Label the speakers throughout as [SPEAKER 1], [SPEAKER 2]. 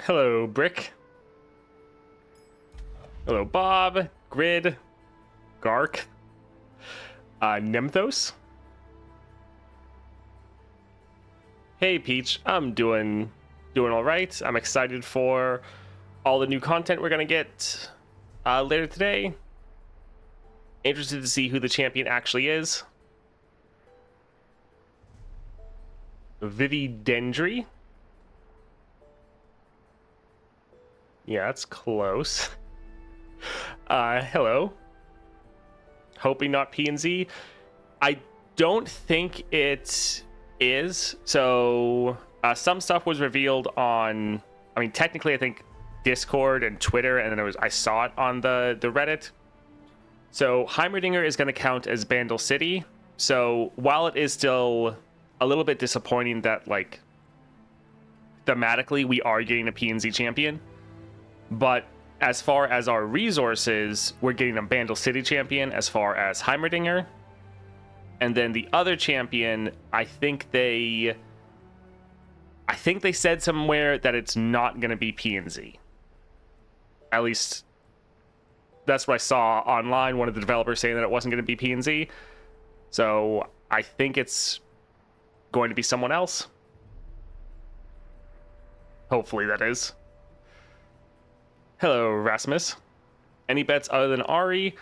[SPEAKER 1] Hello, Brick. Hello, Bob, Grid, Gark, Nemthos. Hey, Peach. I'm doing all right. I'm excited for all the new content we're gonna get later today. Interested to see who the champion actually is. Vivi Dendry. Yeah, that's close. Hello. Hoping not PNZ. I don't think it is. So some stuff was revealed on, I mean, technically I think Discord and Twitter, and then I saw it on the Reddit. So Heimerdinger is going to count as Bandle City. So while it is still a little bit disappointing that, like, thematically we are getting a PNZ champion, but as far as our resources, we're getting a Bandle City champion as far as Heimerdinger. And then the other champion, I think they said somewhere that it's not going to be PNZ. At least that's what I saw online, one of the developers saying that it wasn't going to be PNZ. So I think it's going to be someone else. Hopefully that is. Hello, Rasmus. Any bets other than Ahri?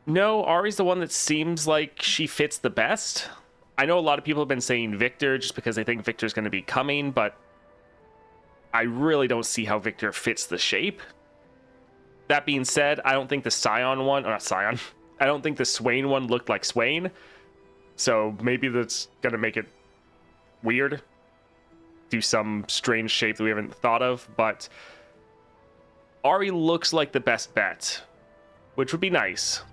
[SPEAKER 1] No, Ari's the one that seems like she fits the best. I know a lot of people have been saying Victor just because they think Victor's going to be coming, but I really don't see how Victor fits the shape. That being said, I don't think the Scion one, or not Scion, I don't think the Swain one looked like Swain. So maybe that's going to make it weird. Do some strange shape that we haven't thought of, but Ahri looks like the best bet, which would be nice.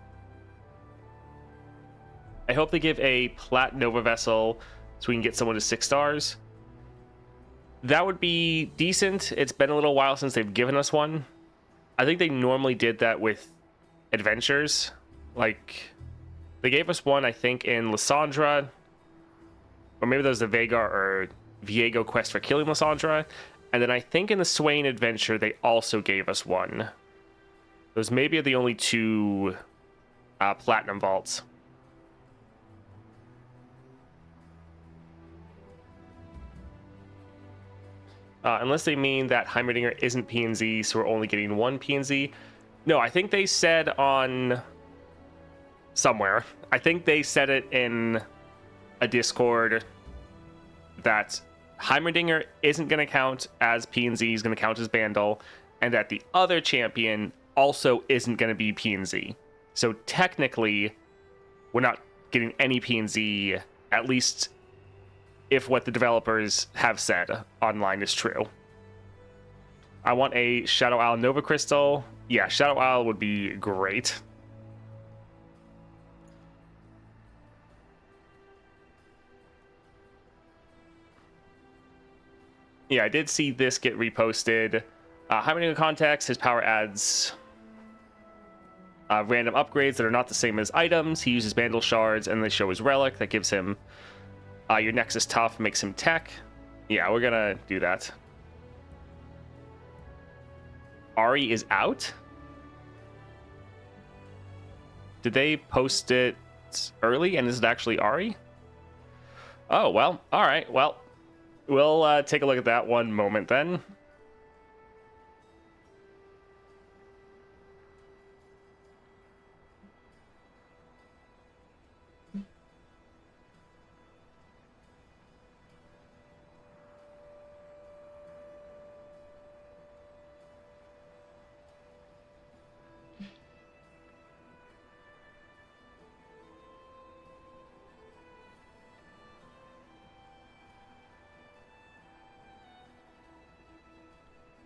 [SPEAKER 1] I hope they give a Plat Nova vessel so we can get someone to 6 stars. That would be decent. It's been a little while since they've given us one. I think they normally did that with adventures. Like, they gave us one, I think, in Lysandra. Or maybe that was the Vega or Viego quest for killing Lysandra. And then I think in the Swain adventure, they also gave us one. Those maybe are the only two platinum vaults. Unless they mean that Heimerdinger isn't PNZ, so we're only getting one PNZ. No, I think they said on somewhere. I think they said it in a Discord that Heimerdinger isn't going to count as PNZ, he's going to count as Bandle, and that the other champion also isn't going to be PNZ. So technically, we're not getting any PNZ, at least if what the developers have said online is true. I want a Shadow Isle Nova Crystal. Yeah, Shadow Isle would be great. Yeah, I did see this get reposted. Heimerdinger contacts, his power adds random upgrades that are not the same as items. He uses Bandle shards, and they show his relic that gives him your Nexus tough, makes him tech. Yeah, we're gonna do that. Ahri is out? Did they post it early, and is it actually Ahri? Oh, well, alright, well, we'll take a look at that one moment then.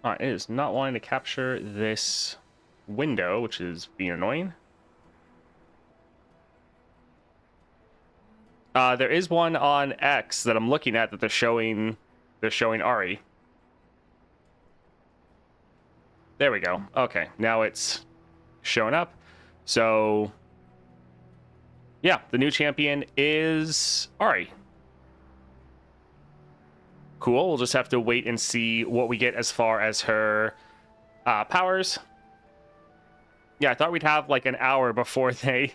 [SPEAKER 1] Alright, it is not wanting to capture this window, which is being annoying. There is one on X that I'm looking at that they're showing Ahri. There we go. Okay, now it's showing up. So yeah, the new champion is Ahri. Cool. We'll just have to wait and see what we get as far as her powers. Yeah, I thought we'd have like an hour before they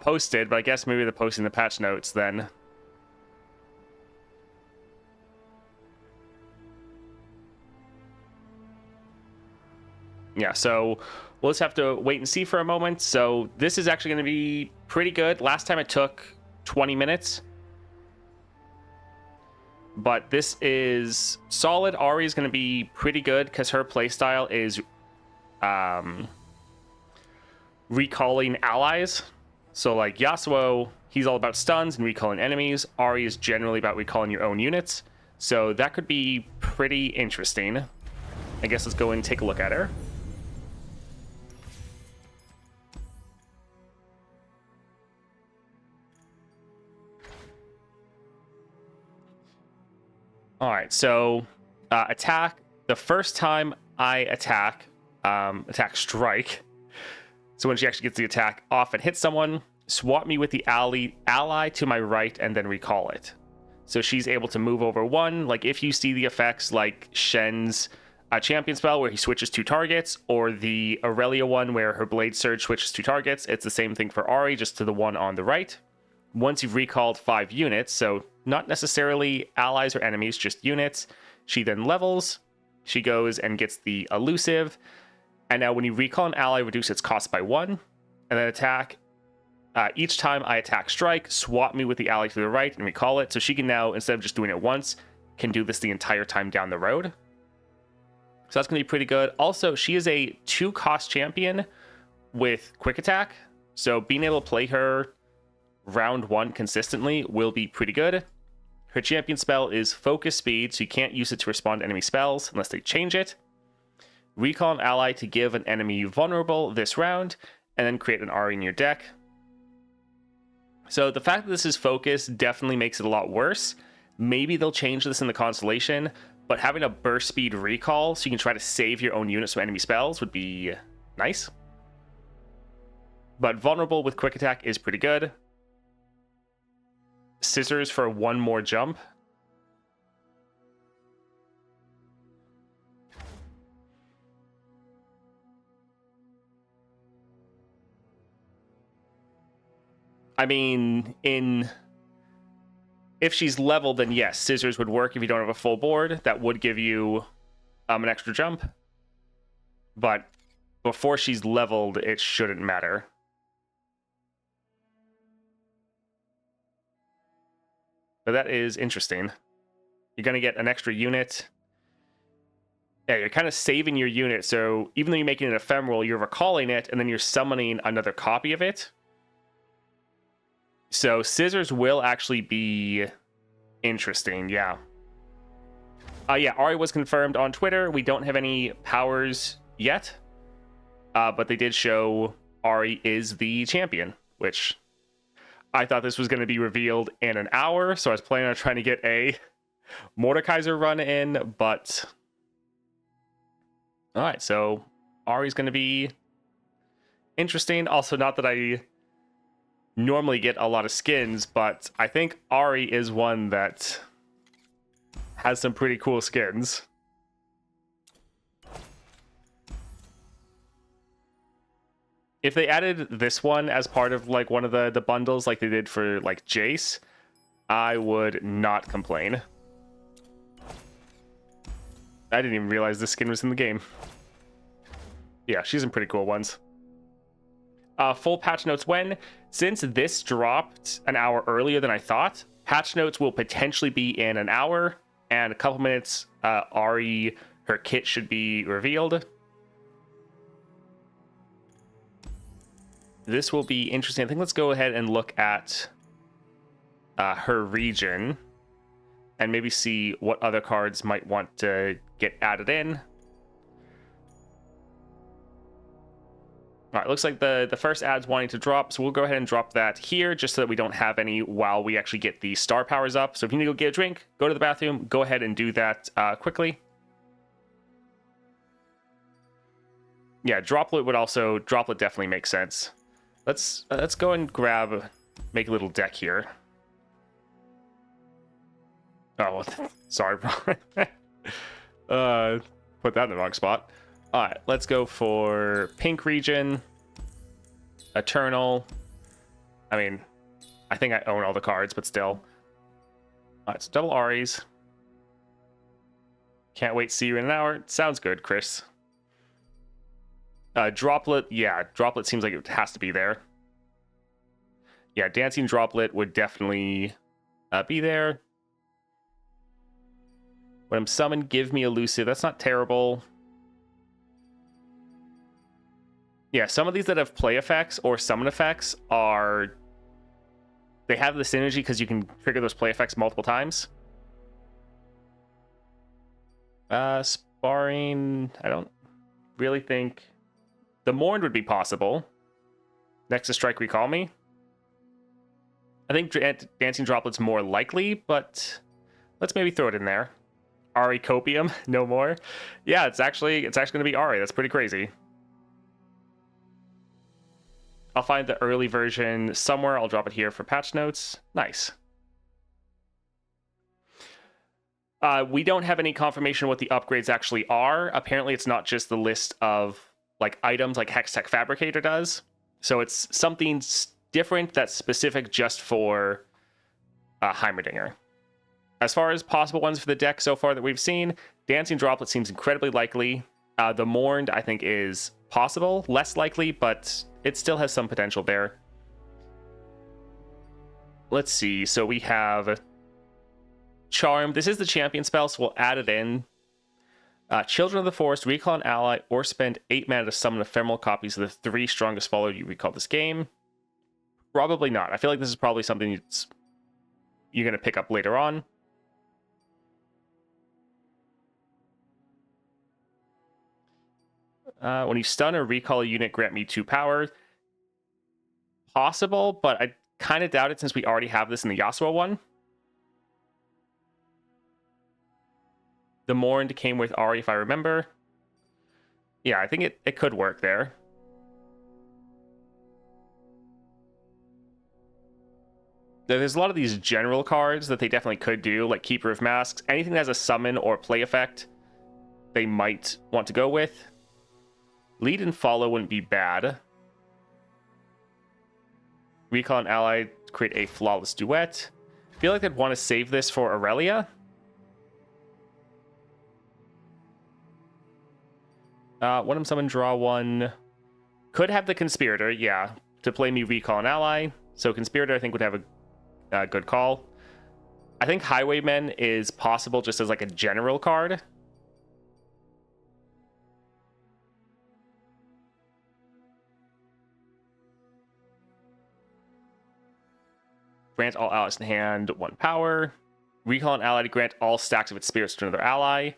[SPEAKER 1] posted, but I guess maybe they're posting the patch notes then. Yeah, so we'll just have to wait and see for a moment. So this is actually going to be pretty good. Last time it took 20 minutes. But this is solid. Ahri is going to be pretty good because her playstyle is recalling allies. So like Yasuo, he's all about stuns and recalling enemies. Ahri is generally about recalling your own units. So that could be pretty interesting. I guess let's go and take a look at her. All right, so attack. The first time I attack strike. So when she actually gets the attack off and hits someone, swap me with the ally to my right and then recall it. So she's able to move over one. Like if you see the effects like Shen's champion spell where he switches 2 targets, or the Aurelia one where her blade surge switches 2 targets, it's the same thing for Ahri, just to the one on the right. Once you've recalled 5 units, so not necessarily allies or enemies, just units, she then levels. She goes and gets the elusive. And now when you recall an ally, reduce its cost by 1. And then attack. Each time I attack strike, swap me with the ally to the right and recall it. So she can now, instead of just doing it once, can do this the entire time down the road. So that's going to be pretty good. Also, she is a 2-cost champion with quick attack. So being able to play her round 1 consistently will be pretty good. Her champion spell is focus speed, so you can't use it to respond to enemy spells unless they change it. Recall an ally to give an enemy vulnerable this round, and then create an Ahri in your deck. So the fact that this is focus definitely makes it a lot worse. Maybe they'll change this in the Constellation, but having a burst speed recall so you can try to save your own units from enemy spells would be nice. But vulnerable with quick attack is pretty good. Scissors for 1 more jump. I mean, if she's leveled, then yes, scissors would work if you don't have a full board. That would give you an extra jump. But before she's leveled, it shouldn't matter. But that is interesting. You're going to get an extra unit. Yeah, you're kind of saving your unit. So even though you're making it ephemeral, you're recalling it, and then you're summoning another copy of it. So scissors will actually be interesting, yeah. Yeah, Ahri was confirmed on Twitter. We don't have any powers yet. But they did show Ahri is the champion, which I thought this was going to be revealed in an hour, so I was planning on trying to get a Mordekaiser run in, but... Alright, so Ahri's going to be interesting. Also, not that I normally get a lot of skins, but I think Ahri is one that has some pretty cool skins. If they added this one as part of like one of the bundles like they did for like Jace, I would not complain. I didn't even realize this skin was in the game. Yeah, she's some pretty cool ones. Full patch notes when? Since this dropped an hour earlier than I thought, patch notes will potentially be in an hour, and a couple minutes, Ahri, her kit should be revealed. This will be interesting. I think let's go ahead and look at her region and maybe see what other cards might want to get added in. All right, looks like the first ad's wanting to drop, so we'll go ahead and drop that here just so that we don't have any while we actually get the star powers up. So if you need to go get a drink, go to the bathroom, go ahead and do that quickly. Yeah, droplet definitely makes sense. Let's go and make a little deck here. Oh, sorry, bro. Put that in the wrong spot. All right, let's go for pink region, Eternal. I mean, I think I own all the cards, but still. All right, so double Aries. Can't wait to see you in an hour. Sounds good, Chris. Droplet, yeah, Droplet seems like it has to be there. Yeah, Dancing Droplet would definitely be there. When I'm summoned, give me Elusive. That's not terrible. Yeah, some of these that have play effects or summon effects are... They have the synergy because you can trigger those play effects multiple times. Sparring, I don't really think... The Mourn would be possible. Next to Strike, Recall Me. I think Dancing Droplet's more likely, but let's maybe throw it in there. Ari Copium, no more. Yeah, it's actually going to be Ari. That's pretty crazy. I'll find the early version somewhere. I'll drop it here for patch notes. Nice. We don't have any confirmation what the upgrades actually are. Apparently, it's not just the list of like items like Hextech Fabricator does. So it's something different that's specific just for Heimerdinger. As far as possible ones for the deck so far that we've seen, Dancing Droplet seems incredibly likely. The Mourned, I think, is possible. Less likely, but it still has some potential there. Let's see. So we have Charm. This is the champion spell, so we'll add it in. Children of the Forest, recall an ally, or spend 8 mana to summon ephemeral copies of the 3 strongest followers you recall this game. Probably not. I feel like this is probably something you're going to pick up later on. When you stun or recall a unit, grant me 2 power. Possible, but I kind of doubt it since we already have this in the Yasuo one. The Mourned came with Ari, if I remember. Yeah, I think it could work there. There's a lot of these general cards that they definitely could do, like Keeper of Masks. Anything that has a summon or play effect, they might want to go with. Lead and Follow wouldn't be bad. Recall an ally, create a Flawless Duet. I feel like they'd want to save this for Aurelia. When I'm summoned, draw 1. Could have the Conspirator, yeah, to play me Recall an ally. So Conspirator, I think, would have a good call. I think Highwaymen is possible just as like a general card. Grant all allies in hand 1 power. Recall an ally to grant all stacks of its spirits to another ally.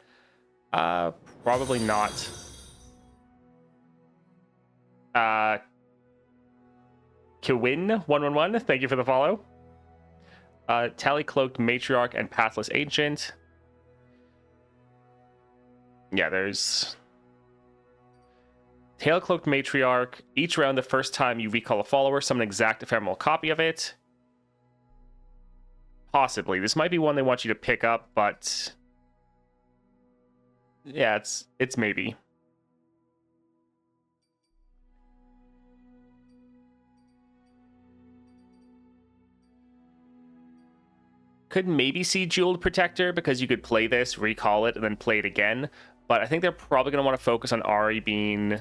[SPEAKER 1] Probably not. Kiwin 111, thank you for the follow. Tally Cloaked Matriarch and Pathless Ancient. Yeah, there's Tail Cloaked Matriarch. Each round, the first time you recall a follower, summon an exact ephemeral copy of it. Possibly. This might be one they want you to pick up, but yeah, it's maybe. Could maybe see Jeweled Protector because you could play this, recall it, and then play it again. But I think they're probably going to want to focus on Ari being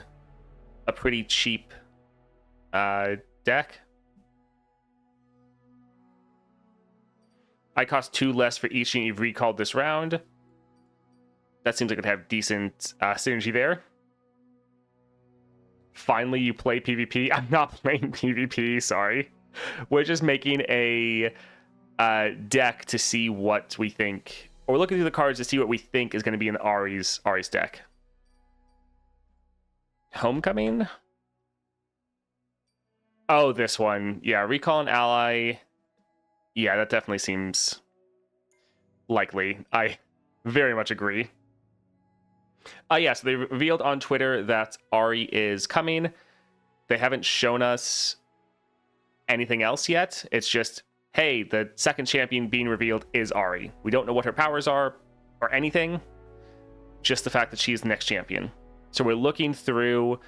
[SPEAKER 1] a pretty cheap deck. I cost 2 less for each unit you've recalled this round. That seems like it'd have decent synergy there. Finally, you play PvP. I'm not playing PvP, sorry. We're just making a deck to see what we think, or we're looking through the cards to see what we think is going to be in Ari's deck. Homecoming? Oh, this one. Yeah, recall an ally. Yeah, that definitely seems likely. I very much agree. Yeah, so they revealed on Twitter that Ari is coming. They haven't shown us anything else yet. It's just hey, the second champion being revealed is Ahri. We don't know what her powers are or anything, just the fact that she's the next champion. So we're looking through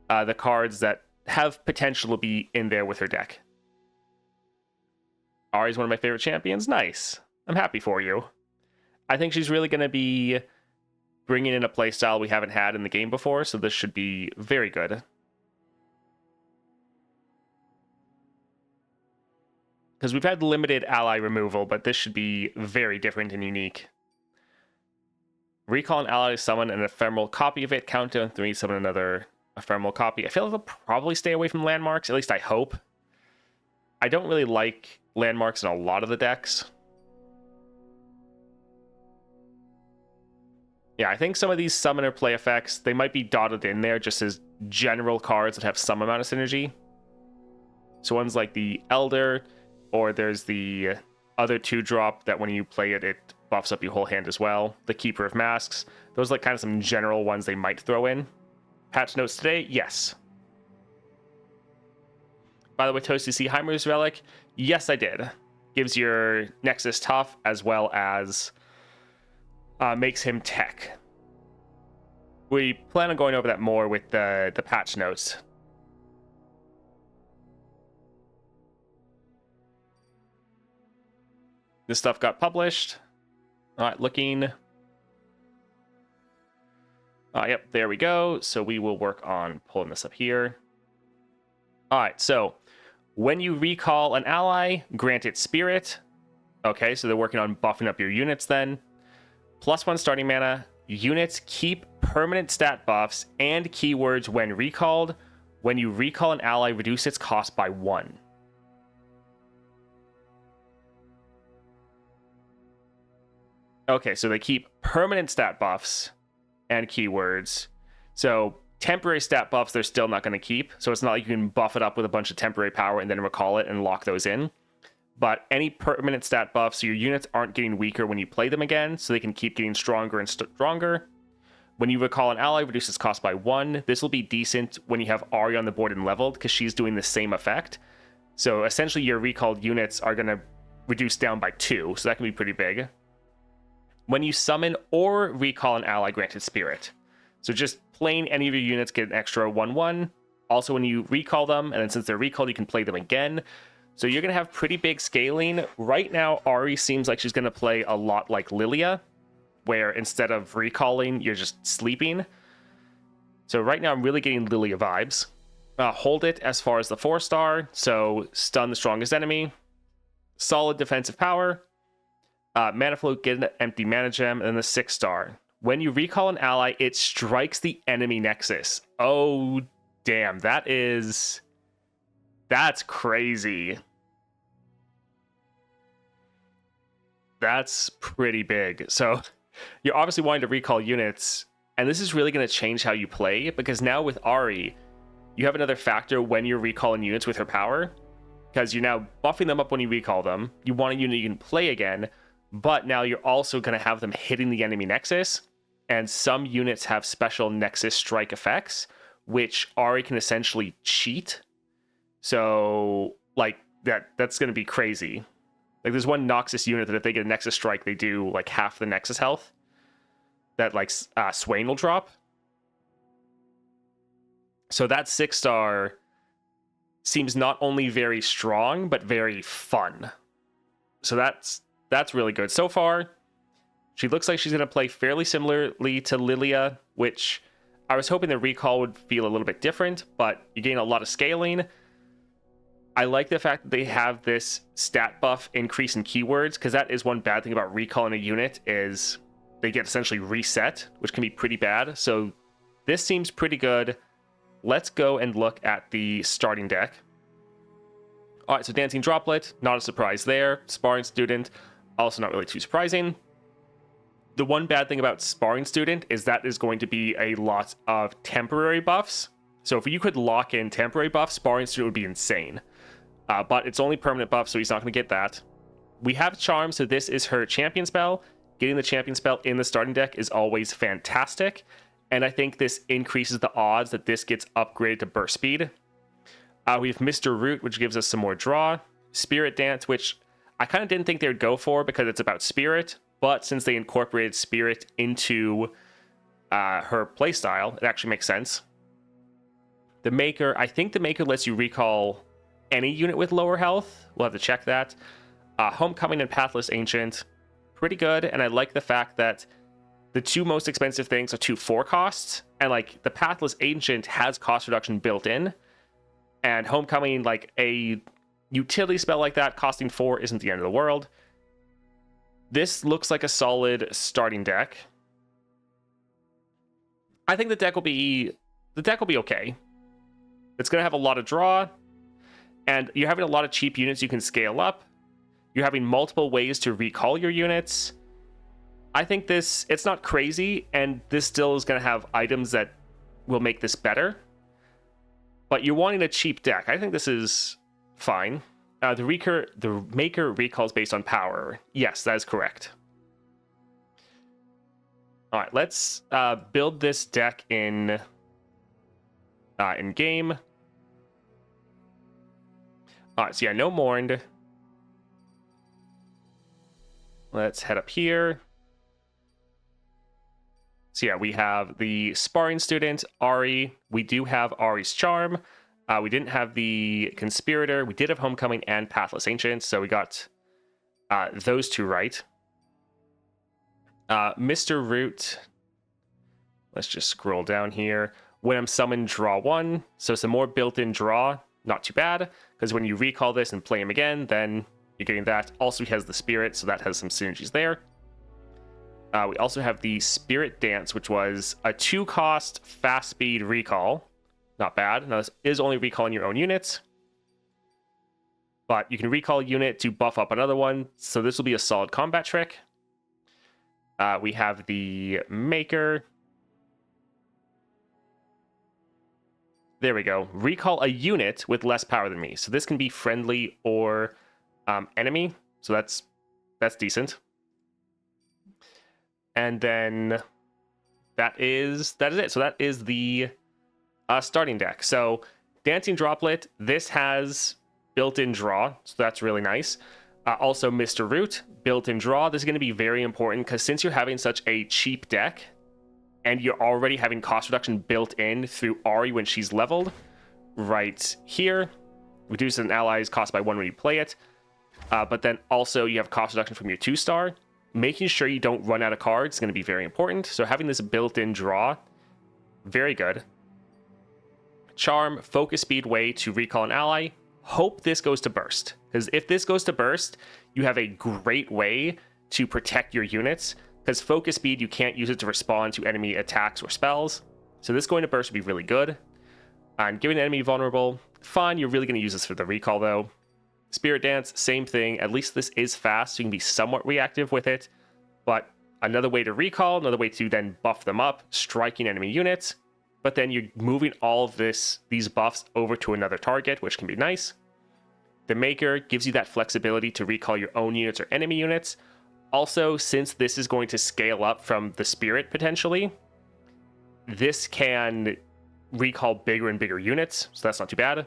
[SPEAKER 1] the cards that have potential to be in there with her deck. Ahri's one of my favorite champions. Nice. I'm happy for you. I think she's really going to be bringing in a playstyle we haven't had in the game before, so this should be very good. Because we've had limited ally removal, but this should be very different and unique. Recall an ally, summon an ephemeral copy of it, countdown 3, summon another ephemeral copy. I feel like they'll probably stay away from landmarks, at least I hope. I don't really like landmarks in a lot of the decks. Yeah, I think some of these summoner play effects, they might be dotted in there just as general cards that have some amount of synergy. So ones like the Elder, or there's the other 2-drop that when you play it, it buffs up your whole hand as well. The Keeper of Masks. Those are like kind of some general ones they might throw in. Patch notes today? Yes. By the way, Toast, you see Heimer's Relic? Yes, I did. Gives your Nexus tough as well as makes him tech. We plan on going over that more with the patch notes. This stuff got published. All right, looking. Yep, there we go. So we will work on pulling this up here. All right, so when you recall an ally, grant it Spirit. Okay, so they're working on buffing up your units then. +1 starting mana. Units keep permanent stat buffs and keywords when recalled. When you recall an ally, reduce its cost by 1. Okay, so they keep permanent stat buffs and keywords. So temporary stat buffs, they're still not going to keep. So it's not like you can buff it up with a bunch of temporary power and then recall it and lock those in. But any permanent stat buffs, so your units aren't getting weaker when you play them again, so they can keep getting stronger and stronger. When you recall an ally, reduce its cost by 1. This will be decent when you have Ahri on the board and leveled, because she's doing the same effect. So essentially your recalled units are going to reduce down by 2, so that can be pretty big. When you summon or recall an ally, granted Spirit. So just plain any of your units get an extra 1/1. Also when you recall them, and then since they're recalled, you can play them again. So you're going to have pretty big scaling. Right now, Ahri seems like she's going to play a lot like Lilia, where instead of recalling, you're just sleeping. So right now, I'm really getting Lilia vibes. Hold it as far as the 4-star, so stun the strongest enemy. Solid defensive power. Mana Float, get an empty mana gem, and then the 6-star. When you recall an ally, it strikes the enemy nexus. Oh, damn, that's crazy. That's pretty big. So you're obviously wanting to recall units, and this is really going to change how you play, because now with Ahri, you have another factor when you're recalling units with her power, because you're now buffing them up when you recall them. You want a unit you can play again, but now you're also going to have them hitting the enemy nexus, and some units have special nexus strike effects, which Ahri can essentially cheat. So, like, that's going to be crazy. Like, there's one Noxus unit that if they get a Nexus Strike, they do, like, half the Nexus health. That, like, Swain will drop. So that 6-star seems not only very strong, but very fun. So that's really good. So far, she looks like she's going to play fairly similarly to Lilia, which I was hoping the recall would feel a little bit different, but you gain a lot of scaling. I like the fact that they have this stat buff increase in keywords, because that is one bad thing about recalling a unit, is they get essentially reset, which can be pretty bad. So this seems pretty good. Let's go and look at the starting deck. All right, so Dancing Droplet, not a surprise there. Sparring Student, also not really too surprising. The one bad thing about Sparring Student is that is going to be a lot of temporary buffs. So if you could lock in temporary buffs, Sparring Student would be insane. But it's only permanent buff, so he's not going to get that. We have Charm, so this is her champion spell. Getting the champion spell in the starting deck is always fantastic. And I think this increases the odds that this gets upgraded to burst speed. We have Mr. Root, which gives us some more draw. Spirit Dance, which I kind of didn't think they would go for because it's about spirit, but since they incorporated spirit into her playstyle, it actually makes sense. The Maker, I think the Maker lets you recall any unit with lower health. We'll have to check that. Homecoming and Pathless Ancient, pretty good, and I like the fact that the two most expensive things are 2 4 costs, and like the Pathless Ancient has cost reduction built in, and Homecoming, like a utility spell like that costing 4 isn't the end of the world. This looks like a solid starting deck. I think the deck will be okay. It's going to have a lot of draw, and you're having a lot of cheap units you can scale up. You're having multiple ways to recall your units. I think it's not crazy, and this still is going to have items that will make this better. But you're wanting a cheap deck. I think this is fine. The Maker recalls based on power. Yes, that is correct. All right, let's build this deck in game. All right, so yeah, no Mourned. Let's head up here. So yeah, we have the Sparring Student, Ahri. We do have Ahri's Charm. We didn't have the Conspirator. We did have Homecoming and Pathless Ancient, so we got those two right. Mr. Root. Let's just scroll down here. When I'm summoned, draw 1. So some more built-in draw. Not too bad, because when you recall this and play him again, then you're getting that. Also, he has the Spirit, so that has some synergies there. We also have the Spirit Dance, which was a 2-cost fast speed recall. Not bad. Now, this is only recalling your own units, but you can recall a unit to buff up another one, so this will be a solid combat trick. We have the Maker. There we go. Recall a unit with less power than me. So this can be friendly or enemy. So that's decent. And then that is it. So that is the starting deck. So Dancing Droplet, this has built-in draw, so that's really nice. Also Mr. Root, built-in draw. This is going to be very important because since you're having such a cheap deck and you're already having cost reduction built in through Ahri when she's leveled, right here, reduce an ally's cost by 1 when you play it. But then also you have cost reduction from your 2-star. Making sure you don't run out of cards is going to be very important. So having this built-in draw, very good. Charm, focus speed way to recall an ally. Hope this goes to burst, because if this goes to burst, you have a great way to protect your units, because focus speed, you can't use it to respond to enemy attacks or spells. So this going to burst would be really good. And giving an enemy vulnerable, fine, you're really going to use this for the recall though. Spirit Dance, same thing. At least this is fast, so you can be somewhat reactive with it. But another way to recall, another way to then buff them up, striking enemy units. But then you're moving all of these buffs over to another target, which can be nice. The Maker gives you that flexibility to recall your own units or enemy units. Also, since this is going to scale up from the Spirit potentially, this can recall bigger and bigger units, so that's not too bad.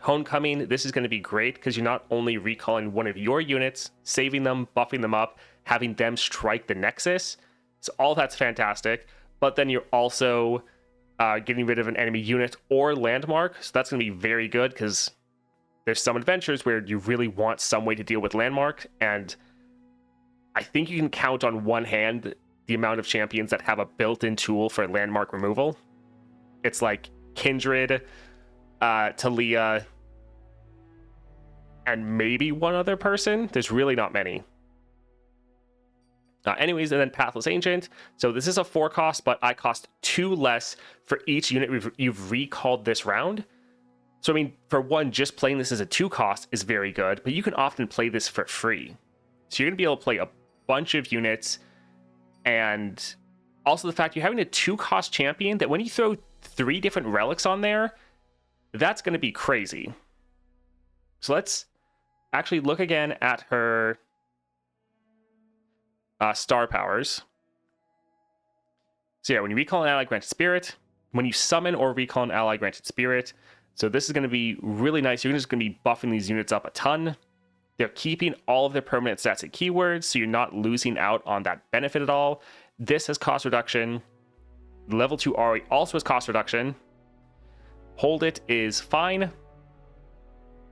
[SPEAKER 1] Homecoming, this is going to be great because you're not only recalling one of your units, saving them, buffing them up, having them strike the Nexus. So all that's fantastic. But then you're also getting rid of an enemy unit or landmark. So that's going to be very good because there's some adventures where you really want some way to deal with landmark. And I think you can count on one hand the amount of champions that have a built-in tool for landmark removal. It's like Kindred, Talia, and maybe one other person. There's really not many. Anyways, and then Pathless Ancient. So this is a 4 cost, but I cost 2 less for each unit you've recalled this round. So I mean, for one, just playing this as a 2 cost is very good, but you can often play this for free. So you're going to be able to play a bunch of units, and also the fact you're having a 2 cost champion that when you throw 3 different relics on there, that's going to be crazy. So let's actually look again at her star powers. So yeah, when you recall an ally granted spirit, when you summon or recall an ally granted spirit. So this is going to be really nice. You're just going to be buffing these units up a ton. They're keeping all of their permanent stats and keywords, so you're not losing out on that benefit at all. This has cost reduction. Level 2 Ahri also has cost reduction. Hold It is fine.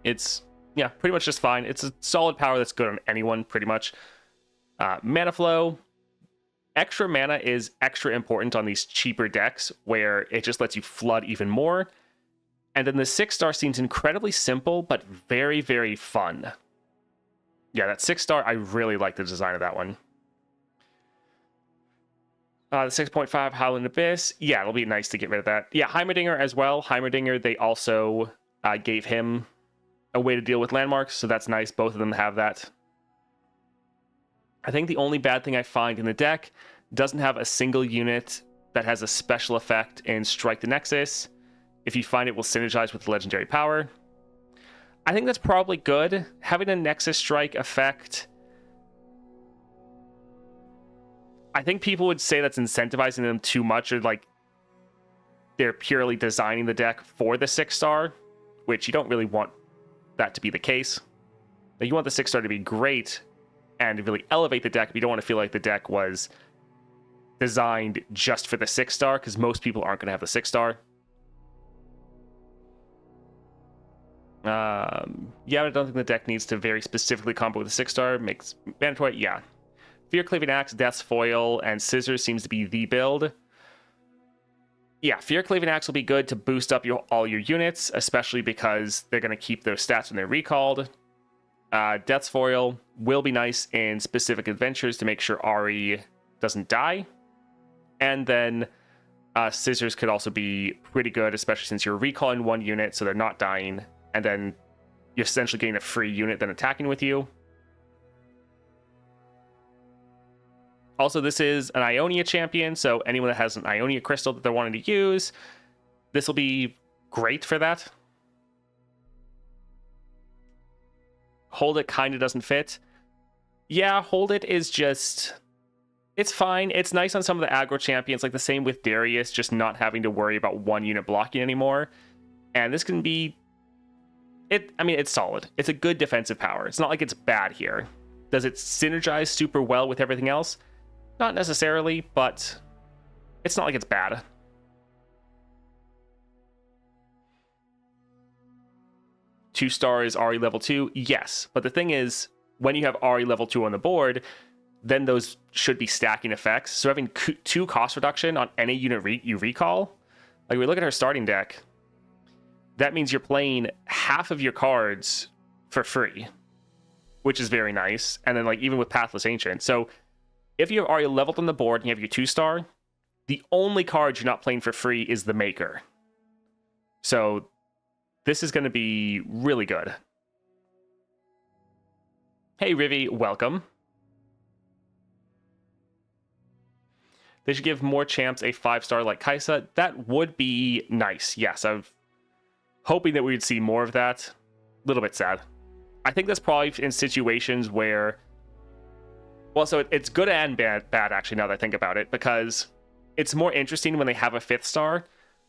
[SPEAKER 1] It's, yeah, pretty much just fine. It's a solid power that's good on anyone, pretty much. Mana Flow. Extra mana is extra important on these cheaper decks, where it just lets you flood even more. And then the 6-star seems incredibly simple, but very, very fun. Yeah, that 6-star, I really like the design of that one. The 6.5 Howling Abyss. Yeah, it'll be nice to get rid of that. Yeah, Heimerdinger as well. Heimerdinger, they also gave him a way to deal with landmarks, so that's nice. Both of them have that. I think the only bad thing I find in the deck doesn't have a single unit that has a special effect in Strike the Nexus. If you find it will synergize with the legendary power. I think that's probably good. Having a Nexus Strike effect, I think people would say that's incentivizing them too much, or like they're purely designing the deck for the 6-star, which you don't really want that to be the case. But you want the 6-star to be great and to really elevate the deck, but you don't want to feel like the deck was designed just for the 6-star, because most people aren't going to have the 6-star. Yeah, I don't think the deck needs to very specifically combo with a 6-star. Makes mandatory, yeah. Fear Cleaving Axe, Death's Foil, and Scissors seems to be the build. Yeah, Fear Cleaving Axe will be good to boost up all your units, especially because they're going to keep those stats when they're recalled. Death's Foil will be nice in specific adventures to make sure Ahri doesn't die. And then Scissors could also be pretty good, especially since you're recalling one unit, so they're not dying. And then you're essentially getting a free unit then attacking with you. Also, this is an Ionia champion, so anyone that has an Ionia crystal that they're wanting to use, this will be great for that. Hold It kind of doesn't fit. Yeah, Hold It is just... it's fine. It's nice on some of the aggro champions, like the same with Darius, just not having to worry about one unit blocking anymore. And this can be... I mean, it's solid. It's a good defensive power. It's not like it's bad here. Does it synergize super well with everything else? Not necessarily, but it's not like it's bad. Two stars Ahri level 2, yes. But the thing is, when you have Ahri level 2 on the board, then those should be stacking effects. So having 2 cost reduction on any unit you recall, like we look at her starting deck, that means you're playing half of your cards for free, which is very nice. And then like even with Pathless Ancient. So if you have Ahri leveled on the board and you have your 2-star, the only card you're not playing for free is the Maker. So this is going to be really good. Hey Rivi, welcome. They should give more champs a 5-star like Kai'Sa. That would be nice. Yes, I'm hoping that we would see more of that. A little bit sad. I think that's probably in situations where... well, so it's good and bad actually, now that I think about it, because it's more interesting when they have a 5th star,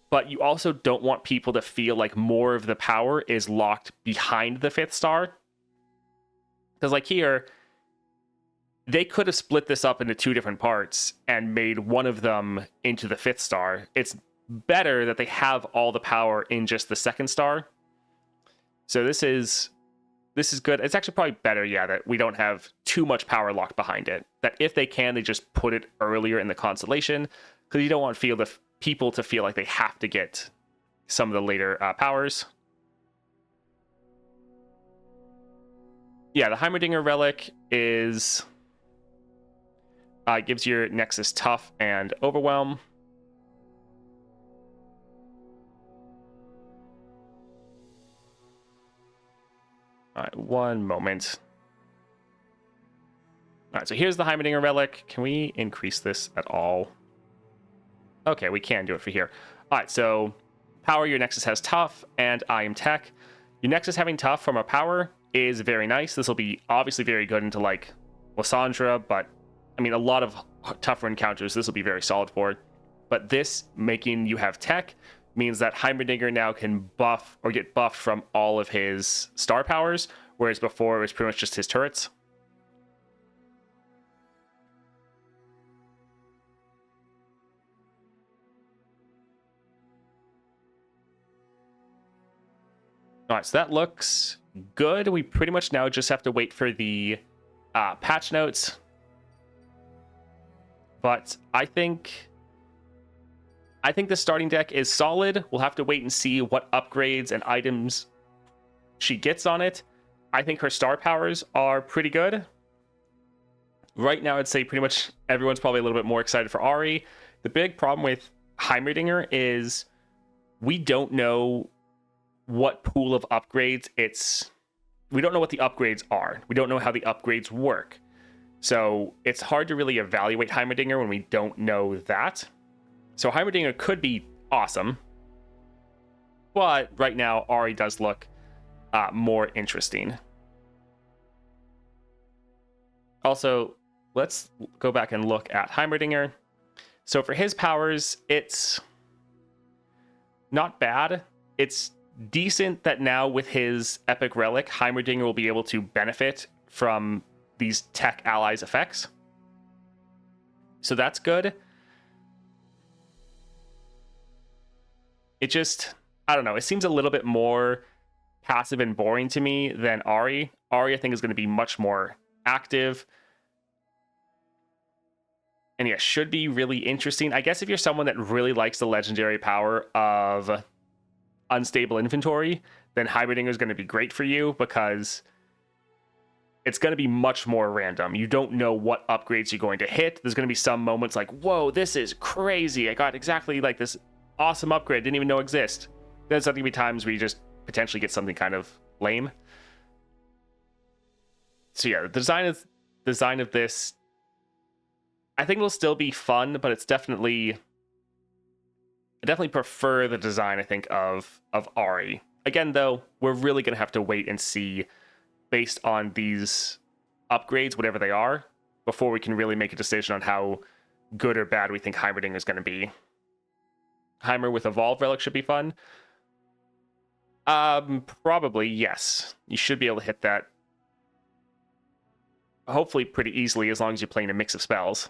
[SPEAKER 1] but you also don't want people to feel like more of the power is locked behind the 5th star. Because like here, they could have split this up into 2 different parts and made one of them into the 5th star. It's better that they have all the power in just the 2nd star. So this is good. It's actually probably better, yeah, that we don't have too much power locked behind it. That if they can, they just put it earlier in the constellation, because you don't want people to feel like they have to get some of the later powers. Yeah, the Heimerdinger Relic is... gives your Nexus Tough and Overwhelm. All right, one moment. All right, so here's the Heimerdinger Relic. Can we increase this at all? Okay, we can do it for here. All right, so power, your Nexus has Tough, and I am Tech. Your Nexus having Tough from a power is very nice. This will be obviously very good into like Lysandra, but I mean, a lot of tougher encounters, this will be very solid for. But this making you have Tech means that Heimerdinger now can buff or get buffed from all of his star powers, whereas before it was pretty much just his turrets. All right, so that looks good. We pretty much now just have to wait for the patch notes. But I think the starting deck is solid. We'll have to wait and see what upgrades and items she gets on it. I think her star powers are pretty good. Right now, I'd say pretty much everyone's probably a little bit more excited for Ahri. The big problem with Heimerdinger is we don't know what pool of upgrades we don't know what the upgrades are. We don't know how the upgrades work. So it's hard to really evaluate Heimerdinger when we don't know that. So Heimerdinger could be awesome. But right now, Ahri does look more interesting. Also, let's go back and look at Heimerdinger. So for his powers, it's not bad. It's decent that now with his Epic Relic, Heimerdinger will be able to benefit from these tech allies effects. So that's good. It just, I don't know, it seems a little bit more passive and boring to me than Ahri. Ahri, I think, is going to be much more active. And yeah, should be really interesting. I guess if you're someone that really likes the legendary power of unstable inventory, then Heimerdinger is going to be great for you because it's going to be much more random. You don't know what upgrades you're going to hit. There's going to be some moments like, whoa, this is crazy. I got exactly like this awesome upgrade. Didn't even know exist. There's going to be times where you just potentially get something kind of lame. So yeah, the design of this, I think it'll still be fun, but it's definitely, I definitely prefer the design, I think, of Ahri. Again, though, we're really going to have to wait and see based on these upgrades, whatever they are, before we can really make a decision on how good or bad we think Heimerdinger is going to be. Heimer with Evolve Relic should be fun. Probably, yes. You should be able to hit that hopefully pretty easily as long as you're playing a mix of spells.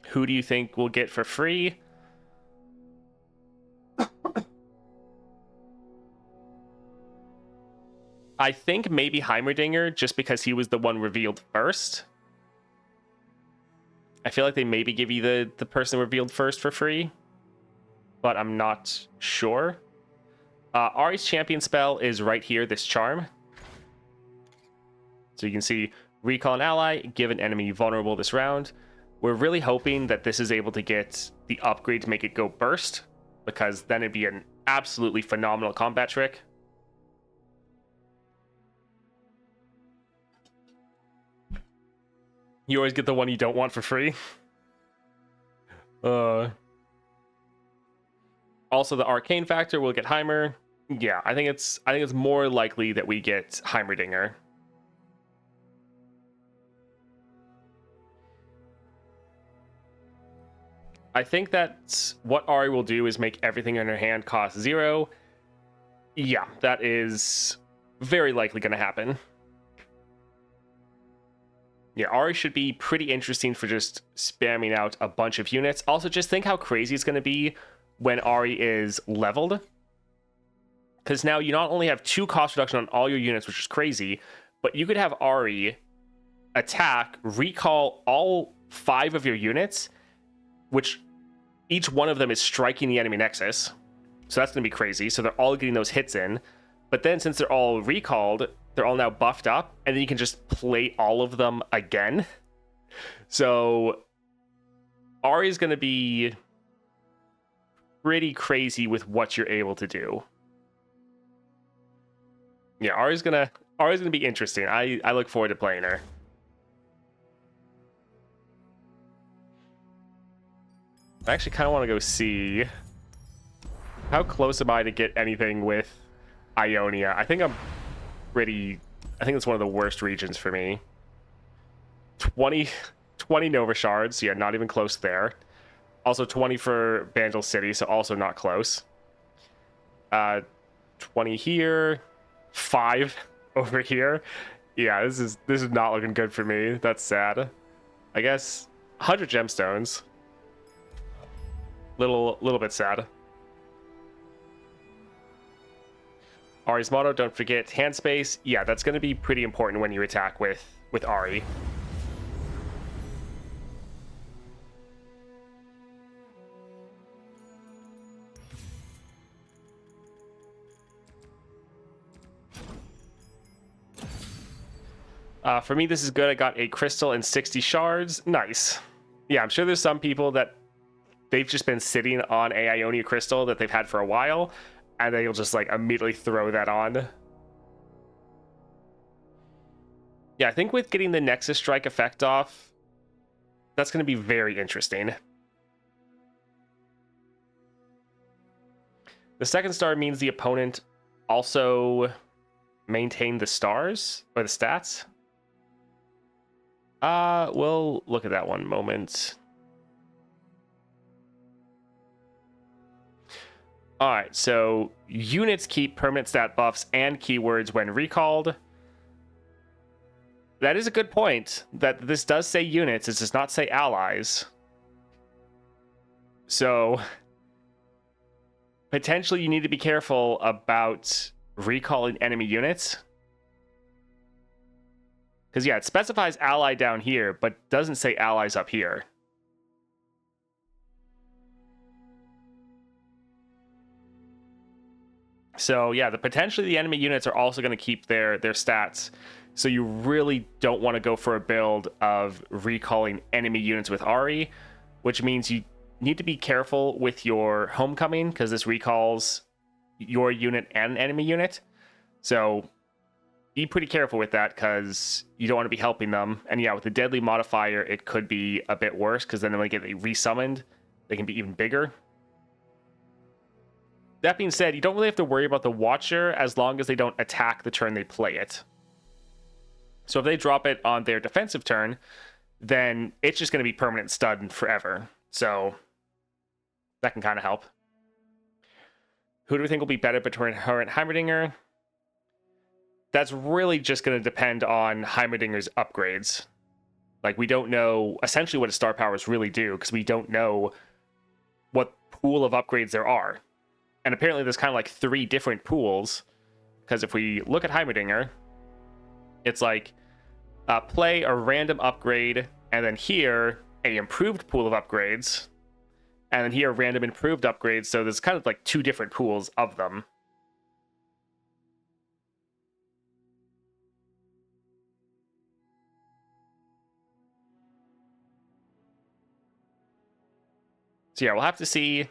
[SPEAKER 1] Who do you think we'll get for free? I think maybe Heimerdinger, just because he was the one revealed first. I feel like they maybe give you the person revealed first for free, but I'm not sure. Ahri's champion spell is right here, this charm. So you can see, recall an ally, give an enemy vulnerable this round. We're really hoping that this is able to get the upgrade to make it go burst, because then it'd be an absolutely phenomenal combat trick. You always get the one you don't want for free. Also, the arcane factor will get Heimer. Yeah, I think it's more likely that we get Heimerdinger. I think that what Ahri will do is make everything in her hand cost 0. Yeah, that is very likely going to happen. Yeah, Ahri should be pretty interesting for just spamming out a bunch of units. Also, just think how crazy it's going to be when Ahri is leveled. Because now you not only have 2 cost reduction on all your units, which is crazy, but you could have Ahri attack, recall all 5 of your units, which each one of them is striking the enemy nexus. So that's going to be crazy. So they're all getting those hits in. But then since they're all recalled, they're all now buffed up, and then you can just play all of them again. So Ahri is going to be pretty crazy with what you're able to do. Yeah, Ahri's gonna be interesting. I look forward to playing her. I actually kind of want to go see how close am I to get anything with Ionia. I think it's one of the worst regions for me. 20 Nova Shards, yeah, not even close there. Also 20 for Banjal City, so also not close. 20 here, 5 over here. Yeah, this is not looking good for me. That's sad. I guess 100 gemstones. Little bit sad. Ahri's motto, don't forget hand space. Yeah, that's going to be pretty important when you attack with Ahri. For me, this is good. I got a crystal and 60 shards. Nice. Yeah, I'm sure there's some people that they've just been sitting on a Ionia crystal that they've had for a while, and they'll just like immediately throw that on. Yeah, I think with getting the Nexus Strike effect off, that's going to be very interesting. The second star means the opponent also maintained the stars or the stats. We'll look at that one moment. All right, so units keep permanent stat buffs and keywords when recalled. That is a good point, that this does say units, it does not say allies. So potentially you need to be careful about recalling enemy units. Because yeah, it specifies ally down here, but doesn't say allies up here. So yeah, potentially the enemy units are also going to keep their stats. So you really don't want to go for a build of recalling enemy units with Ahri, which means you need to be careful with your homecoming, because this recalls your unit and an enemy unit. So be pretty careful with that, because you don't want to be helping them. And yeah, with the deadly modifier, it could be a bit worse, because then when they get resummoned, they can be even bigger. That being said, you don't really have to worry about the Watcher as long as they don't attack the turn they play it. So if they drop it on their defensive turn, then it's just going to be permanent stun forever. So that can kind of help. Who do we think will be better between her and Heimerdinger? That's really just going to depend on Heimerdinger's upgrades. Like, we don't know essentially what his star powers really do, because we don't know what pool of upgrades there are. And apparently there's kind of like 3 different pools, because if we look at Heimerdinger, it's like play a random upgrade, and then here a improved pool of upgrades, and then here random improved upgrades. So there's kind of like 2 different pools of them. So yeah, we'll have to see.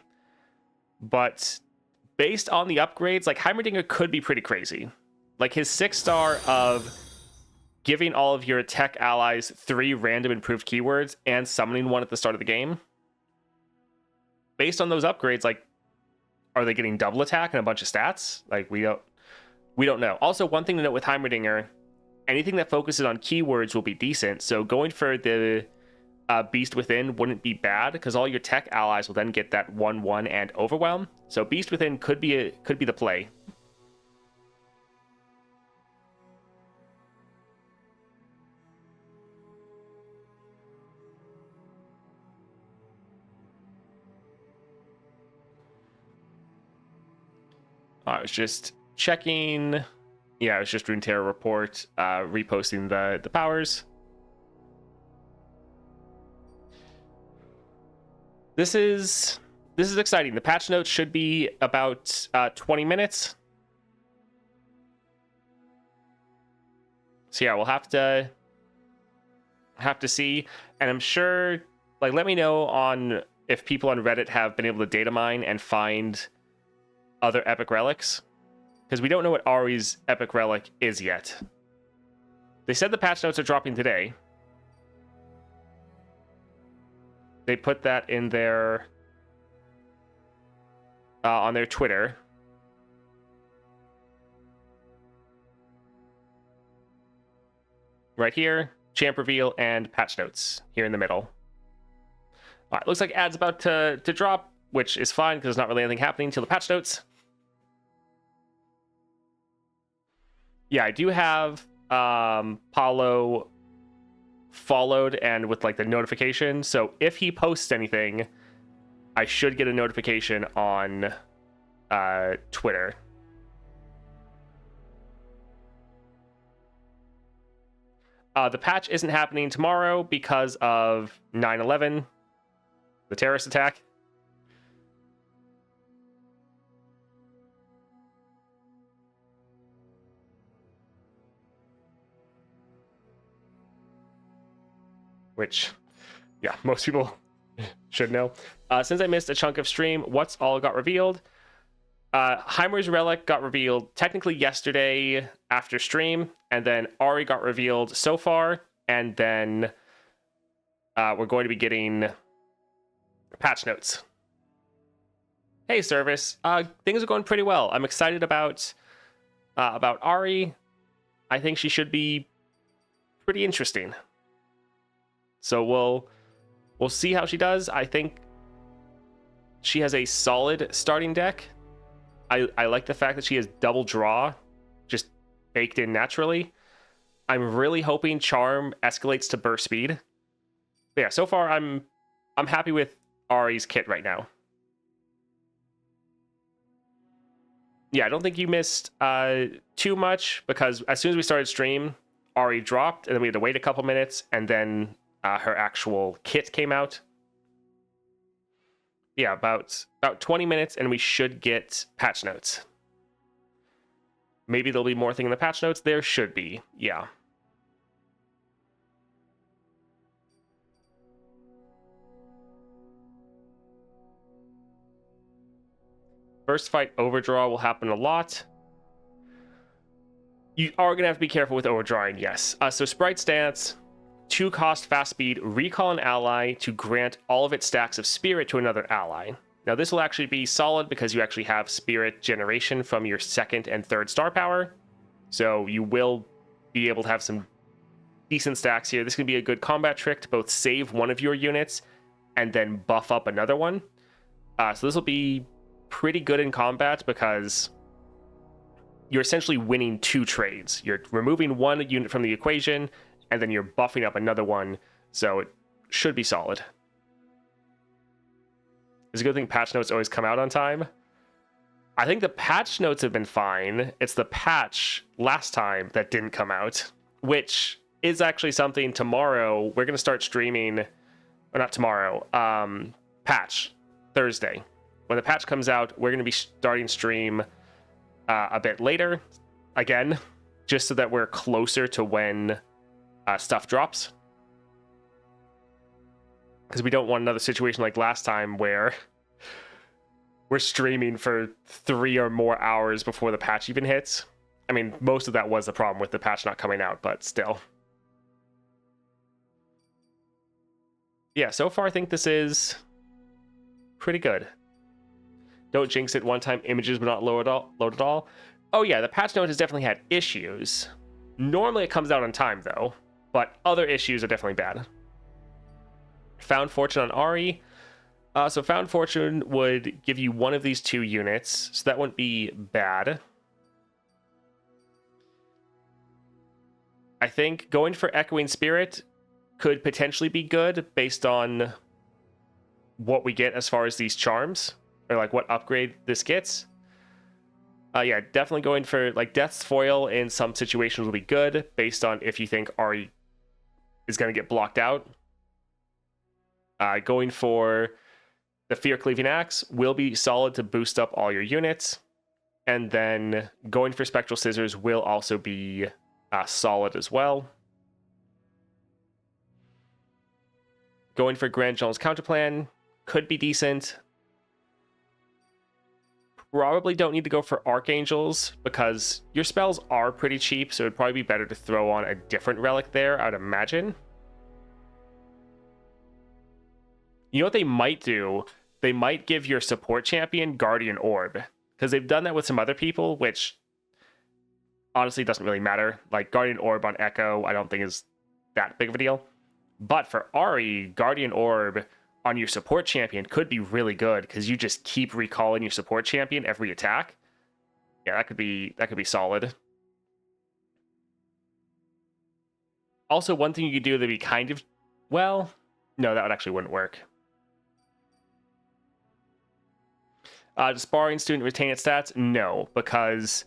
[SPEAKER 1] But based on the upgrades, like, Heimerdinger could be pretty crazy. Like, his 6-star of giving all of your tech allies 3 random improved keywords and summoning one at the start of the game. Based on those upgrades, like, are they getting double attack and a bunch of stats? Like, we don't know. Also, one thing to note with Heimerdinger, anything that focuses on keywords will be decent. So going for the Beast Within wouldn't be bad, because all your tech allies will then get that 1/1 and Overwhelm. So Beast Within could be the play. I was just checking. Yeah, I was just Runeterra report, reposting the powers. This is exciting. The patch notes should be about 20 minutes. So yeah, we'll have to see. And I'm sure, like, let me know on if people on Reddit have been able to data mine and find other epic relics, because we don't know what Ahri's epic relic is yet. They said the patch notes are dropping today. They put that in their on their Twitter. Right here, champ reveal and patch notes here in the middle. All right, looks like ad's about to drop, which is fine because there's not really anything happening till the patch notes. Yeah, I do have Paulo followed and with like the notification. So if he posts anything, I should get a notification on Twitter. The patch isn't happening tomorrow because of 9/11, the terrorist attack. Which, yeah, most people should know. Since I missed a chunk of stream, what's all got revealed? Heimer's Relic got revealed technically yesterday after stream, and then Ahri got revealed so far, and then we're going to be getting patch notes. Hey, Service. Things are going pretty well. I'm excited about Ahri. I think she should be pretty interesting. So we'll see how she does. I think she has a solid starting deck. I like the fact that she has double draw just baked in naturally. I'm really hoping Charm escalates to burst speed. But yeah, so far I'm happy with Ahri's kit right now. Yeah, I don't think you missed too much, because as soon as we started stream, Ahri dropped, and then we had to wait a couple minutes, and then her actual kit came out. Yeah, about 20 minutes, and we should get patch notes. Maybe there'll be more thing in the patch notes. There should be, yeah. First fight overdraw will happen a lot. You are going to have to be careful with overdrawing, yes. So Sprite Stance, 2 cost fast speed, recall an ally to grant all of its stacks of spirit to another ally. Now this will actually be solid because you actually have spirit generation from your 2nd and 3rd star power. So you will be able to have some decent stacks here. This can be a good combat trick to both save one of your units and then buff up another one. So this will be pretty good in combat because you're essentially winning 2 trades. You're removing one unit from the equation, and then you're buffing up another one, so it should be solid. It's a good thing patch notes always come out on time. I think the patch notes have been fine. It's the patch last time that didn't come out, which is actually something tomorrow. We're going to start streaming, or not tomorrow, patch Thursday. When the patch comes out, we're going to be starting stream a bit later, again, just so that we're closer to when stuff drops, because we don't want another situation like last time where we're streaming for 3 or more hours before the patch even hits. I mean, most of that was the problem with the patch not coming out, but still. Yeah, so far I think this is pretty good. Don't jinx it. One time images were not load at all. Oh yeah, the patch note has definitely had issues. Normally it comes out on time though, but other issues are definitely bad. Found Fortune on Ahri. So Found Fortune would give you one of these 2 units, so that wouldn't be bad. I think going for Echoing Spirit could potentially be good based on what we get as far as these charms, or like what upgrade this gets. Yeah, definitely going for like Death's Foil in some situations will be good based on if you think Ahri is going to get blocked out. Going for the Fear Cleaving Axe will be solid to boost up all your units. And then going for Spectral Scissors will also be solid as well. Going for Grand General's Counterplan could be decent. Probably don't need to go for Archangels because your spells are pretty cheap, so it'd probably be better to throw on a different relic there, I'd imagine. You know what they might do? They might give your support champion Guardian Orb, because they've done that with some other people, which honestly doesn't really matter. Like Guardian Orb on Echo, I don't think is that big of a deal. But for Ahri, Guardian Orb on your support champion could be really good because you just keep recalling your support champion every attack. Yeah, that could be solid. Also, one thing you could do that'd be kind of, well, no, that actually wouldn't work. Does Sparring Student retain its stats? No, because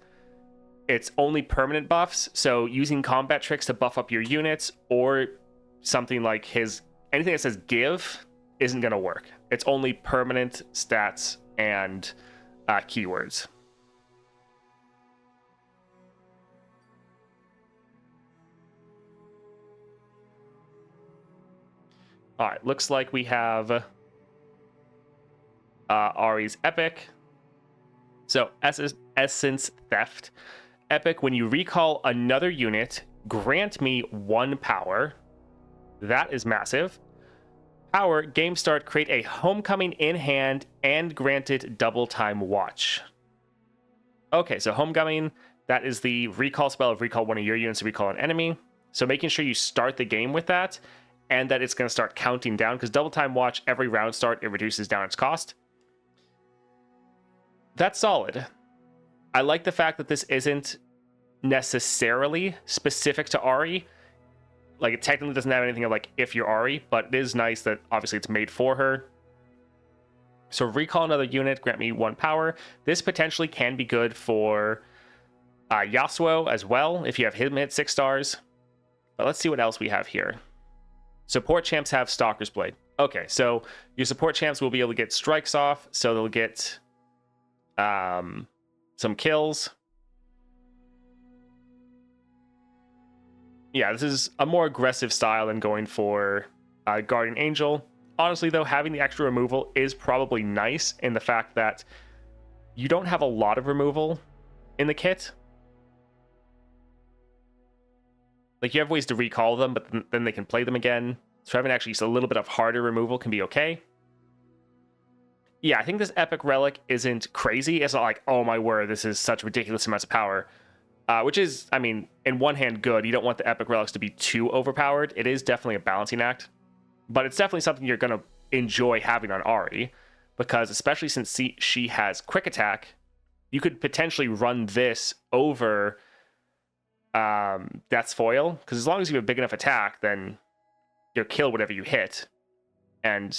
[SPEAKER 1] it's only permanent buffs. So using combat tricks to buff up your units or something like anything that says give isn't going to work. It's only permanent stats and keywords. All right, looks like we have Ahri's Epic. So Essence Theft. Epic, when you recall another unit, grant me 1 power. That is massive. Power, game start, create a homecoming in hand and granted double time watch. Okay, so homecoming, that is the recall spell of recall one of your units to recall an enemy. So making sure you start the game with that and that it's going to start counting down, because double time watch, every round start, it reduces down its cost. That's solid. I like the fact that this isn't necessarily specific to Ahri. Like, it technically doesn't have anything of, like, if you're Ahri, but it is nice that, obviously, it's made for her. So, recall another unit, grant me 1 power. This potentially can be good for Yasuo as well, if you have him at 6 stars. But let's see what else we have here. Support champs have Stalker's Blade. Okay, so your support champs will be able to get strikes off, so they'll get some kills. Yeah, this is a more aggressive style than going for Guardian Angel. Honestly, though, having the extra removal is probably nice in the fact that you don't have a lot of removal in the kit. Like, you have ways to recall them, but then they can play them again. So having actually a little bit of harder removal can be okay. Yeah, I think this Epic Relic isn't crazy. It's not like, oh my word, this is such ridiculous amounts of power. Which is, I mean, in one hand, good. You don't want the Epic Relics to be too overpowered. It is definitely a balancing act. But it's definitely something you're going to enjoy having on Ahri. Because especially since she has Quick Attack, you could potentially run this over Death's Foil. Because as long as you have a big enough attack, then you'll kill whatever you hit. And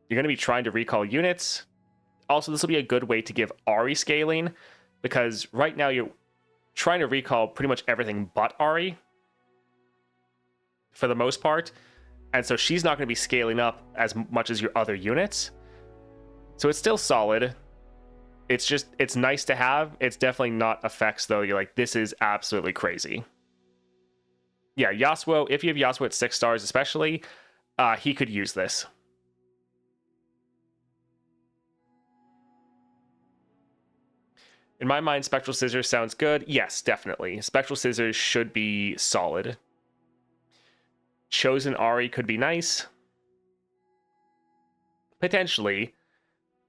[SPEAKER 1] you're going to be trying to recall units. Also, this will be a good way to give Ahri scaling. Because right now you're trying to recall pretty much everything but Ahri. For the most part. And so she's not going to be scaling up as much as your other units. So it's still solid. It's nice to have. It's definitely not effects, though. You're like, this is absolutely crazy. Yeah, Yasuo, if you have Yasuo at 6 stars especially, he could use this. In my mind, Spectral Scissors sounds good. Yes, definitely. Spectral Scissors should be solid. Chosen Ahri could be nice. Potentially.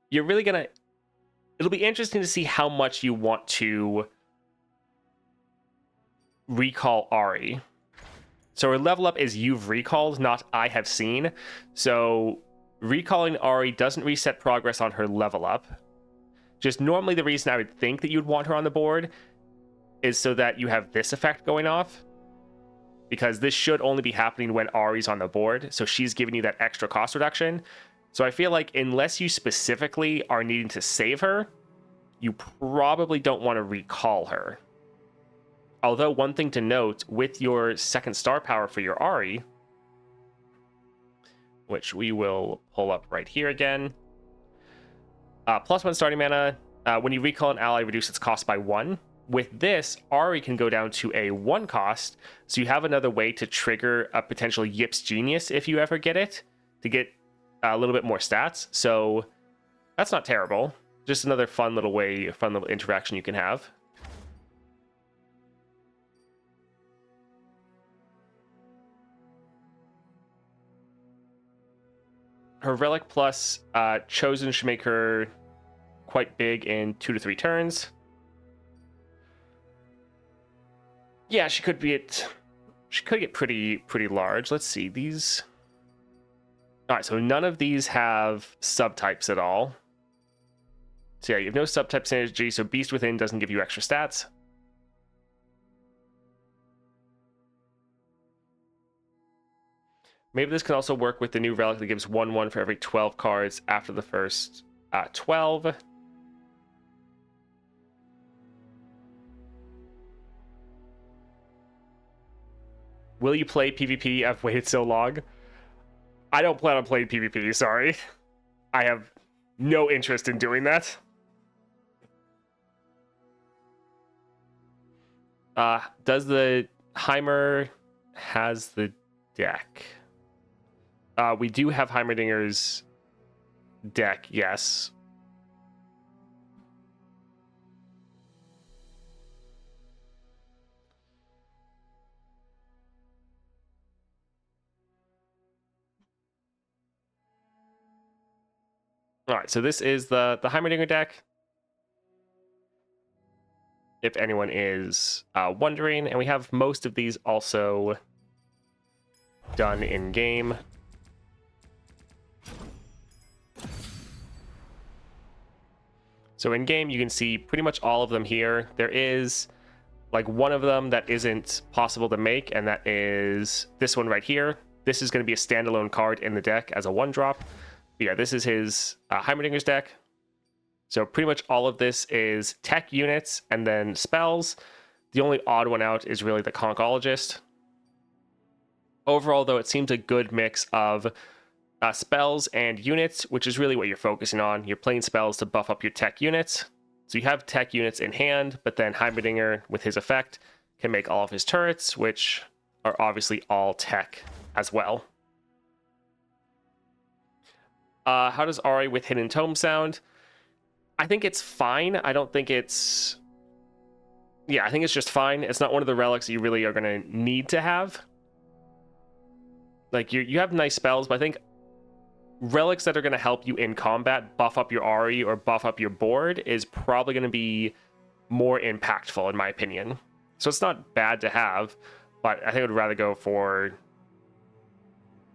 [SPEAKER 1] You're really gonna... It'll be interesting to see how much you want to recall Ahri. So her level up is you've recalled, not I have seen. So recalling Ahri doesn't reset progress on her level up. Just normally the reason I would think that you'd want her on the board is so that you have this effect going off. Because this should only be happening when Ahri's on the board, so she's giving you that extra cost reduction. So I feel like unless you specifically are needing to save her, you probably don't want to recall her. Although one thing to note, with your 2nd star power for your Ahri, which we will pull up right here again, +1 starting mana, when you recall an ally, reduce its cost by 1. With this, Ahri can go down to a 1 cost, so you have another way to trigger a potential Yips Genius if you ever get it, to get a little bit more stats. So that's not terrible. Just another fun little way, a fun little interaction you can have. Her Relic plus Chosen should make her quite big in 2 to 3 turns. Yeah, she could get pretty large. Let's see, these... Alright, so none of these have subtypes at all. So yeah, you have no subtype synergy, so Beast Within doesn't give you extra stats. Maybe this can also work with the new relic that gives 1/1 for every 12 cards after the first 12. Will you play PvP? I've waited so long. I don't plan on playing PvP, sorry. I have no interest in doing that. Does the Heimer has the deck? We do have Heimerdinger's deck, yes. All right, so this is the Heimerdinger deck, if anyone is wondering, and we have most of these also done in game. So in game, you can see pretty much all of them here. There is like one of them that isn't possible to make, and that is this one right here. This is going to be a standalone card in the deck as a 1-drop. Yeah, this is his Heimerdinger's deck. So pretty much all of this is tech units and then spells. The only odd one out is really the Concologist. Overall, though, it seems a good mix of spells and units, which is really what you're focusing on. You're playing spells to buff up your tech units. So you have tech units in hand, but then Heimerdinger, with his effect, can make all of his turrets, which are obviously all tech as well. How does Ahri with Hidden Tome sound? I think it's fine. I don't think it's... Yeah, I think it's just fine. It's not one of the relics that you really are going to need to have. Like, you have nice spells, but I think relics that are going to help you in combat, buff up your Ahri or buff up your board, is probably going to be more impactful, in my opinion. So it's not bad to have, but I think I would rather go for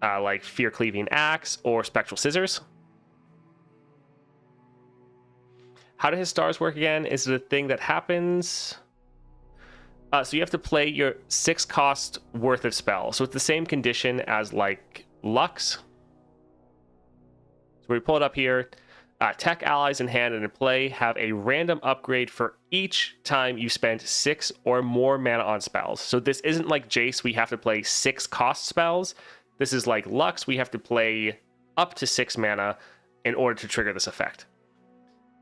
[SPEAKER 1] like Fear Cleaving Axe or Spectral Scissors. How do his stars work again? Is it a thing that happens? So you have to play your 6 cost worth of spell. So it's the same condition as like Lux. So we pull it up here. Tech allies in hand and in play have a random upgrade for each time you spend 6 or more mana on spells. So this isn't like Jace, we have to play 6 cost spells. This is like Lux, we have to play up to 6 mana in order to trigger this effect.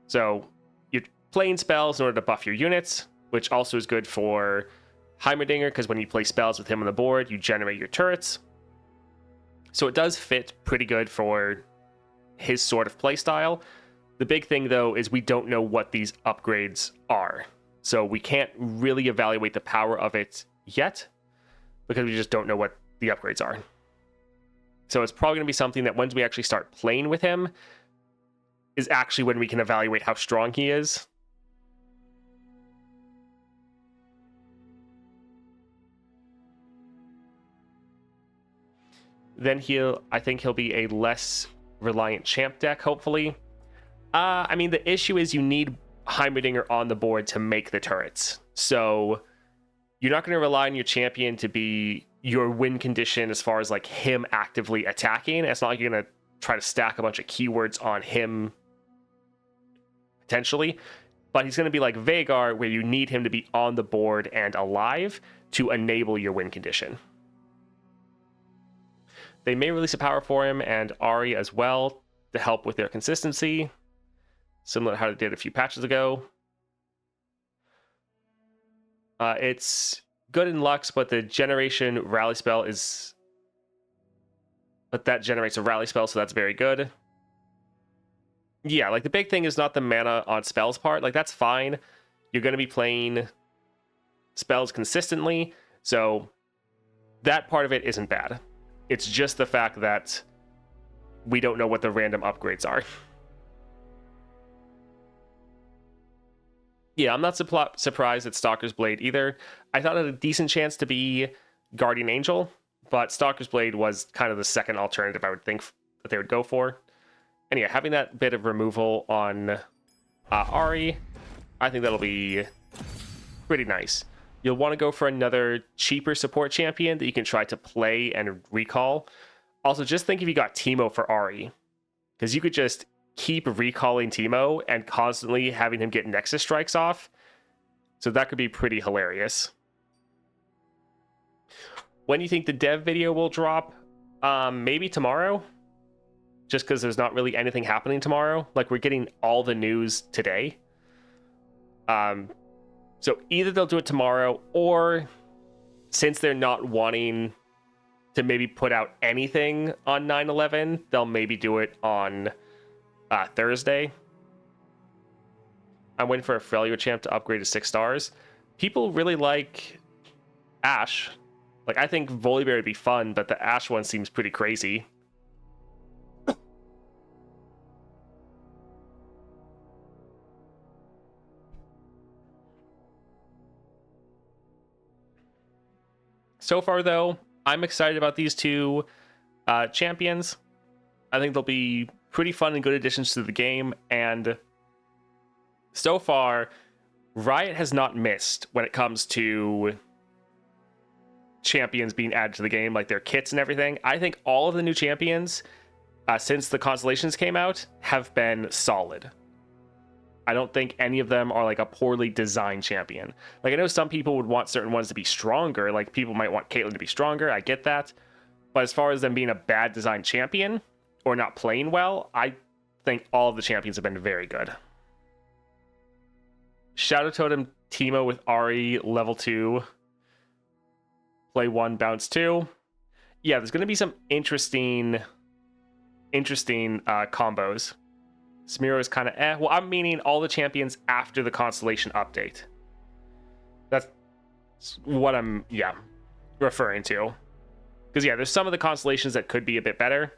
[SPEAKER 1] So you're playing spells in order to buff your units, which also is good for Heimerdinger, because when you play spells with him on the board, you generate your turrets. So it does fit pretty good for his sort of playstyle. The big thing, though, is we don't know what these upgrades are. So we can't really evaluate the power of it yet, because we just don't know what the upgrades are. So it's probably going to be something that once we actually start playing with him, is actually when we can evaluate how strong he is. Then I think he'll be a less reliant champ deck, hopefully. I mean, the issue is you need Heimerdinger on the board to make the turrets. So you're not going to rely on your champion to be your win condition as far as like him actively attacking. It's not like you're going to try to stack a bunch of keywords on him potentially, but he's going to be like Vhagar, where you need him to be on the board and alive to enable your win condition. They may release a power for him and Ahri as well to help with their consistency, similar to how they did a few patches ago. It's good in Lux, but the generation rally spell is... But that generates a rally spell, so that's very good. Yeah, like the big thing is not the mana on spells part. Like, that's fine. You're going to be playing spells consistently, so that part of it isn't bad. It's just the fact that we don't know what the random upgrades are. Yeah, I'm not surprised at Stalker's Blade either. I thought it had a decent chance to be Guardian Angel, but Stalker's Blade was kind of the second alternative I would think that they would go for. And yeah, having that bit of removal on Ahri, I think that'll be pretty nice. You'll want to go for another cheaper support champion that you can try to play and recall. Also, just think if you got Teemo for Ahri, because you could just keep recalling Teemo and constantly having him get Nexus strikes off. So that could be pretty hilarious. When do you think the dev video will drop? Maybe tomorrow? Just because there's not really anything happening tomorrow. Like, we're getting all the news today. So either they'll do it tomorrow, or since they're not wanting to maybe put out anything on 9/11, they'll maybe do it on Thursday. I'm waiting for a Freljord champ to upgrade to 6 stars. People really like Ashe. Like, I think Volibear would be fun, but the Ashe one seems pretty crazy. So far, though, I'm excited about these two champions. I think they'll be pretty fun and good additions to the game, and so far, Riot has not missed when it comes to champions being added to the game, like their kits and everything. I think all of the new champions, since the Constellations came out, have been solid. I don't think any of them are like a poorly designed champion. Like, I know some people would want certain ones to be stronger, like people might want Caitlyn to be stronger, I get that. But as far as them being a bad designed champion or not playing well, I think all of the champions have been very good. Shadow Totem Teemo with Ahri level 2. Play 1, bounce 2. Yeah, there's going to be some interesting combos. Smearo is kind of Well, I'm meaning all the champions after the Constellation update. That's what I'm, referring to. Because, there's some of the Constellations that could be a bit better.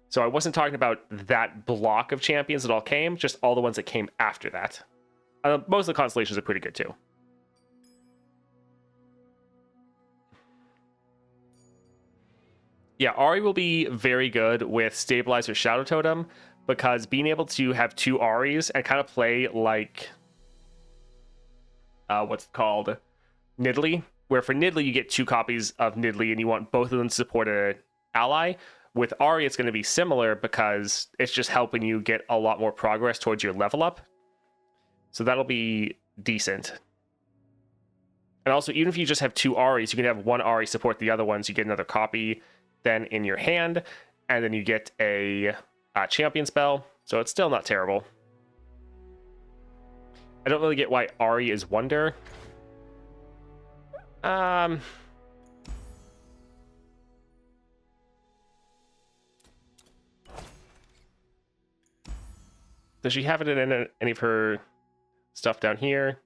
[SPEAKER 1] So I wasn't talking about that block of champions that all came, just all the ones that came after that. Most of the Constellations are pretty good, too. Yeah, Ahri will be very good with Stabilizer Shadow Totem, because being able to have 2 Ahris and kind of play like what's it called? Nidalee, where for Nidalee you get 2 copies of Nidalee and you want both of them to support an ally. With Ahri, it's going to be similar because it's just helping you get a lot more progress towards your level up. So that'll be decent. And also, even if you just have 2 Ahris, you can have 1 Ahri support the other ones. You get another copy then in your hand, and then you get a champion spell. So it's still not terrible. I don't really get why Ahri is Wonder. Does she have it in any of her stuff down here?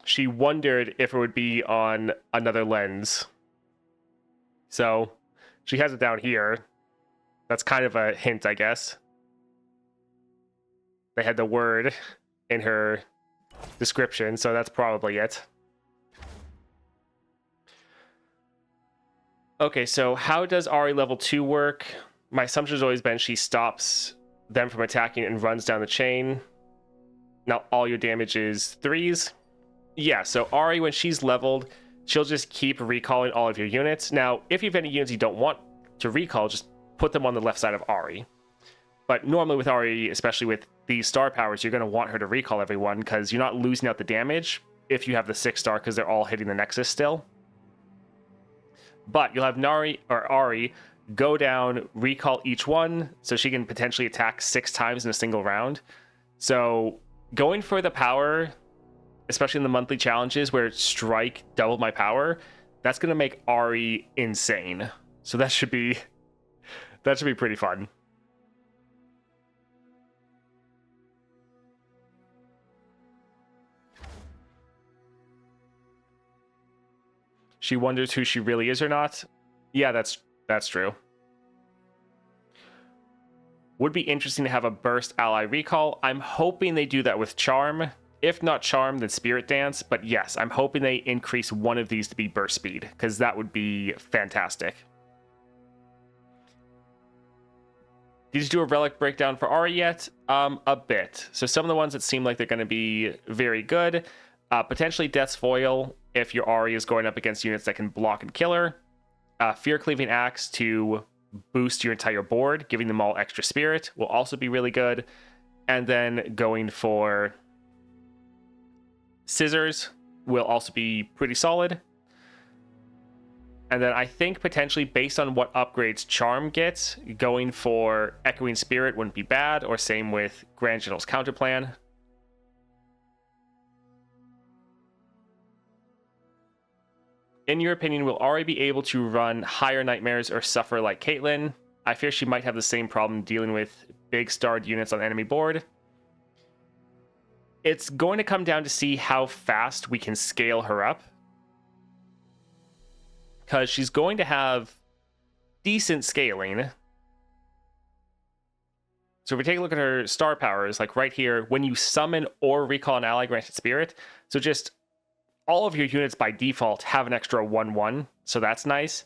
[SPEAKER 1] She wondered if it would be on another lens. So she has it down here. That's kind of a hint, I guess. They had the word in her description, so that's probably it. Okay, so how does Ahri level 2 work? My assumption has always been she stops them from attacking and runs down the chain. Now all your damage is 3s. Yeah, so Ahri, when she's leveled, she'll just keep recalling all of your units. Now, if you have any units you don't want to recall, just put them on the left side of Ahri. But normally with Ahri, especially with these star powers, you're going to want her to recall everyone because you're not losing out the damage if you have the 6-star because they're all hitting the Nexus still. But you'll have Ahri go down, recall each one, so she can potentially attack 6 times in a single round. So going for the power, especially in the monthly challenges where strike doubled my power, that's going to make Ahri insane. So that should be pretty fun. She wonders who she really is or not. Yeah, that's true. Would be interesting to have a burst ally recall. I'm hoping they do that with Charm. If not Charm, then Spirit Dance. But yes, I'm hoping they increase one of these to be burst speed, because that would be fantastic. Did you do a relic breakdown for Ahri yet? A bit. So some of the ones that seem like they're going to be very good. Potentially Death's Foil if your Ahri is going up against units that can block and kill her. Fear Cleaving Axe to boost your entire board, giving them all extra spirit will also be really good. And then going for Scissors will also be pretty solid. And then I think potentially based on what upgrades Charm gets, going for Echoing Spirit wouldn't be bad, or same with Grand General's Counterplan. In your opinion, will Ahri be able to run higher nightmares or suffer like Caitlyn? I fear she might have the same problem dealing with big starred units on enemy board. It's going to come down to see how fast we can scale her up, because she's going to have decent scaling. So if we take a look at her star powers, like right here, when you summon or recall an ally granted spirit, so just all of your units by default have an extra 1/1, so that's nice.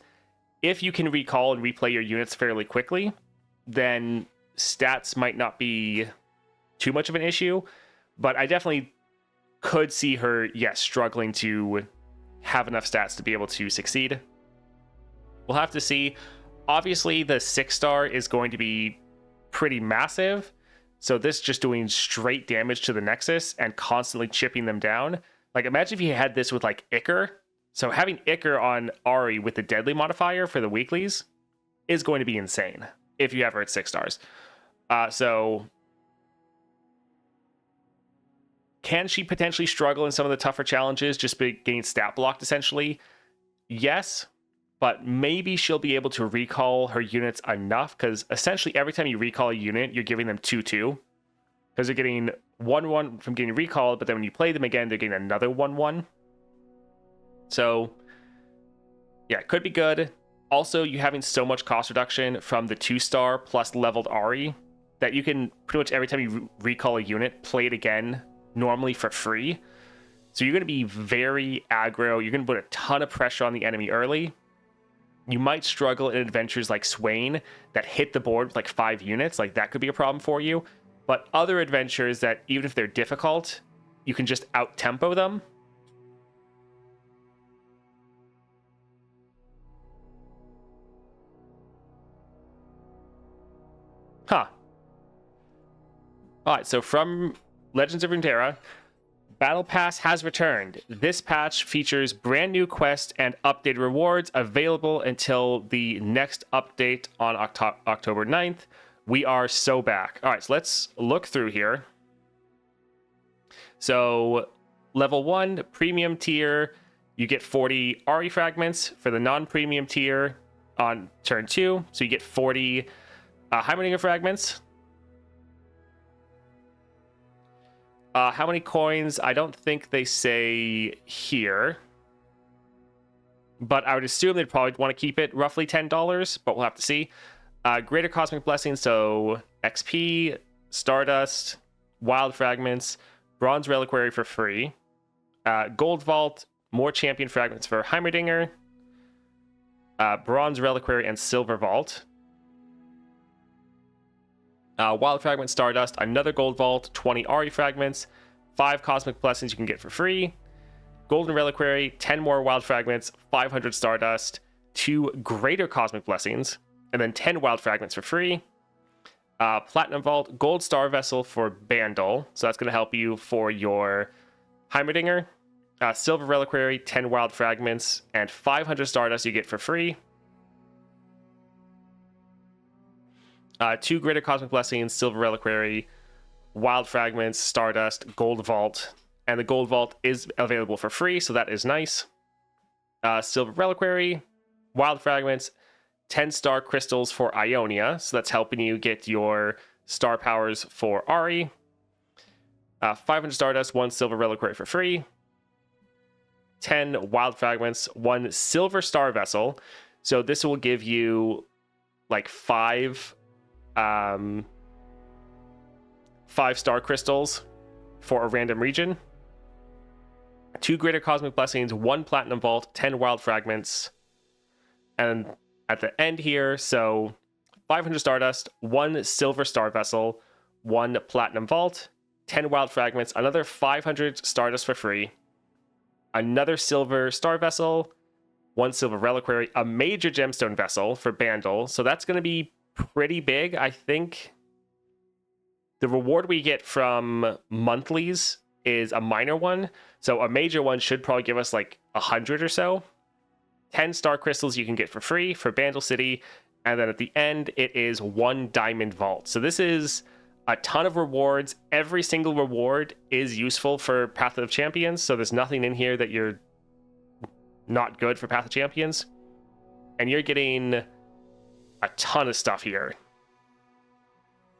[SPEAKER 1] If you can recall and replay your units fairly quickly, then stats might not be too much of an issue, but I definitely could see her, yes, struggling to have enough stats to be able to succeed. We'll have to see. Obviously, the 6-star is going to be pretty massive, so this just doing straight damage to the Nexus and constantly chipping them down. Like, imagine if you had this with, like, Ichor. So having Ichor on Ahri with the Deadly modifier for the weeklies is going to be insane if you have her at 6 stars. So can she potentially struggle in some of the tougher challenges just by getting stat blocked, essentially? Yes, but maybe she'll be able to recall her units enough, because essentially every time you recall a unit, you're giving them 2/2, because they're getting 1/1 from getting recalled, but then when you play them again, they're getting another 1/1. So yeah, it could be good. Also, you having so much cost reduction from the 2-star plus leveled Ahri that you can pretty much every time you recall a unit, play it again normally for free. So you're going to be very aggro. You're going to put a ton of pressure on the enemy early. You might struggle in adventures like Swain that hit the board with like 5 units. Like, that could be a problem for you. But other adventures that, even if they're difficult, you can just out-tempo them. Huh. Alright, so from Legends of Runeterra, Battle Pass has returned. This patch features brand new quests and updated rewards available until the next update on October 9th. We are so back. All right, so let's look through here. So level 1, premium tier, you get 40 Ahri fragments. For the non-premium tier on turn 2, so you get 40 Heimerdinger fragments. How many coins? I don't think they say here, but I would assume they'd probably want to keep it roughly $10, but we'll have to see. Greater Cosmic Blessings, so XP, Stardust, Wild Fragments, Bronze Reliquary for free, Gold Vault, more Champion Fragments for Heimerdinger, Bronze Reliquary, and Silver Vault. Wild Fragment, Stardust, another Gold Vault, 20 Ahri Fragments, 5 Cosmic Blessings you can get for free, Golden Reliquary, 10 more Wild Fragments, 500 Stardust, 2 Greater Cosmic Blessings, and then 10 Wild Fragments for free. Platinum Vault, Gold Star Vessel for Bandle, so that's going to help you for your Heimerdinger. Silver Reliquary, 10 Wild Fragments, and 500 Stardust you get for free. 2 Greater Cosmic Blessings, Silver Reliquary, Wild Fragments, Stardust, Gold Vault. And the Gold Vault is available for free, so that is nice. Silver Reliquary, Wild Fragments, 10 Star Crystals for Ionia, so that's helping you get your star powers for Ahri. 500 Stardust, 1 Silver Reliquary for free. 10 Wild Fragments, 1 Silver Star Vessel. So this will give you like 5 star crystals for a random region. 2 Greater Cosmic Blessings, 1 Platinum Vault, 10 Wild Fragments. And at the end here, so 500 Stardust, 1 Silver Star Vessel, 1 Platinum Vault, 10 Wild Fragments, another 500 Stardust for free, another Silver Star Vessel, 1 silver reliquary, a major gemstone vessel for Bandle. So that's going to be pretty big. I think the reward we get from monthlies is a minor one. So a major one should probably give us like 100 or so. 10 star crystals you can get for free for Bandle City. And then at the end, it is 1 diamond vault. So this is a ton of rewards. Every single reward is useful for Path of Champions. So there's nothing in here that you're not good for Path of Champions. And you're getting a ton of stuff here.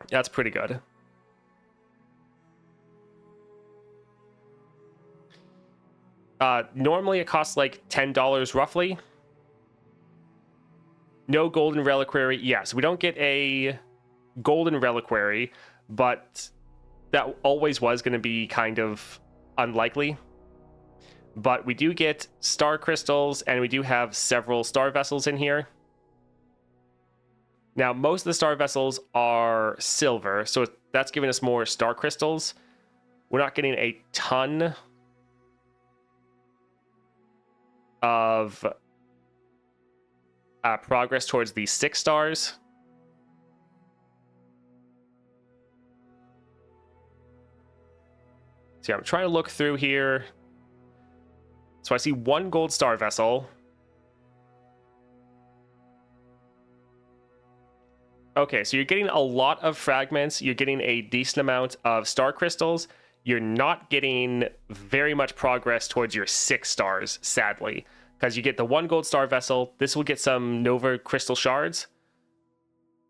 [SPEAKER 1] That's pretty good. Normally it costs like $10 roughly. No golden reliquary. Yes, we don't get a golden reliquary, but that always was going to be kind of unlikely. But we do get star crystals, and we do have several star vessels in here. Now, most of the star vessels are silver, so that's giving us more star crystals. We're not getting a ton of progress towards the 6 stars. So yeah, I'm trying to look through here. So I see 1 gold star vessel. Okay, so you're getting a lot of fragments. You're getting a decent amount of star crystals. You're not getting very much progress towards your 6 stars, sadly. Because you get the 1 gold star vessel. This will get some Nova crystal shards.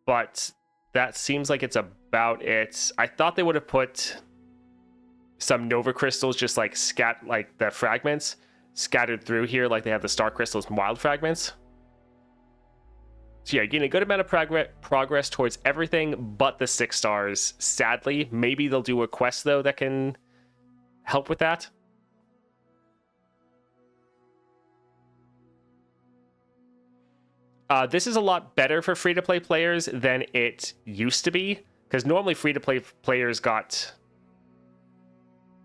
[SPEAKER 1] But that seems like it's about it. I thought they would have put some Nova crystals just like like the fragments scattered through here, like they have the star crystals and wild fragments. So yeah, getting a good amount of progress towards everything but the 6 stars, sadly. Maybe they'll do a quest, though, that can help with that. This is a lot better for free-to-play players than it used to be, because normally free-to-play players got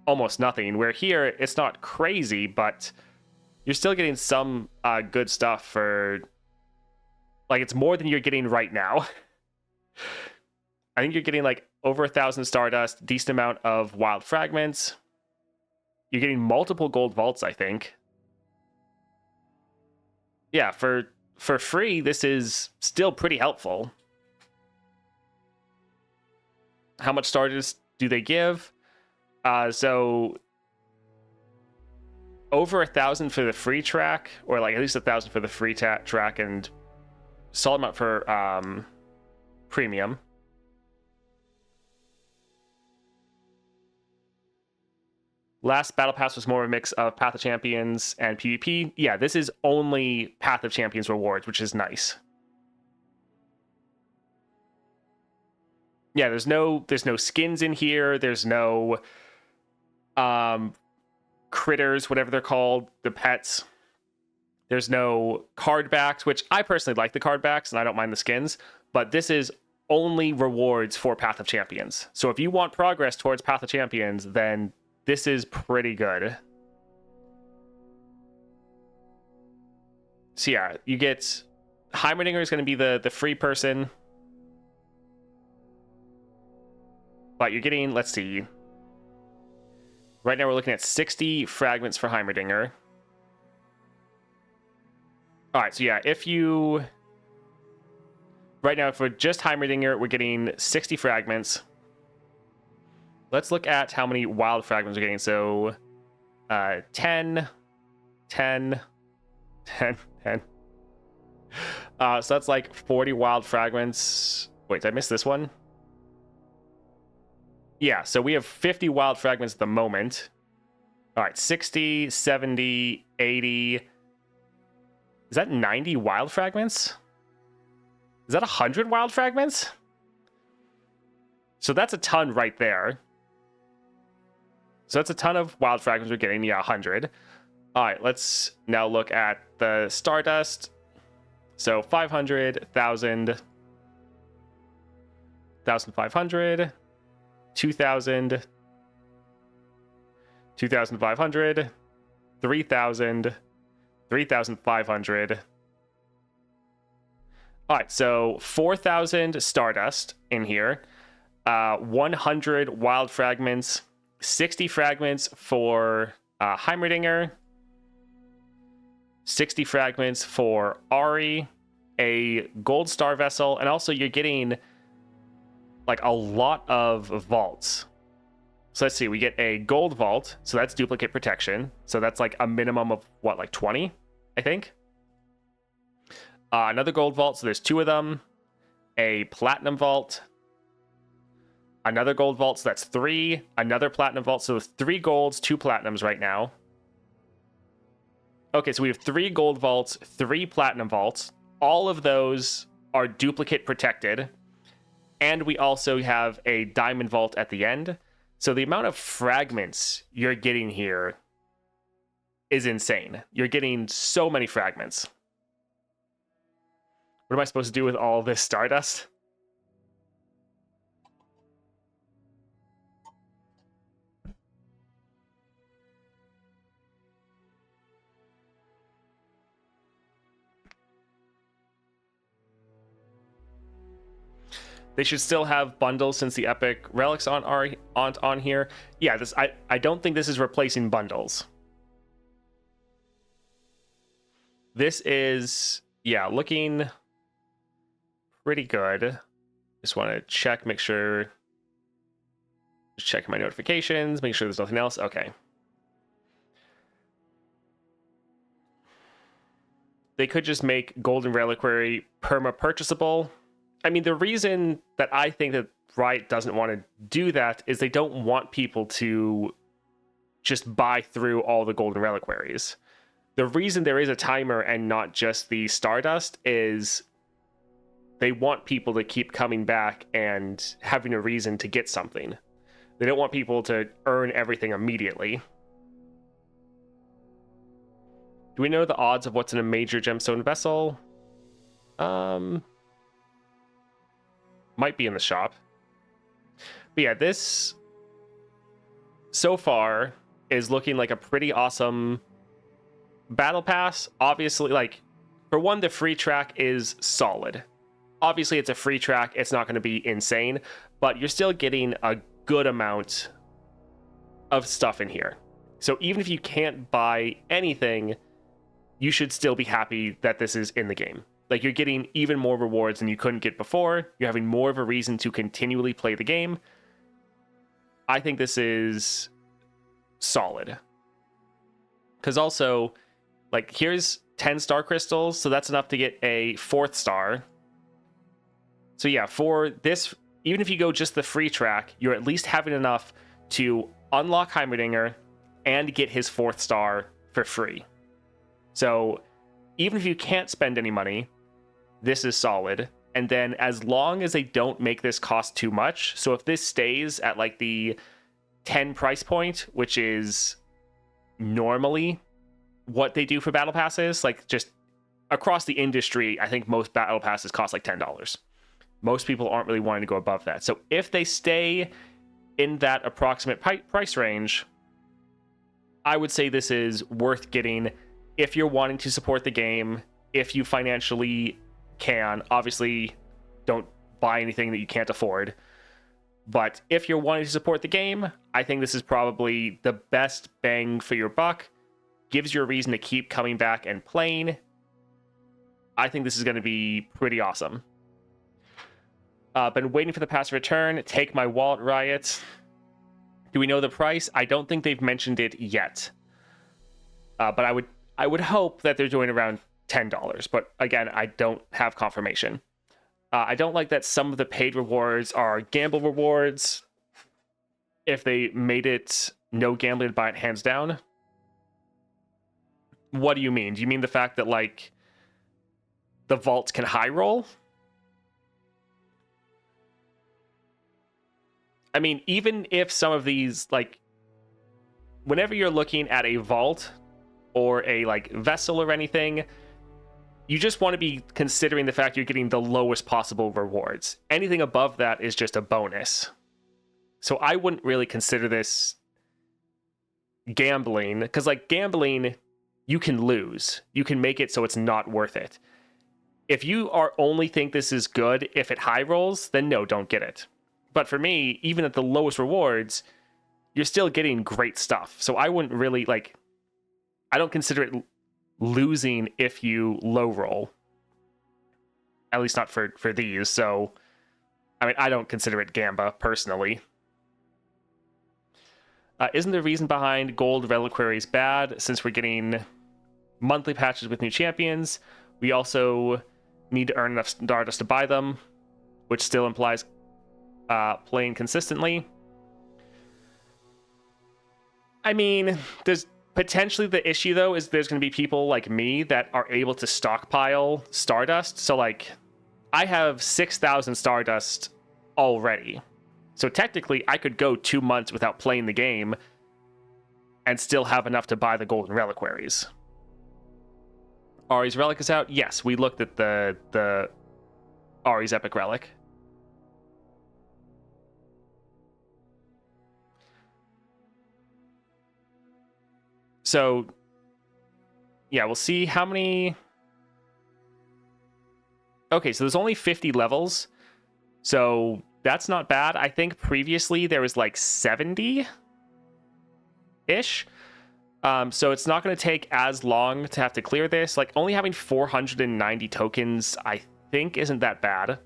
[SPEAKER 1] almost nothing, where here it's not crazy, but you're still getting some good stuff for... Like, it's more than you're getting right now. I think you're getting, like, over 1,000 Stardust, decent amount of wild fragments. You're getting multiple gold vaults, I think. Yeah, for free, this is still pretty helpful. How much Stardust do they give? So over 1,000 for the free track, or like at least 1,000 for the free track, and solid amount for premium. Last Battle Pass was more of a mix of Path of Champions and PvP. Yeah, this is only Path of Champions rewards, which is nice. Yeah, there's no skins in here. There's no critters, whatever they're called, the pets. There's no card backs, which I personally like the card backs, and I don't mind the skins. But this is only rewards for Path of Champions. So if you want progress towards Path of Champions, then this is pretty good. So yeah, you get... Heimerdinger is going to be the free person. But you're getting, let's see. Right now we're looking at 60 fragments for Heimerdinger. Alright, so yeah, if you... Right now, for just Heimerdinger, we're getting 60 fragments. Let's look at how many wild fragments we're getting. So, 10, 10, 10, 10. So that's like 40 wild fragments. Wait, did I miss this one? Yeah, so we have 50 wild fragments at the moment. All right, 60, 70, 80. Is that 90 wild fragments? Is that 100 wild fragments? So that's a ton right there. So that's a ton of wild fragments we're getting. Yeah, 100. All right, let's now look at the Stardust. So 500, 1,000, 1,500, 2,000, 2,500, 3,000, 3,500. All right, so 4,000 Stardust in here, 100 Wild Fragments, 60 Fragments for Heimerdinger, 60 Fragments for Ari, a Gold Star Vessel, and also you're getting like a lot of vaults. So let's see, we get a Gold Vault, so that's duplicate protection. So that's like a minimum of what, like 20, I think? Another Gold Vault, so there's 2 of them. A Platinum Vault. Another Gold Vault, so that's 3. Another Platinum Vault, so 3 golds, 2 platinums right now. Okay, so we have 3 Gold Vaults, 3 Platinum Vaults. All of those are duplicate protected. And we also have a Diamond Vault at the end. So the amount of fragments you're getting here is insane. You're getting so many fragments. What am I supposed to do with all this Stardust? They should still have bundles since the epic relics aren't on here. Yeah, I don't think this is replacing bundles. This is, yeah, looking pretty good. Just want to check, make sure. Just checking my notifications, make sure there's nothing else. Okay. They could just make Golden Reliquary perma-purchasable. I mean, the reason that I think that Riot doesn't want to do that is they don't want people to just buy through all the Golden Reliquaries. The reason there is a timer and not just the Stardust is they want people to keep coming back and having a reason to get something. They don't want people to earn everything immediately. Do we know the odds of what's in a major gemstone vessel? Might be in the shop. But yeah, this so far is looking like a pretty awesome battle pass. Obviously, like, for one, the free track is solid. Obviously, it's a free track. It's not going to be insane, but you're still getting a good amount of stuff in here. So even if you can't buy anything, you should still be happy that this is in the game. Like, you're getting even more rewards than you couldn't get before. You're having more of a reason to continually play the game. I think this is solid. Because also, like, here's 10 star crystals, so that's enough to get a 4th star. So yeah, for this, even if you go just the free track, you're at least having enough to unlock Heimerdinger and get his 4th star for free. So even if you can't spend any money, this is solid. And then as long as they don't make this cost too much, so if this stays at like the 10 price point, which is normally what they do for battle passes, like just across the industry, I think most battle passes cost like $10. Most people aren't really wanting to go above that. So if they stay in that approximate price range, I would say this is worth getting if you're wanting to support the game, if you financially can. Obviously, don't buy anything that you can't afford. But if you're wanting to support the game, I think this is probably the best bang for your buck. Gives you a reason to keep coming back and playing. I think this is going to be pretty awesome. Been waiting for the pass return. Take my wallet, Riot. Do we know the price? I don't think they've mentioned it yet. But I would hope that they're doing around $10. But again, I don't have confirmation. I don't like that some of the paid rewards are gamble rewards. If they made it no gambling, buy it hands down. What do you mean? Do you mean the fact that, like, the vaults can high roll? I mean, even if some of these, like, whenever you're looking at a vault or a, like, vessel or anything, you just want to be considering the fact you're getting the lowest possible rewards. Anything above that is just a bonus. So I wouldn't really consider this gambling, because, like, gambling, you can lose. You can make it so it's not worth it. If you are only think this is good if it high rolls, then no, don't get it. But for me, even at the lowest rewards, you're still getting great stuff. So I wouldn't really, like, I don't consider it losing if you low roll. At least not for these. So, I mean, I don't consider it Gamba, personally. Isn't the reason behind gold reliquaries bad? Since we're getting monthly patches with new champions, we also need to earn enough Stardust to buy them, which still implies playing consistently. I mean, there's potentially the issue, though, is there's going to be people like me that are able to stockpile Stardust. So, like, I have 6,000 Stardust already. So technically, I could go 2 months without playing the game and still have enough to buy the golden reliquaries. Ahri's Relic is out. Yes, we looked at the Ahri's Epic Relic. So, yeah, we'll see how many... Okay, so there's only 50 levels. So that's not bad. I think previously there was like 70-ish. So it's not going to take as long to have to clear this. Like, only having 490 tokens, I think, isn't that bad.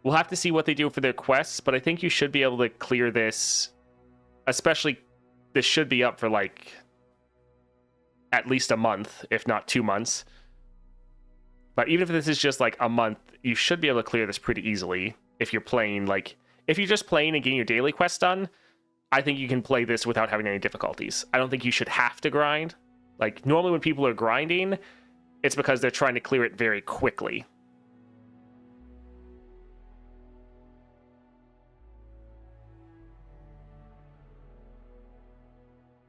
[SPEAKER 1] We'll have to see what they do for their quests, but I think you should be able to clear this. Especially, this should be up for, like, at least a month, if not 2 months. But even if this is just, like, a month, you should be able to clear this pretty easily. If you're playing, like... If you're just playing and getting your daily quests done, I think you can play this without having any difficulties. I don't think you should have to grind. Like, normally when people are grinding, it's because they're trying to clear it very quickly.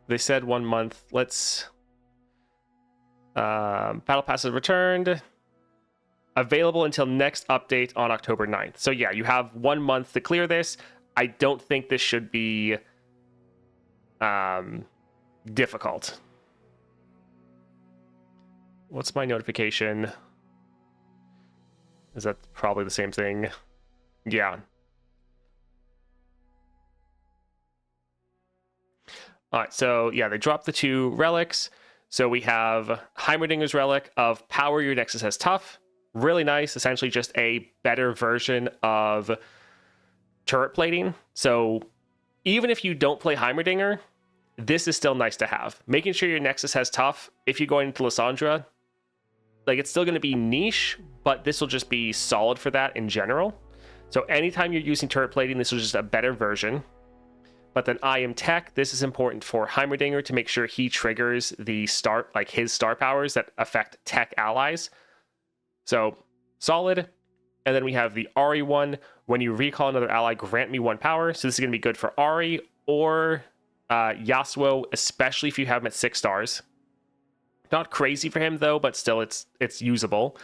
[SPEAKER 1] They said 1 month. Let's... Battle Pass is returned. Available until next update on October 9th. So yeah, you have 1 month to clear this. I don't think this should be difficult. What's my notification? Is that probably the same thing? Yeah. All right, so yeah, they dropped the 2 relics. So we have Heimerdinger's Relic of Power Your Nexus Has Tough. Really nice, essentially just a better version of turret plating. So even if you don't play Heimerdinger, this is still nice to have. Making sure your Nexus has Tough, if you're going into Lysandra, like, it's still going to be niche, but this will just be solid for that in general. So anytime you're using turret plating, this is just a better version. But then I Am Tech, this is important for Heimerdinger to make sure he triggers the star, like his star powers that affect tech allies. So solid. And then we have the Ahri one. When you recall another ally, grant me 1 power. So this is going to be good for Ahri or Yasuo, especially if you have him at 6 stars. Not crazy for him though, but still it's usable.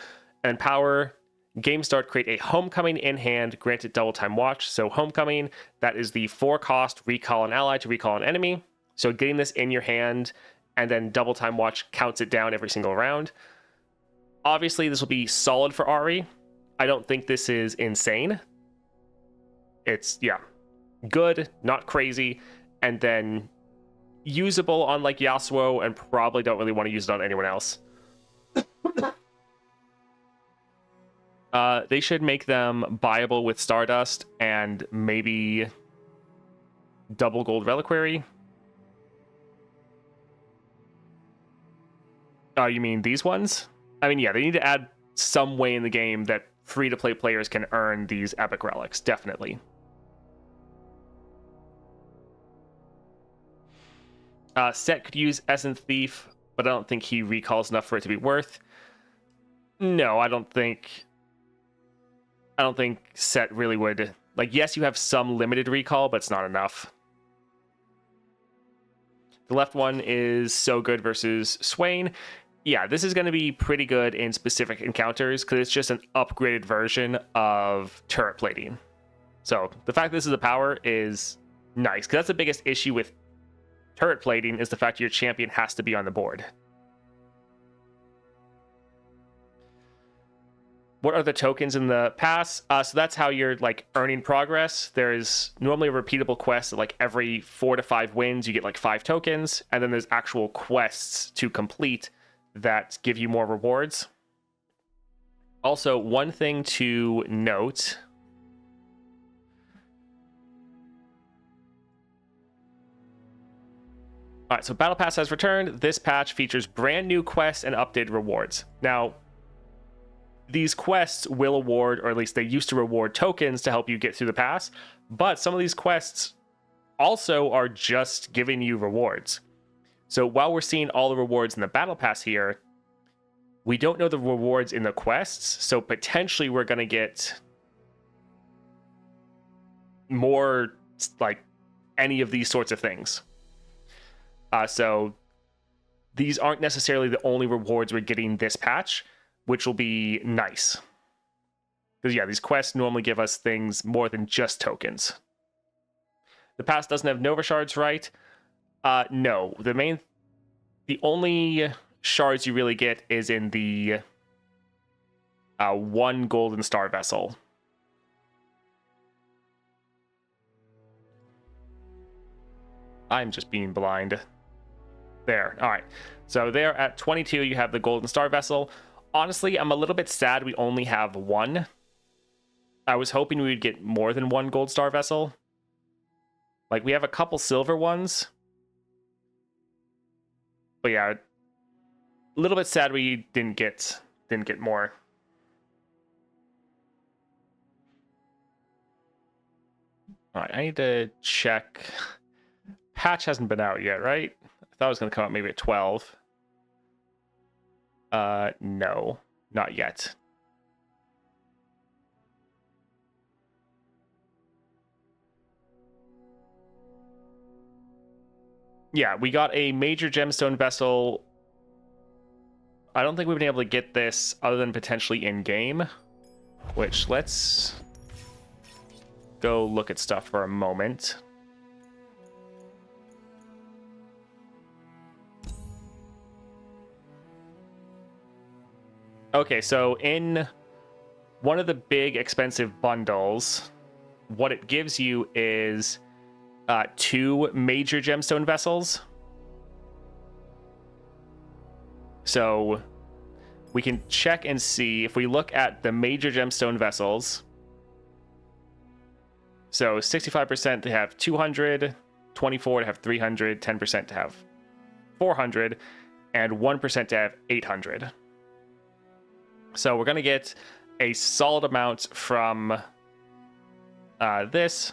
[SPEAKER 1] And power, game start, create a Homecoming in hand, granted double time watch. So Homecoming, that is the 4 cost recall an ally to recall an enemy. So getting this in your hand and then double time watch counts it down every single round. Obviously, this will be solid for Ahri. I don't think this is insane. It's, yeah, good, not crazy, and then usable on, like, Yasuo, and probably don't really want to use it on anyone else. They should make them buyable with Stardust and maybe double gold reliquary. Oh, you mean these ones? I mean, yeah, they need to add some way in the game that free-to-play players can earn these epic relics, definitely. Set could use Essence Thief, but I don't think he recalls enough for it to be worth. No, I don't think Set really would... Like, yes, you have some limited recall, but it's not enough. The left one is So Good versus Swain. Yeah, this is going to be pretty good in specific encounters because it's just an upgraded version of turret plating. So the fact this is a power is nice because that's the biggest issue with turret plating is the fact your champion has to be on the board. What are the tokens in the pass? So that's how you're like earning progress. There's normally a repeatable quest that like every 4 to 5 wins, you get like 5 tokens. And then there's actual quests to complete that give you more rewards. Also, one thing to note. All right, so Battle Pass has returned. This patch features brand new quests and updated rewards. Now, these quests will award, or at least they used to reward tokens to help you get through the pass, but some of these quests also are just giving you rewards. So while we're seeing all the rewards in the Battle Pass here, we don't know the rewards in the quests, so potentially we're going to get more like any of these sorts of things. So these aren't necessarily the only rewards we're getting this patch, which will be nice. Because yeah, these quests normally give us things more than just tokens. The pass doesn't have Nova Shards, right? No. The only shards you really get is in the 1 Golden Star vessel. I'm just being blind. There. All right. So there at 22, you have the Golden Star vessel. Honestly, I'm a little bit sad we only have 1. I was hoping we would get more than 1 Gold Star vessel. Like, we have a couple silver ones. But yeah, a little bit sad we didn't get more. All right, I need to check. Patch hasn't been out yet, right? I thought it was going to come out maybe at 12. No, not yet. Yeah, we got a major gemstone vessel. I don't think we've been able to get this other than potentially in-game, which let's go look at stuff for a moment. Okay, so in one of the big expensive bundles, what it gives you is 2 major gemstone vessels. So we can check and see if we look at the major gemstone vessels. So 65% to have 200, 24 to have 300, 10% to have 400, and 1% to have 800. So we're going to get a solid amount from this.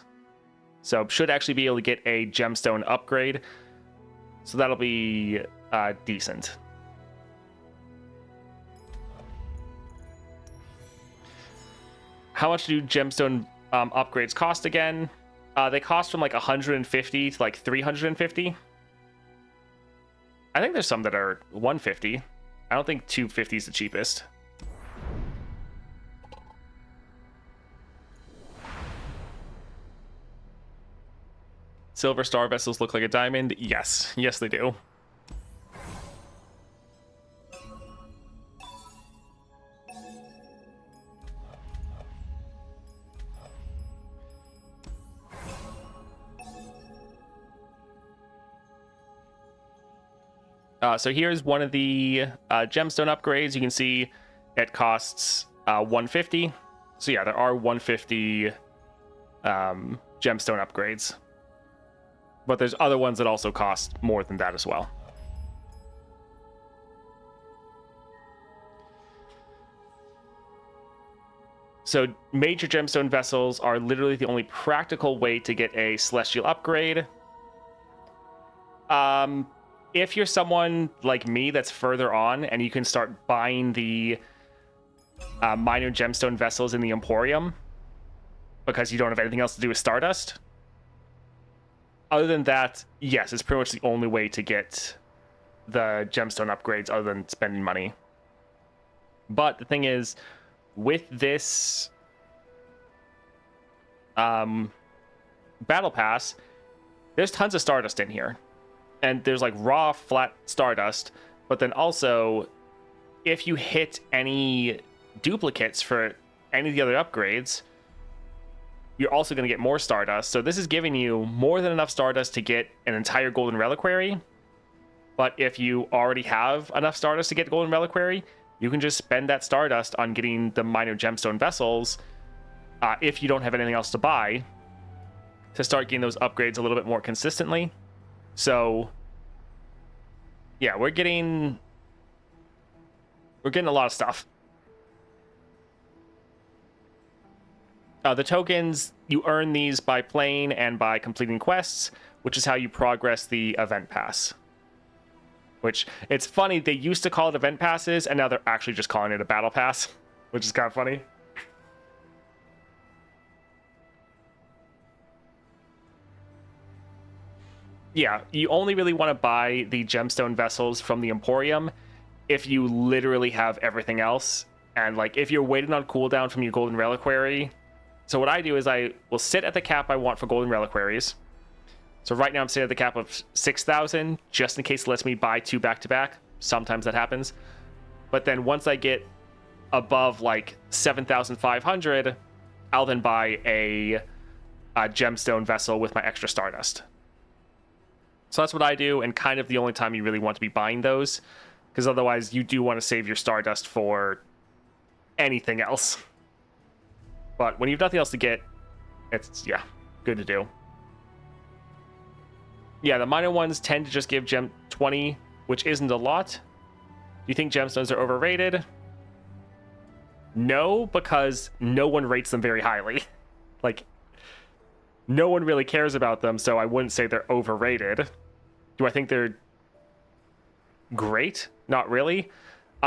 [SPEAKER 1] So should actually be able to get a gemstone upgrade. So that'll be decent. How much do gemstone upgrades cost again? They cost from like 150 to like 350. I think there's some that are 150. I don't think 250 is the cheapest. Silver Star vessels look like a diamond. Yes, yes they do. So here's one of the gemstone upgrades. You can see it costs 150. So yeah, there are 150 gemstone upgrades. But there's other ones that also cost more than that as well. So major gemstone vessels are literally the only practical way to get a celestial upgrade. If you're someone like me that's further on and you can start buying the minor gemstone vessels in the Emporium because you don't have anything else to do with Stardust. Other than that, yes, it's pretty much the only way to get the gemstone upgrades other than spending money. But the thing is, with this Battle Pass, there's tons of Stardust in here. and there's like raw flat Stardust, but then also if you hit any duplicates for any of the other upgrades, you're also going to get more Stardust. So this is giving you more than enough Stardust to get an entire Golden Reliquary. But if you already have enough Stardust to get Golden Reliquary, you can just spend that Stardust on getting the minor gemstone vessels if you don't have anything else to buy, to start getting those upgrades a little bit more consistently. So yeah, we're getting a lot of stuff. The tokens, you earn these by playing and by completing quests, which is how you progress the event pass. Which, it's funny, they used to call it event passes, and now they're actually just calling it a battle pass, which is kind of funny. Yeah, you only really want to buy the gemstone vessels from the Emporium if you literally have everything else. And like, if you're waiting on cooldown from your Golden Reliquary. So what I do is I will sit at the cap I want for Golden Reliquaries. So right now I'm sitting at the cap of 6,000, just in case it lets me buy 2 back-to-back. Sometimes that happens. But then once I get above like 7,500, I'll then buy a gemstone vessel with my extra Stardust. So that's what I do, and kind of the only time you really want to be buying those, because otherwise you do want to save your Stardust for anything else. But when you've nothing else to get, it's, yeah, good to do. Yeah, the minor ones tend to just give gem 20, which isn't a lot. Do you think gemstones are overrated? No, because no one rates them very highly. Like, no one really cares about them, so I wouldn't say they're overrated. Do I think they're great? Not really.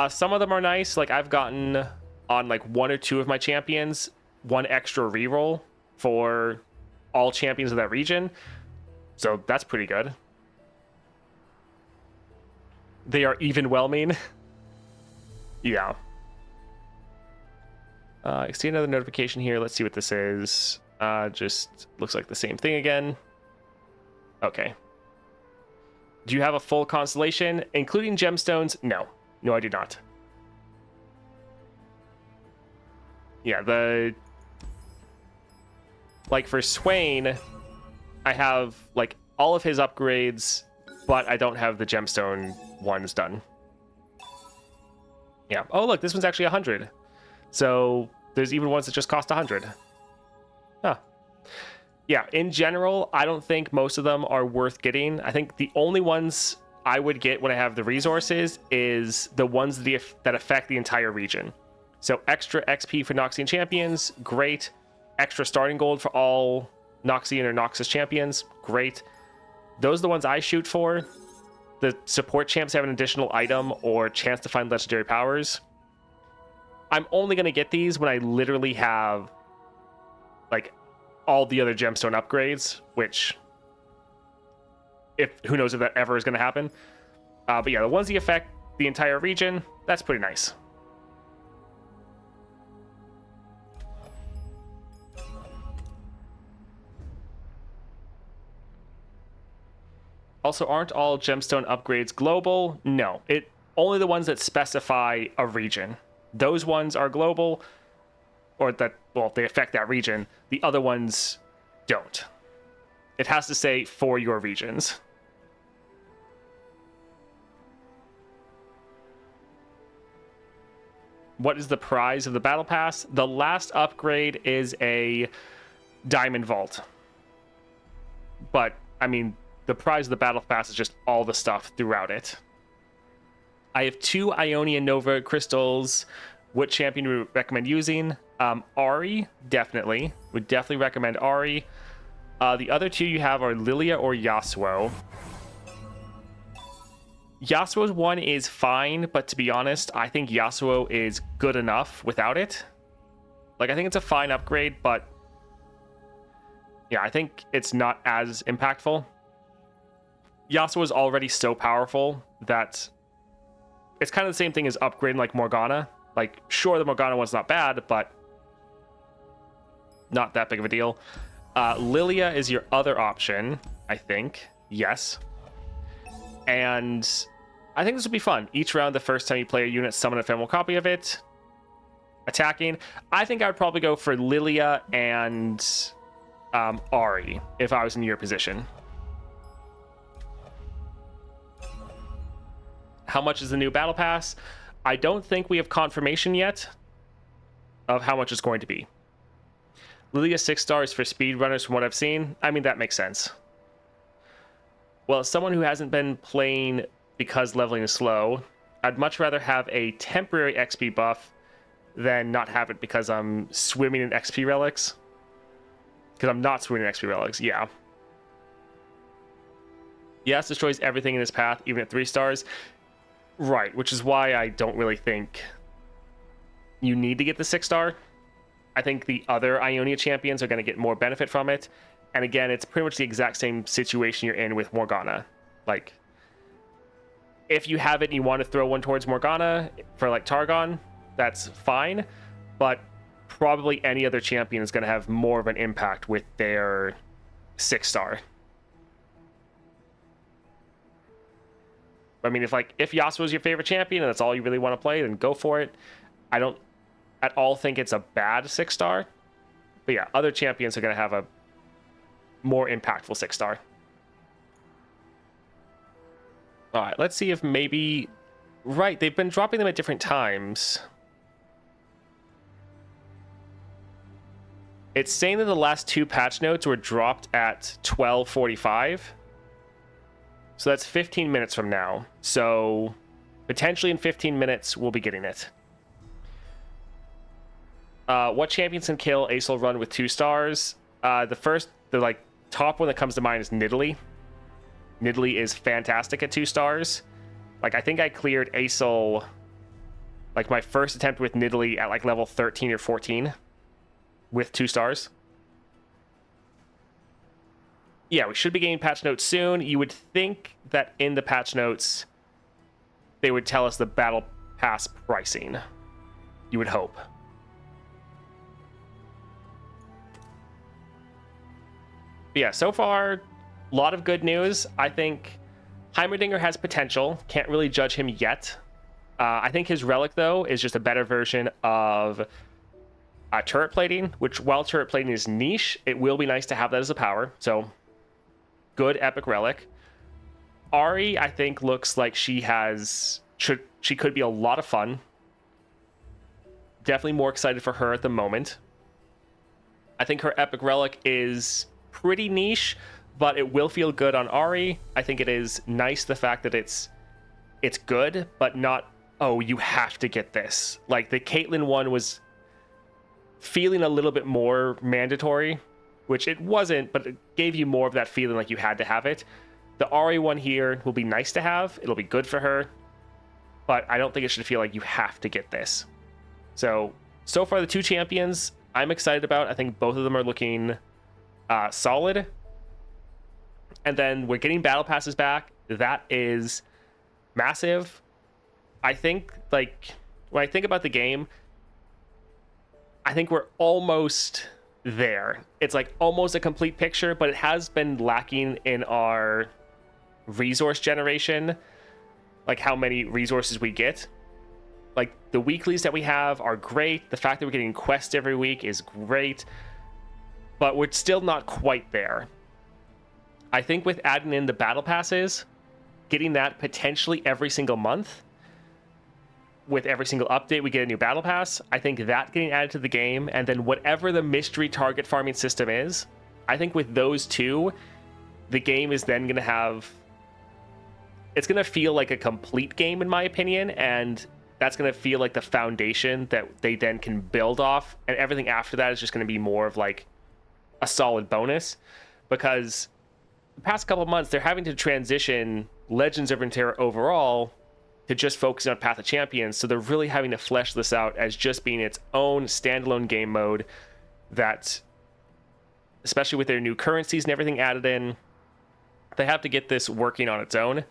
[SPEAKER 1] Some of them are nice. Like, I've gotten on like 1 or 2 of my champions 1 extra reroll for all champions of that region. So that's pretty good. They are even whelming. Yeah. I see another notification here. Let's see what this is. Just looks like the same thing again. Okay. Do you have a full constellation, including gemstones? No. No, I do not. Yeah, like for Swain, I have like all of his upgrades, but I don't have the gemstone ones done. Yeah. Oh, look, this one's actually 100. So there's even ones that just cost 100. Huh. Yeah, in general, I don't think most of them are worth getting. I think the only ones I would get when I have the resources is the ones that affect the entire region. So extra XP for Noxian champions, great. Extra starting gold for all Noxian or Noxus champions, great. Those are the ones I shoot for. The support champs have an additional item or chance to find legendary powers. I'm only going to get these when I literally have like all the other gemstone upgrades, which who knows if that ever is going to happen. But yeah, the ones that affect the entire region, that's pretty nice. Also, aren't all gemstone upgrades global? No, only the ones that specify a region. Those ones are global, or that, well, they affect that region. The other ones don't. It has to say for your regions. What is the prize of the battle pass? The last upgrade is a diamond vault. But, I mean, the prize of the battle pass is just all the stuff throughout it. I have 2 Ionian Nova crystals. What champion would you recommend using? Ahri, definitely. Would definitely recommend Ahri. The other 2 you have are Lilia or Yasuo. Yasuo's one is fine, but to be honest, I think Yasuo is good enough without it. Like, I think it's a fine upgrade, but yeah, I think it's not as impactful. Yasuo is already so powerful that it's kind of the same thing as upgrading like Morgana. Like, sure, the Morgana one's not bad, but not that big of a deal. Lilia is your other option, I think. Yes. And I think this will be fun. Each round, the first time you play a unit, summon a ephemeral copy of it. Attacking. I think I would probably go for Lilia and Ahri if I was in your position. How much is the new battle pass? I don't think we have confirmation yet of how much it's going to be. Lilia 6 stars for speedrunners from what I've seen. I mean, that makes sense. Well, as someone who hasn't been playing because leveling is slow, I'd much rather have a temporary XP buff than not have it because I'm swimming in XP relics. Because I'm not swimming in XP relics, yeah. Yes, destroys everything in his path, even at 3 stars. Right, which is why I don't really think you need to get the 6 star. I think the other Ionia champions are going to get more benefit from it. And again, it's pretty much the exact same situation you're in with Morgana. Like, if you have it and you want to throw one towards Morgana for like Targon, that's fine. But probably any other champion is going to have more of an impact with their 6 star. I mean, if Yasuo is your favorite champion and that's all you really want to play, then go for it. I don't at all think it's a bad 6 star. But yeah, other champions are going to have a more impactful 6 star. All right, let's see if maybe... Right, they've been dropping them at different times. It's saying that the last 2 patch notes were dropped at 12:45. So that's 15 minutes from now. So potentially in 15 minutes, we'll be getting it. What champions can kill Acel run with 2 stars? The top one that comes to mind is Nidalee. Nidalee is fantastic at 2 stars. Like, I think I cleared Acel, like my first attempt with Nidalee at like level 13 or 14 with 2 stars. Yeah, we should be getting patch notes soon. You would think that in the patch notes, they would tell us the battle pass pricing. You would hope. But yeah, so far, a lot of good news. I think Heimerdinger has potential. Can't really judge him yet. I think his relic, though, is just a better version of turret plating, which while turret plating is niche, it will be nice to have that as a power. So, good epic relic. Ahri, I think, looks like she could be a lot of fun. Definitely more excited for her at the moment. I think her epic relic is pretty niche, but it will feel good on Ahri. I think it is nice the fact that it's good, but not, oh, you have to get this. Like, the Caitlyn one was feeling a little bit more mandatory, which it wasn't, but it gave you more of that feeling like you had to have it. The Ahri one here will be nice to have. It'll be good for her, but I don't think it should feel like you have to get this. So far the 2 champions I'm excited about. I think both of them are looking solid. And then we're getting battle passes back. That is massive. I think, like, when I think about the game, I think we're almost there. It's like almost a complete picture, but it has been lacking in our resource generation, like how many resources we get. Like, the weeklies that we have are great. The fact that we're getting quests every week is great, but we're still not quite there. I think with adding in the battle passes, getting that potentially every single month, with every single update we get a new battle pass, I think that getting added to the game, and then whatever the mystery target farming system is, I think with those 2, the game is then going to have... It's going to feel like a complete game, in my opinion, and that's going to feel like the foundation that they then can build off, and everything after that is just going to be more of like a solid bonus, because the past couple of months, they're having to transition Legends of Runeterra overall to just focusing on Path of Champions, so they're really having to flesh this out as just being its own standalone game mode that, especially with their new currencies and everything added in, they have to get this working on its own.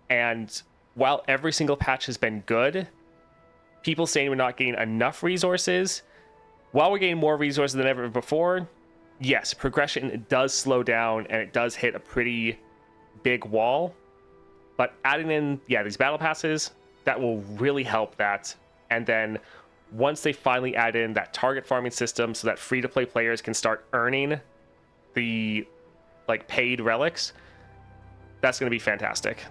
[SPEAKER 1] And while every single patch has been good, people saying we're not getting enough resources, while we're getting more resources than ever before, yes, progression does slow down and it does hit a pretty big wall. But adding in, these battle passes, that will really help that. And then once they finally add in that target farming system so that free-to-play players can start earning the paid relics, that's going to be fantastic.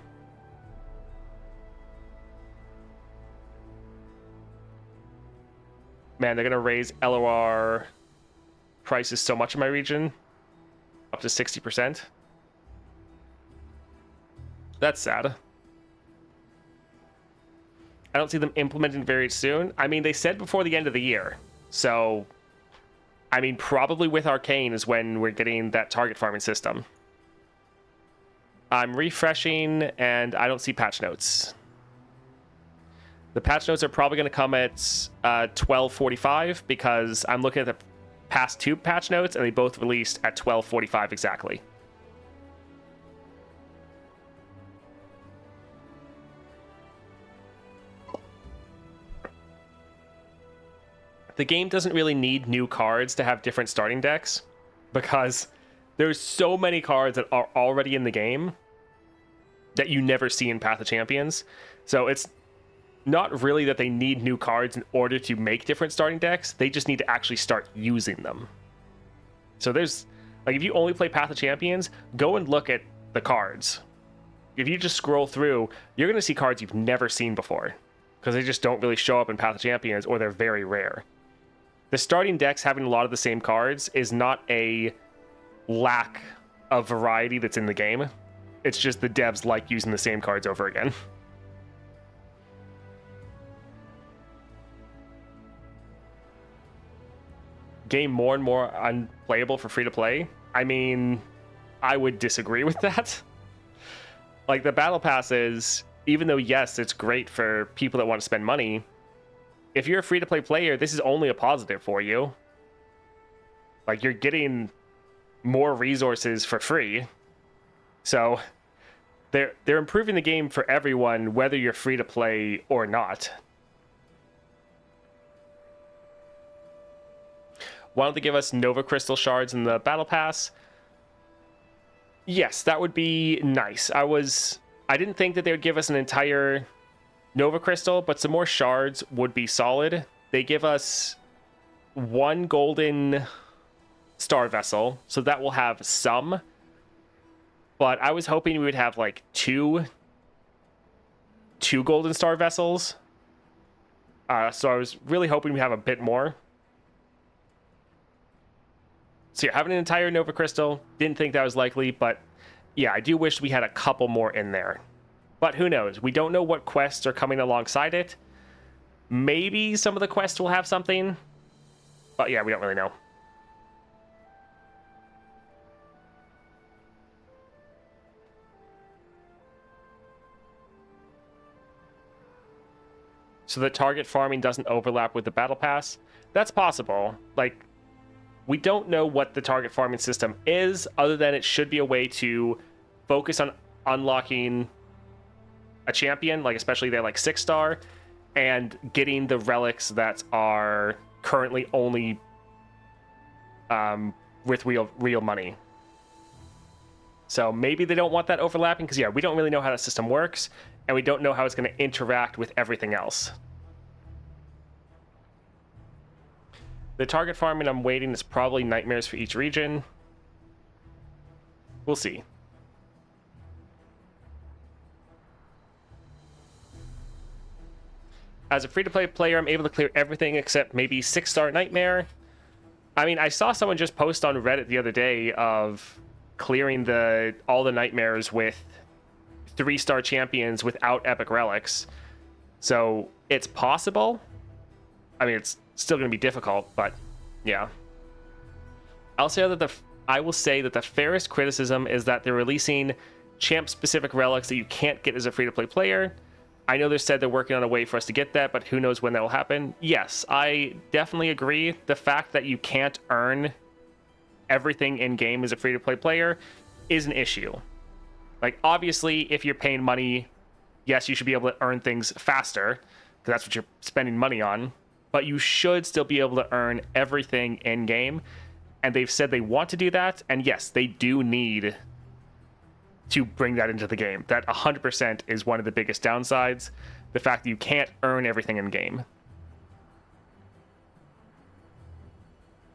[SPEAKER 1] Man, they're going to raise LOR prices so much in my region, up to 60%. That's sad. I don't see them implementing very soon. I mean, they said before the end of the year. So, I mean, probably with Arcane is when we're getting that target farming system. I'm refreshing, and I don't see patch notes. The patch notes are probably going to come at 12:45 because I'm looking at the past 2 patch notes, and they both released at 12:45 exactly. The game doesn't really need new cards to have different starting decks because there's so many cards that are already in the game that you never see in Path of Champions. So it's not really that they need new cards in order to make different starting decks. They just need to actually start using them. So there's, if you only play Path of Champions, go and look at the cards. If you just scroll through, you're going to see cards you've never seen before because they just don't really show up in Path of Champions, or they're very rare. The starting decks having a lot of the same cards is not a lack of variety that's in the game. It's just the devs like using the same cards over again. Game more and more unplayable for free-to-play. I mean, I would disagree with that. The battle passes, even though, yes, it's great for people that want to spend money, if you're a free-to-play player, this is only a positive for you. You're getting more resources for free. So they're improving the game for everyone, whether you're free-to-play or not. Why don't they give us Nova Crystal shards in the Battle Pass? Yes, that would be nice. I didn't think that they would give us an entire Nova Crystal, but some more shards would be solid. They give us 1 golden star vessel, so that will have some. But I was hoping we would have 2 golden star vessels. So I was really hoping we have a bit more. So yeah, having an entire Nova Crystal, didn't think that was likely, but yeah, I do wish we had a couple more in there. But who knows? We don't know what quests are coming alongside it. Maybe some of the quests will have something. But yeah, we don't really know. So the target farming doesn't overlap with the battle pass? That's possible. We don't know what the target farming system is, other than it should be a way to focus on unlocking a champion, especially their 6-star, and getting the relics that are currently only with real money. So maybe they don't want that overlapping, because we don't really know how that system works, and we don't know how it's going to interact with everything else. The target farming I'm waiting is probably nightmares for each region. We'll see. As a free-to-play player, I'm able to clear everything except maybe 6-star Nightmare. I mean, I saw someone just post on Reddit the other day of clearing all the Nightmares with 3-star champions without epic relics. So it's possible. I mean, it's still going to be difficult, but yeah. I will say that the fairest criticism is that they're releasing champ-specific relics that you can't get as a free-to-play player. I know they said they're working on a way for us to get that, but who knows when that will happen. Yes, I definitely agree. The fact that you can't earn everything in-game as a free-to-play player is an issue. Obviously, if you're paying money, yes, you should be able to earn things faster, because that's what you're spending money on. But you should still be able to earn everything in-game. And they've said they want to do that. And yes, they do need to bring that into the game. That 100% is one of the biggest downsides. The fact that you can't earn everything in game.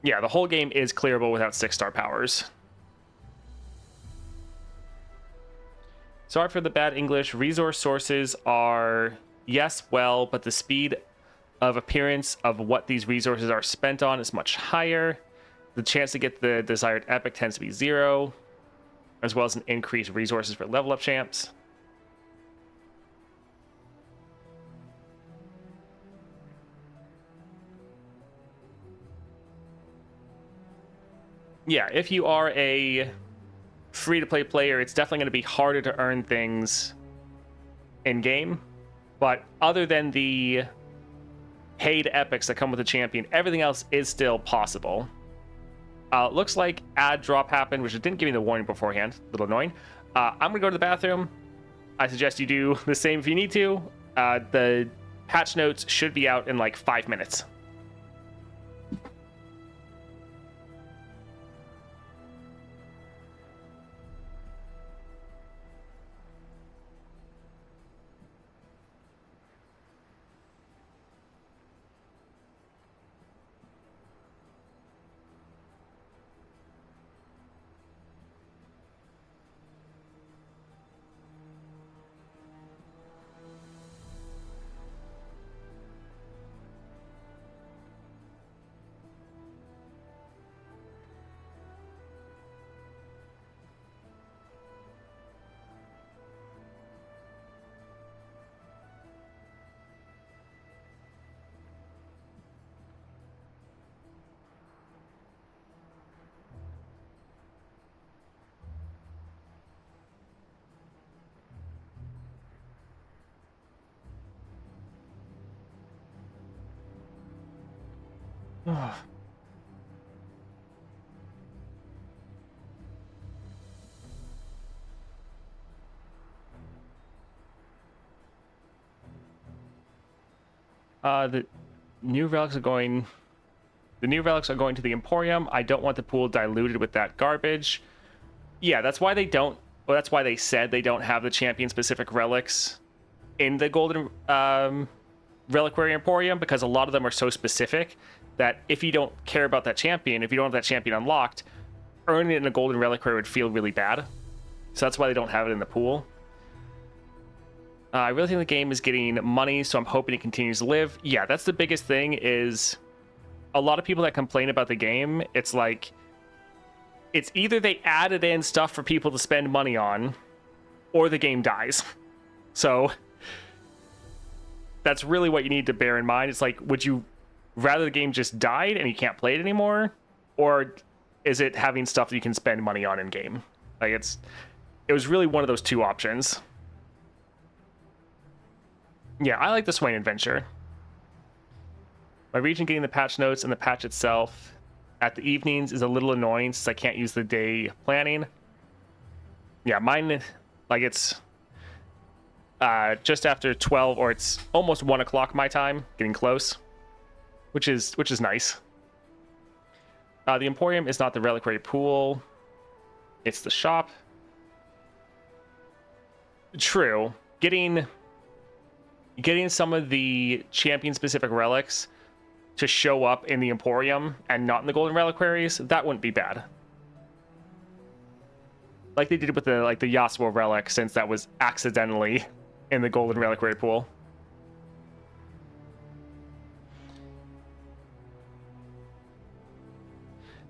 [SPEAKER 1] Yeah, the whole game is clearable without 6-star powers. Sorry for the bad English. Resource sources are, yes, well, but the speed of appearance of what these resources are spent on is much higher. The chance to get the desired epic tends to be 0, as well as an increased resources for level up champs. Yeah, if you are a free-to-play player, it's definitely going to be harder to earn things in-game. But other than the paid epics that come with the champion, everything else is still possible. Looks like ad drop happened, which didn't give me the warning beforehand. A little annoying. I'm going to go to the bathroom. I suggest you do the same if you need to. The patch notes should be out in like 5 minutes. The new relics are going to the Emporium. I don't want the pool diluted with that garbage. Yeah, that's why they don't. Well, that's why they said they don't have the champion specific relics in the Golden Reliquary Emporium, because a lot of them are so specific that if you don't care about that champion, if you don't have that champion unlocked, earning it in a Golden Reliquary would feel really bad. So that's why they don't have it in the pool. I really think the game is getting money, so I'm hoping it continues to live. Yeah, that's the biggest thing, is a lot of people that complain about the game, it's like, it's either they added in stuff for people to spend money on, or the game dies. So that's really what you need to bear in mind. It's like, would you rather the game just died and you can't play it anymore, or is it having stuff that you can spend money on in game? Like, it was really one of those two options. Yeah, I like the Swain Adventure. My region getting the patch notes and the patch itself at the evenings is a little annoying since I can't use the day planning. Yeah, mine, like, it's just after 12, or it's almost 1 o'clock my time, getting close, which is nice. The Emporium is not the Reliquary Pool, it's the shop. True, getting some of the champion specific relics to show up in the Emporium and not in the Golden Reliquaries, that wouldn't be bad. Like they did with the Yasuo relic, since that was accidentally in the Golden Reliquary pool.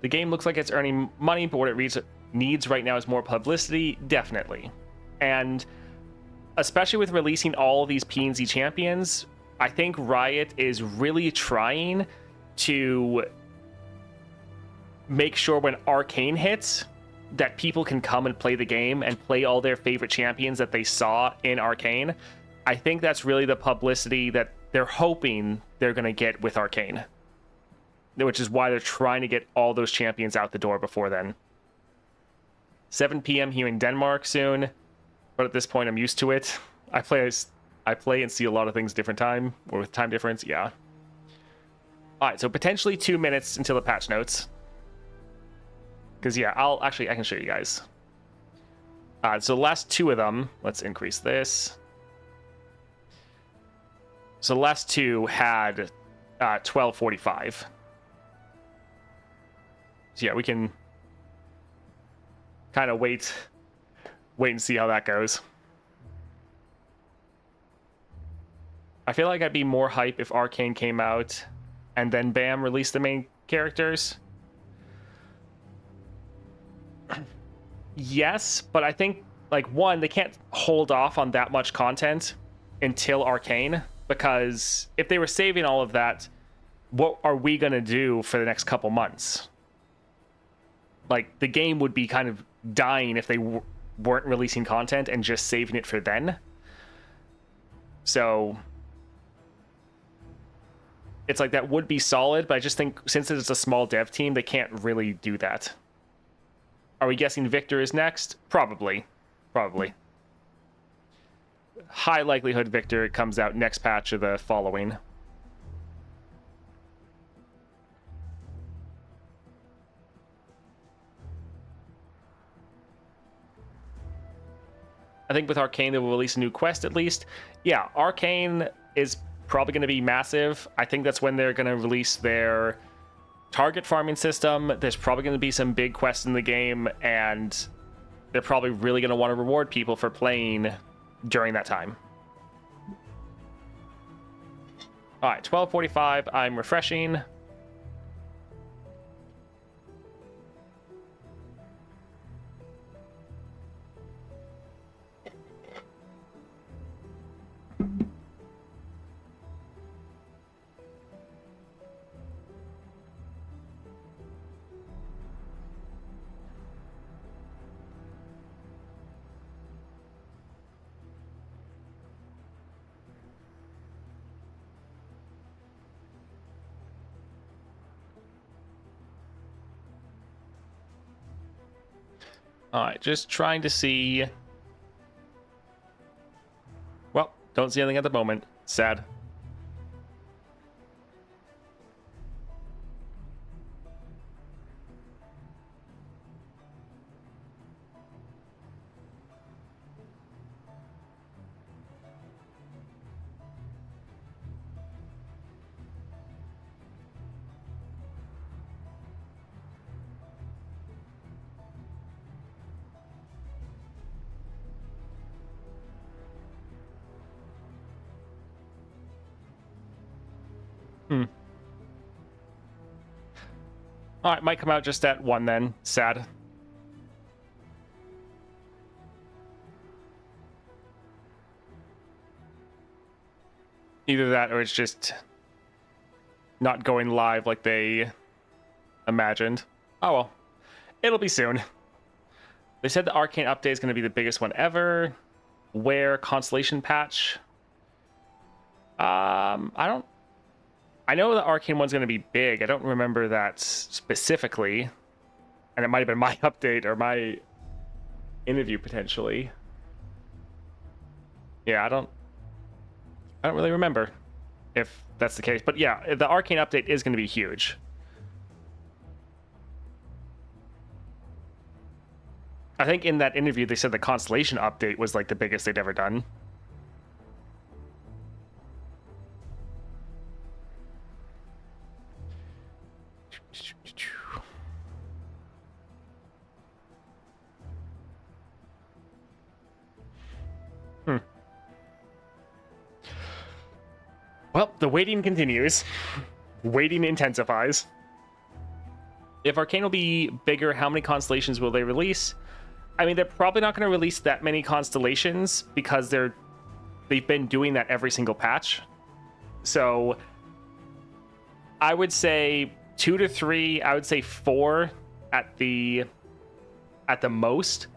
[SPEAKER 1] The game looks like it's earning money, but what it needs right now is more publicity, definitely. And especially with releasing all these PNZ champions, I think Riot is really trying to make sure when Arcane hits that people can come and play the game and play all their favorite champions that they saw in Arcane. I think that's really the publicity that they're hoping they're going to get with Arcane, which is why they're trying to get all those champions out the door before then. 7 p.m. here in Denmark soon, but at this point I'm used to it. I play and see a lot of things different time, or with time difference, yeah. Alright, so potentially 2 minutes until the patch notes. Because, yeah, I can show you guys. So the last two of them, let's increase this. So the last two had 1245. So yeah, we can kind of wait and see how that goes. I feel like I'd be more hype if Arcane came out and then bam, released the main characters. Yes, but I think, like, one, they can't hold off on that much content until Arcane, because if they were saving all of that, what are we going to do for the next couple months? Like, the game would be kind of dying if they weren't releasing content and just saving it for then. So it's like, that would be solid, but I just think since it's a small dev team, they can't really do that. Are we guessing Victor is next? Probably. High likelihood Victor comes out next patch of the following. I think with Arcane, they will release a new quest at least. Yeah, Arcane is probably going to be massive. I think that's when they're going to release their target farming system. There's probably going to be some big quests in the game, and they're probably really going to want to reward people for playing during that time. All right, 12:45. I'm refreshing. All right, just trying to see. Well, don't see anything at the moment. Sad. All right, might come out just at 1 then. Sad. Either that or it's just not going live like they imagined. Oh well. It'll be soon. They said the Arcane update is going to be the biggest one ever. Where Constellation patch? I know the Arcane one's going to be big. I don't remember that specifically. And it might have been my update or my interview potentially. Yeah, I don't really remember if that's the case. But yeah, the Arcane update is going to be huge. I think in that interview they said the Constellation update was like the biggest they'd ever done. Well, the waiting continues. Waiting intensifies. If Arcane will be bigger, how many constellations will they release? I mean, they're probably not going to release that many constellations because they've been doing that every single patch. So I would say 2 to 3. I would say 4 at the most.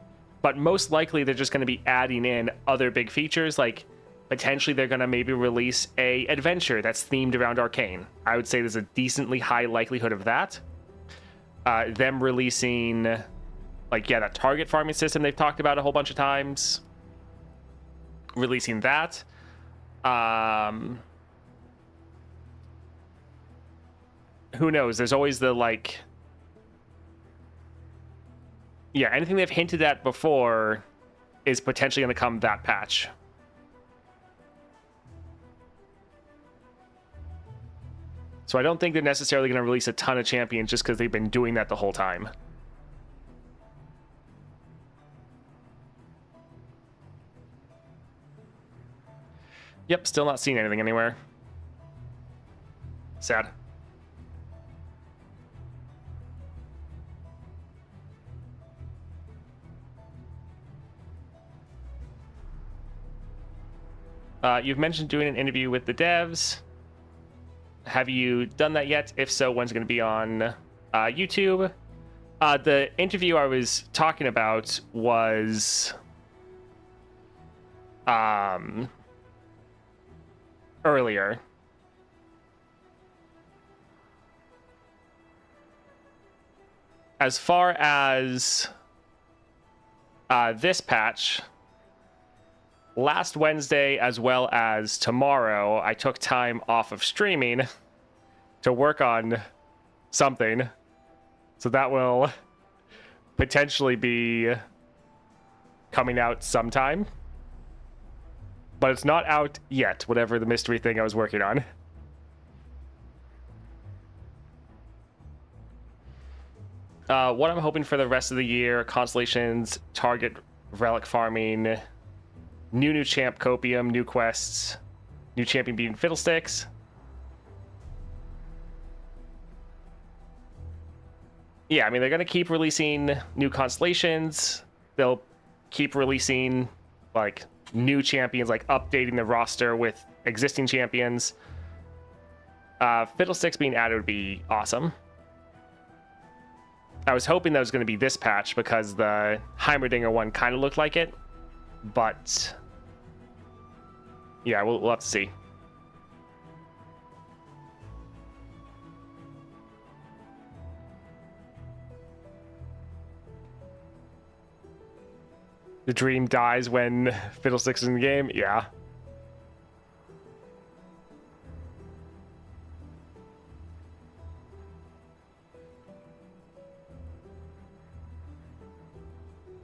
[SPEAKER 1] But most likely they're just going to be adding in other big features, like potentially they're going to maybe release a adventure that's themed around Arcane. I would say there's a decently high likelihood of that. Them releasing, like, yeah, that target farming system they've talked about a whole bunch of times. Releasing that. Who knows? There's always the, like... Yeah, anything they've hinted at before, is potentially going to come that patch. So I don't think they're necessarily going to release a ton of champions just because they've been doing that the whole time. Yep, still not seeing anything anywhere. Sad. You've mentioned doing an interview with the devs. Have you done that yet? If so, when's it going to be on YouTube? The interview I was talking about was earlier. As far as this patch, last Wednesday as well as tomorrow, I took time off of streaming to work on something. So that will potentially be coming out sometime. But it's not out yet, whatever the mystery thing I was working on. What I'm hoping for the rest of the year: constellations, target relic farming, new champ copium, new quests, new champion beating fiddlesticks. Yeah, I mean, they're going to keep releasing new constellations. They'll keep releasing like new champions, like updating the roster with existing champions. Fiddlesticks being added would be awesome. I was hoping that was going to be this patch because the Heimerdinger one kind of looked like it, but yeah, we'll have to see. The dream dies when Fiddlesticks is in the game? Yeah.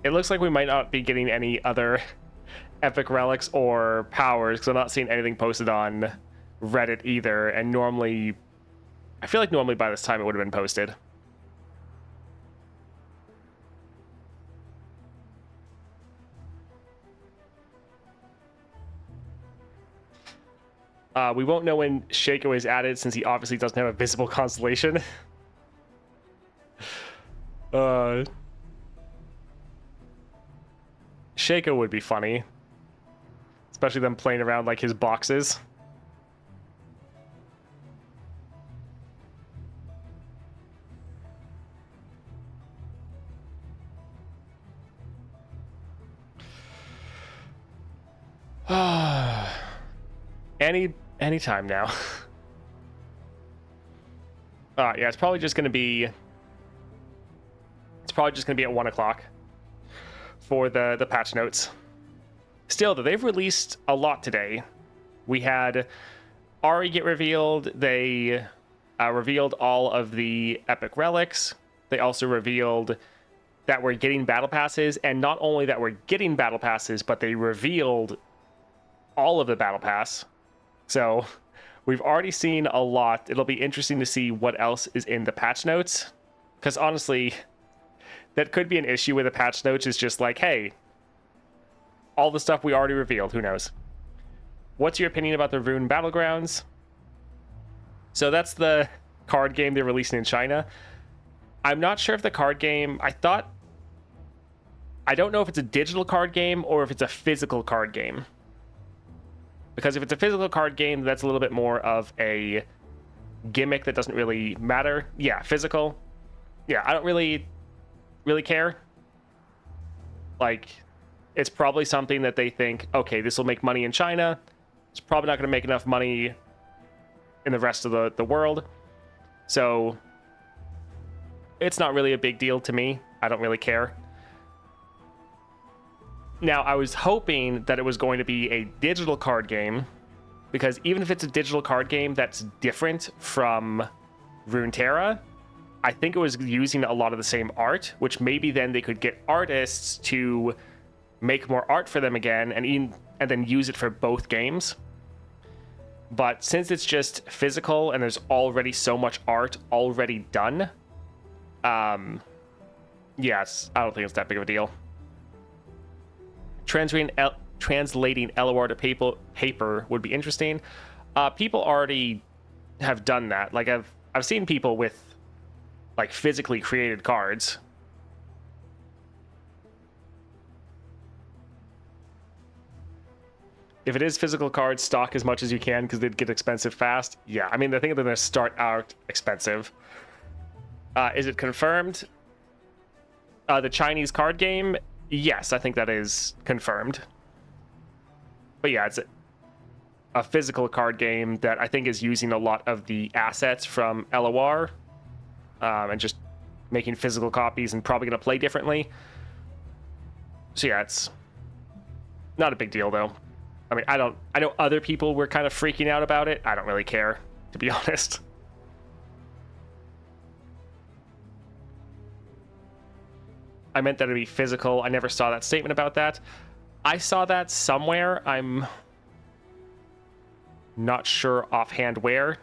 [SPEAKER 1] It looks like we might not be getting any other epic relics or powers because I'm not seeing anything posted on Reddit either. And normally, I feel like normally by this time it would have been posted. We won't know when Shaco is added since he obviously doesn't have a visible constellation. Shaco would be funny. Especially them playing around like his boxes. Anytime now. Yeah, it's probably just gonna be at 1 o'clock for the patch notes. Still, though, they've released a lot today. We had Ari get revealed. They revealed all of the epic relics. They also revealed that we're getting battle passes, and not only that we're getting battle passes, but they revealed all of the battle pass. So we've already seen a lot. It'll be interesting to see what else is in the patch notes, because honestly, that could be an issue with the patch notes. Is just like, hey, all the stuff we already revealed, who knows? What's your opinion about the Rune Battlegrounds? So that's the card game they're releasing in China. I'm not sure if the card game, I don't know if it's a digital card game or if it's a physical card game. Because if it's a physical card game, that's a little bit more of a gimmick that doesn't really matter. Yeah, physical. Yeah, I don't really care. Like, it's probably something that they think, okay, this will make money in China. It's probably not going to make enough money in the rest of the world. So it's not really a big deal to me. I don't really care. Now, I was hoping that it was going to be a digital card game, because even if it's a digital card game that's different from Runeterra, I think it was using a lot of the same art, which maybe then they could get artists to make more art for them again and then use it for both games. But since it's just physical and there's already so much art already done, yes, I don't think it's that big of a deal. Translating LOR to paper would be interesting. People already have done that. Like I've seen people with like physically created cards. If it is physical cards, stock as much as you can because they'd get expensive fast. Yeah, I mean, I think they're going to start out expensive. Is it confirmed? The Chinese card game? Yes, I think that is confirmed. But yeah, it's a physical card game that I think is using a lot of the assets from LOR and just making physical copies and probably going to play differently. So yeah, it's not a big deal though. I mean, I know other people were kind of freaking out about it. I don't really care, to be honest. I meant that it'd be physical. I never saw that statement about that. I saw that somewhere. I'm not sure offhand where.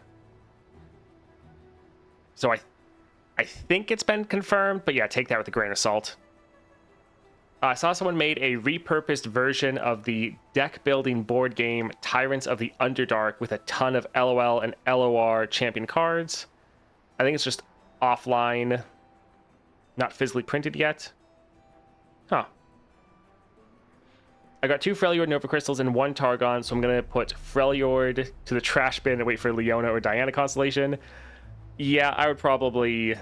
[SPEAKER 1] So I think it's been confirmed, but yeah, take that with a grain of salt. I saw someone made a repurposed version of the deck building board game Tyrants of the Underdark with a ton of LOL and LOR champion cards. I think it's just offline, not physically printed yet. Huh. I got 2 Freljord Nova Crystals and 1 Targon, so I'm going to put Freljord to the trash bin and wait for Leona or Diana Constellation. Yeah, I would probably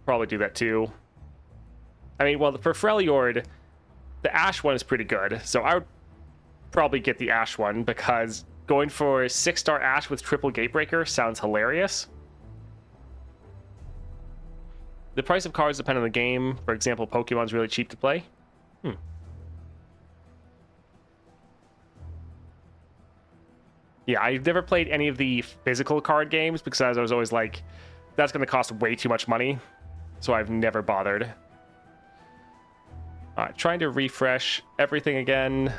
[SPEAKER 1] do that too. I mean, well, for Freljord, the Ash one is pretty good, so I would probably get the Ash one because going for 6-star Ash with triple Gatebreaker sounds hilarious. The price of cards depend on the game. For example, Pokemon's really cheap to play. Yeah, I've never played any of the physical card games because I was always like, that's going to cost way too much money. So I've never bothered. Alright, trying to refresh everything again.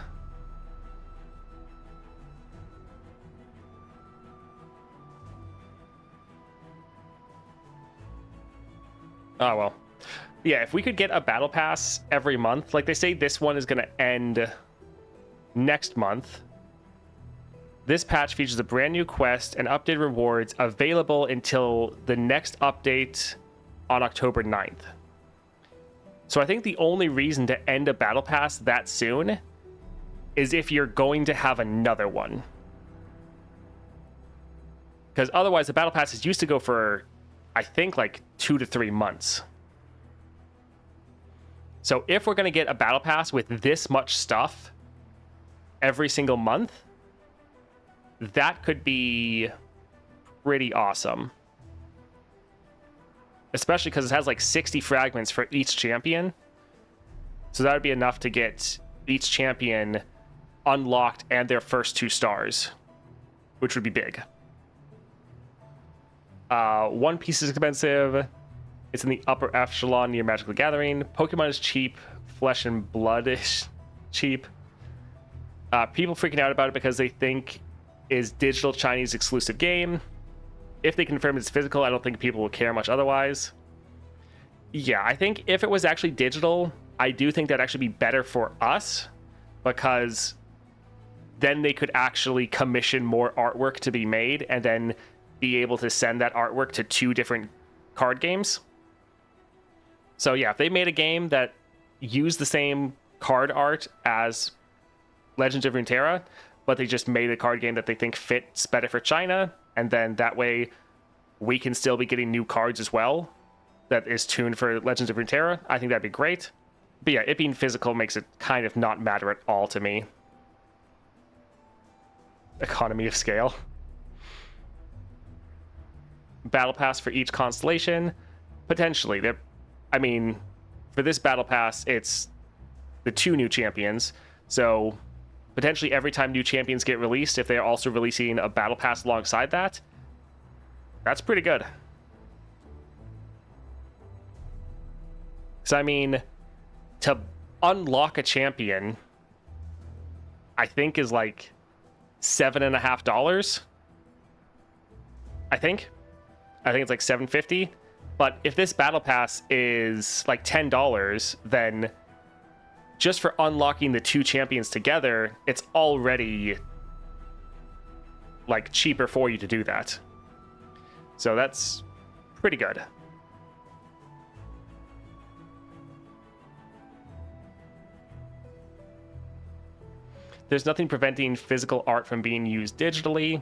[SPEAKER 1] Oh, well. Yeah, if we could get a battle pass every month, like they say this one is going to end next month. This patch features a brand new quest and updated rewards available until the next update on October 9th. So I think the only reason to end a battle pass that soon is if you're going to have another one. Because otherwise the battle passes used to go for, I think, like 2 to 3 months. So if we're going to get a battle pass with this much stuff every single month, that could be pretty awesome. Especially because it has like 60 fragments for each champion. So that would be enough to get each champion unlocked and their first 2 stars, which would be big. One Piece is expensive. It's in the upper echelon near Magic the Gathering. Pokemon is cheap. Flesh and Blood is cheap. People freaking out about it because they think is digital Chinese exclusive game. If they confirm it's physical, I don't think people will care much otherwise. Yeah, I think if it was actually digital, I do think that'd actually be better for us because then they could actually commission more artwork to be made and then be able to send that artwork to 2 different card games. So yeah, if they made a game that used the same card art as Legends of Runeterra, but they just made a card game that they think fits better for China, and then that way we can still be getting new cards as well that is tuned for Legends of Runeterra, I think that'd be great. But yeah, it being physical makes it kind of not matter at all to me. Economy of scale. Battle pass for each constellation? Potentially. I mean, for this battle pass, it's the 2 new champions, so potentially every time new champions get released, if they're also releasing a battle pass alongside that, that's pretty good. So I mean, to unlock a champion, I think is like $7.50. I think it's like $7.50. But if this battle pass is like $10, then just for unlocking the 2 champions together, it's already like cheaper for you to do that. So that's pretty good. There's nothing preventing physical art from being used digitally.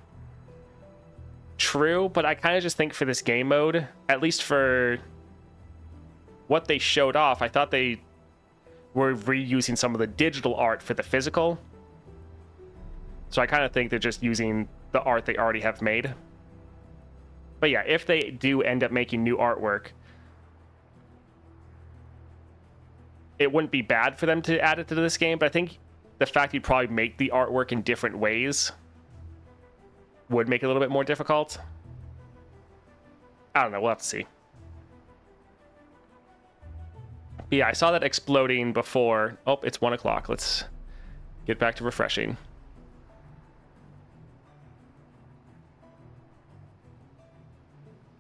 [SPEAKER 1] True, but I kind of just think for this game mode, at least for what they showed off, I thought they were reusing some of the digital art for the physical. So I kind of think they're just using the art they already have made. But yeah, if they do end up making new artwork, it wouldn't be bad for them to add it to this game, but I think the fact you'd probably make the artwork in different ways would make it a little bit more difficult. I don't know, we'll have to see. But yeah, I saw that exploding before. Oh, it's 1 o'clock. Let's get back to refreshing.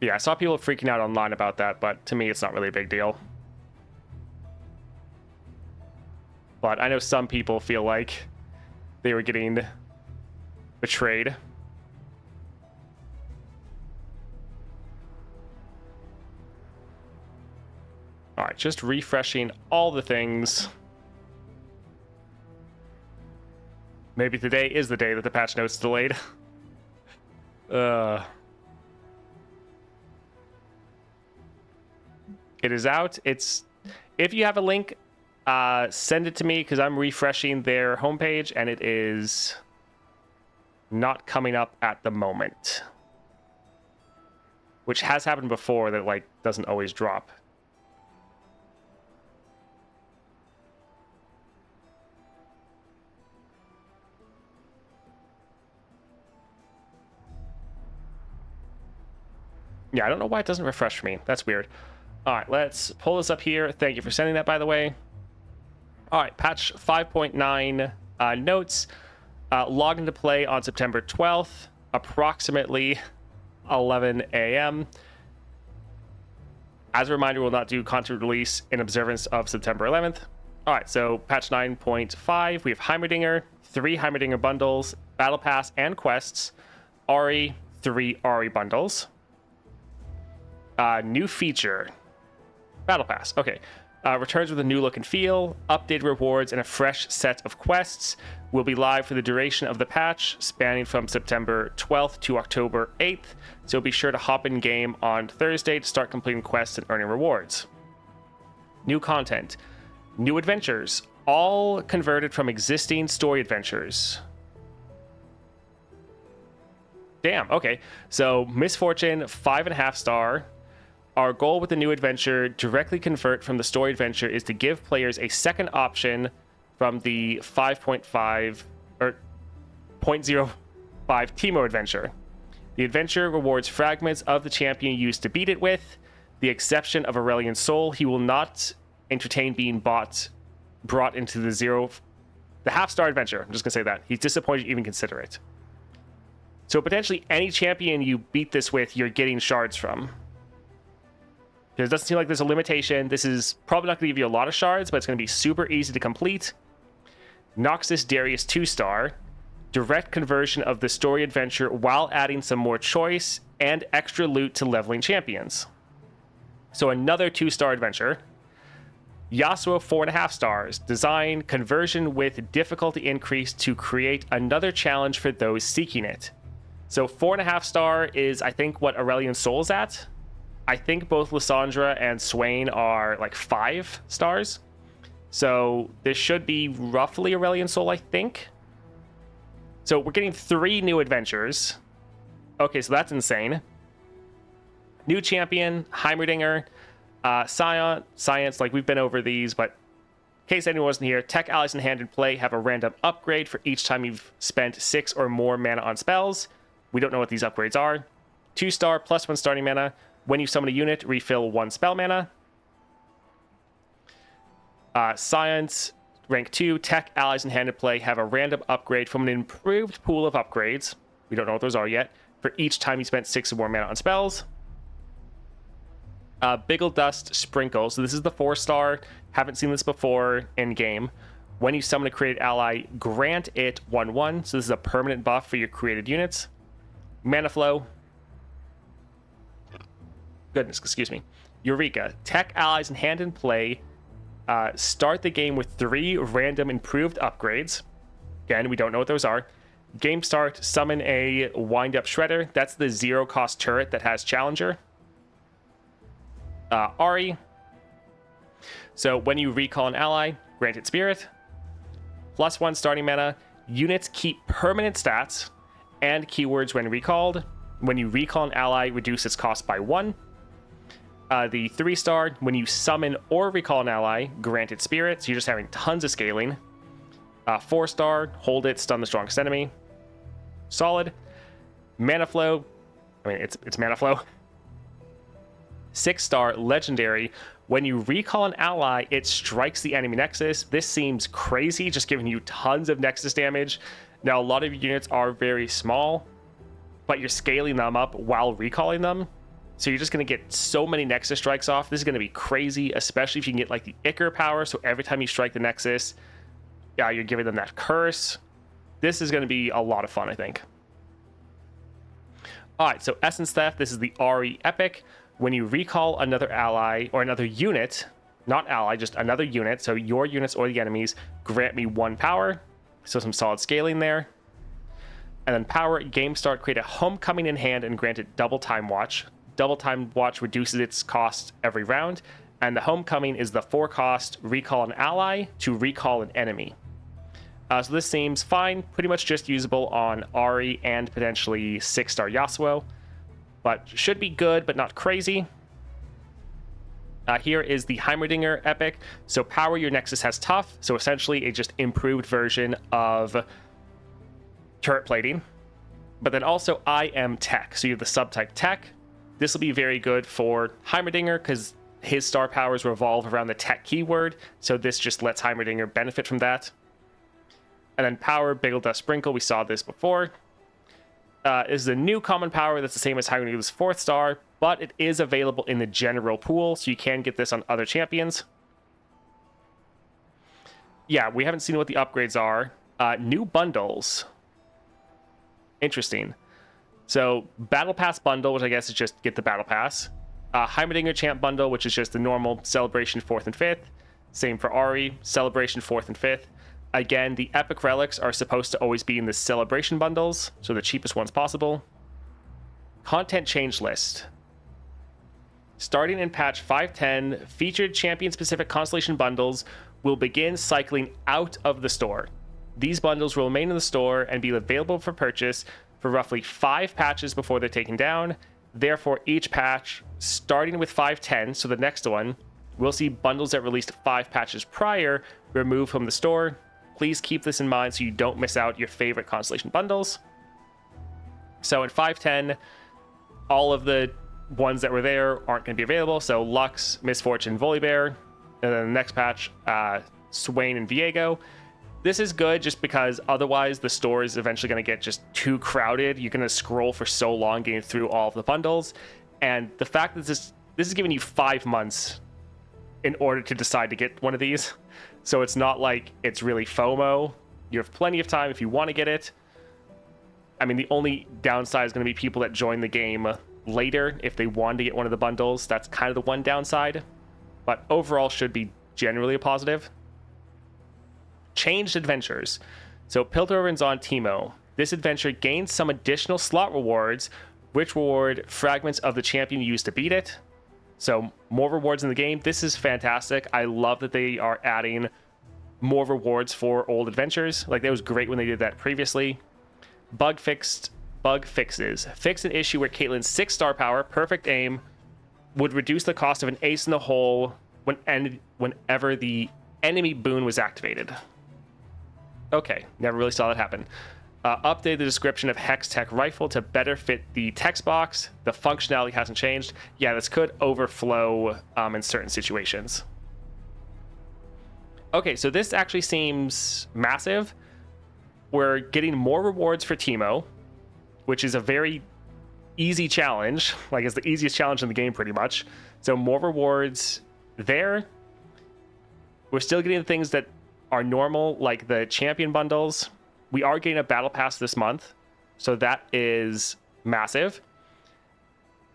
[SPEAKER 1] Yeah, I saw people freaking out online about that, but to me, it's not really a big deal. But I know some people feel like they were getting betrayed. All right, just refreshing all the things. Maybe today is the day that the patch note's delayed. It is out. It's, if you have a link, send it to me, because I'm refreshing their homepage and it is not coming up at the moment, which has happened before, that like doesn't always drop. Yeah, I don't know why it doesn't refresh for me. That's weird. All right, let's pull this up here. Thank you for sending that, by the way. All right, patch 5.9 notes. Log into play on September 12th, approximately 11 a.m. As a reminder, we'll not do content release in observance of September 11th. All right, so patch 9.5, we have Heimerdinger, 3 Heimerdinger bundles, Battle Pass and quests, Ahri, 3 Ahri bundles. New feature, Battle Pass. Okay. Returns with a new look and feel, updated rewards, and a fresh set of quests. Will be live for the duration of the patch, spanning from September 12th to October 8th. So be sure to hop in game on Thursday to start completing quests and earning rewards. New content, new adventures, all converted from existing story adventures. Damn. Okay. So Misfortune, 5.5 star. Our goal with the new adventure, directly convert from the story adventure, is to give players a second option from the 5.5 or 0.05 Teemo adventure. The adventure rewards fragments of the champion used to beat it with. The exception of Aurelion Sol, he will not entertain being brought into the half-star adventure. I'm just gonna say that. He's disappointed you even consider it. So potentially any champion you beat this with, you're getting shards from. Because it doesn't seem like there's a limitation. This is probably not going to give you a lot of shards, but it's going to be super easy to complete. Noxus Darius 2-star. Direct conversion of the story adventure while adding some more choice and extra loot to leveling champions. So another 2-star adventure. Yasuo, 4.5 stars. Design, conversion with difficulty increase to create another challenge for those seeking it. So 4.5 star is, I think, what Aurelion Sol's at. I think both Lissandra and Swain are like 5 stars. So this should be roughly Aurelion Sol, I think. So we're getting 3 new adventures. Okay, so that's insane. New champion, Heimerdinger, Science, like we've been over these, but in case anyone wasn't here, tech allies in hand in play have a random upgrade for each time you've spent 6 or more mana on spells. We don't know what these upgrades are. 2-star, +1 starting mana. When you summon a unit, refill 1 spell mana. Science, rank 2, tech, allies, and hand in play have a random upgrade from an improved pool of upgrades. We don't know what those are yet. For each time you spent 6 or more mana on spells. Biggle Dust Sprinkle. So this is the 4-star. Haven't seen this before in game. When you summon a created ally, grant it 1/1. So this is a permanent buff for your created units. Mana Flow. Goodness, excuse me. Eureka. Tech, allies, and hand in play. Start the game with 3 random improved upgrades. Again, we don't know what those are. Game start, summon a wind-up shredder. That's the 0-cost turret that has Challenger. Ari. So when you recall an ally, grant it Spirit. +1 starting mana. Units keep permanent stats and keywords when recalled. When you recall an ally, reduce its cost by 1. The 3-star, when you summon or recall an ally, grant it Spirit. So you're just having tons of scaling. 4-star, hold it, stun the strongest enemy. Solid. Mana Flow. I mean, it's Mana Flow. 6-star, legendary. When you recall an ally, it strikes the enemy nexus. This seems crazy, just giving you tons of nexus damage. Now, a lot of your units are very small, but you're scaling them up while recalling them. So you're just going to get so many nexus strikes off. This is going to be crazy, especially if you can get like the Ichor power. So every time you strike the nexus, you're giving them that curse. This is going to be a lot of fun, I think. All right, so Essence Theft. This is the Ari Epic. When you recall another ally or another unit, not ally, just another unit, so your units or the enemies, grant me 1 power. So some solid scaling there. And then power, game start, create a homecoming in hand and grant it double time watch. Double time watch reduces its cost every round. And the homecoming is the 4-cost recall an ally to recall an enemy. So this seems fine, pretty much just usable on Ari and potentially 6-star Yasuo. But should be good, but not crazy. Here is the Heimerdinger Epic. So power, your Nexus has tough. So essentially a just improved version of turret plating. But then also I am tech. So you have the subtype tech. This will be very good for Heimerdinger because his star powers revolve around the tech keyword. So this just lets Heimerdinger benefit from that. And then power, Biggle Dust Sprinkle. We saw this before. Is a new common power that's the same as Heimerdinger's 4th star, but it is available in the general pool, so you can get this on other champions. Yeah, we haven't seen what the upgrades are. New bundles. Interesting. So, Battle Pass bundle, which I guess is just get the Battle Pass. Heimerdinger Champ bundle, which is just the normal Celebration 4th and 5th. Same for Ari, Celebration 4th and 5th. Again, the epic relics are supposed to always be in the celebration bundles, so the cheapest ones possible. Content change list. Starting in patch 5.10, featured champion-specific constellation bundles will begin cycling out of the store. These bundles will remain in the store and be available for purchase for roughly 5 patches before they're taken down. Therefore, each patch, starting with 5.10, so the next one, we'll see bundles that released 5 patches prior removed from the store. Please keep this in mind so you don't miss out your favorite constellation bundles. So in 5.10, all of the ones that were there aren't going to be available. So Lux, Misfortune, Volibear, and then the next patch, Swain and Viego. This is good just because otherwise the store is eventually going to get just too crowded. You're going to scroll for so long getting through all of the bundles. And the fact that this is giving you 5 months in order to decide to get one of these. So it's not like it's really FOMO. You have plenty of time if you want to get it. I mean, the only downside is going to be people that join the game later if they want to get one of the bundles. That's kind of the one downside. But overall should be generally a positive. Changed adventures. So Piltover's on Teemo. This adventure gains some additional slot rewards, which reward fragments of the champion used to beat it. So more rewards in the game. This is fantastic. I love that they are adding more rewards for old adventures. Like, that was great when they did that previously. Bug fixes. Fix an issue where Caitlyn's 6-star power, perfect aim, would reduce the cost of an ace in the hole whenever the enemy boon was activated. Okay, never really saw that happen. Update the description of Hex Tech Rifle to better fit the text box. The functionality hasn't changed. Yeah, this could overflow in certain situations. Okay, so this actually seems massive. We're getting more rewards for Teemo, which is a very easy challenge. Like, it's the easiest challenge in the game, pretty much. So more rewards there. We're still getting the things that are normal, like the champion bundles. We are getting a battle pass this month, so that is massive.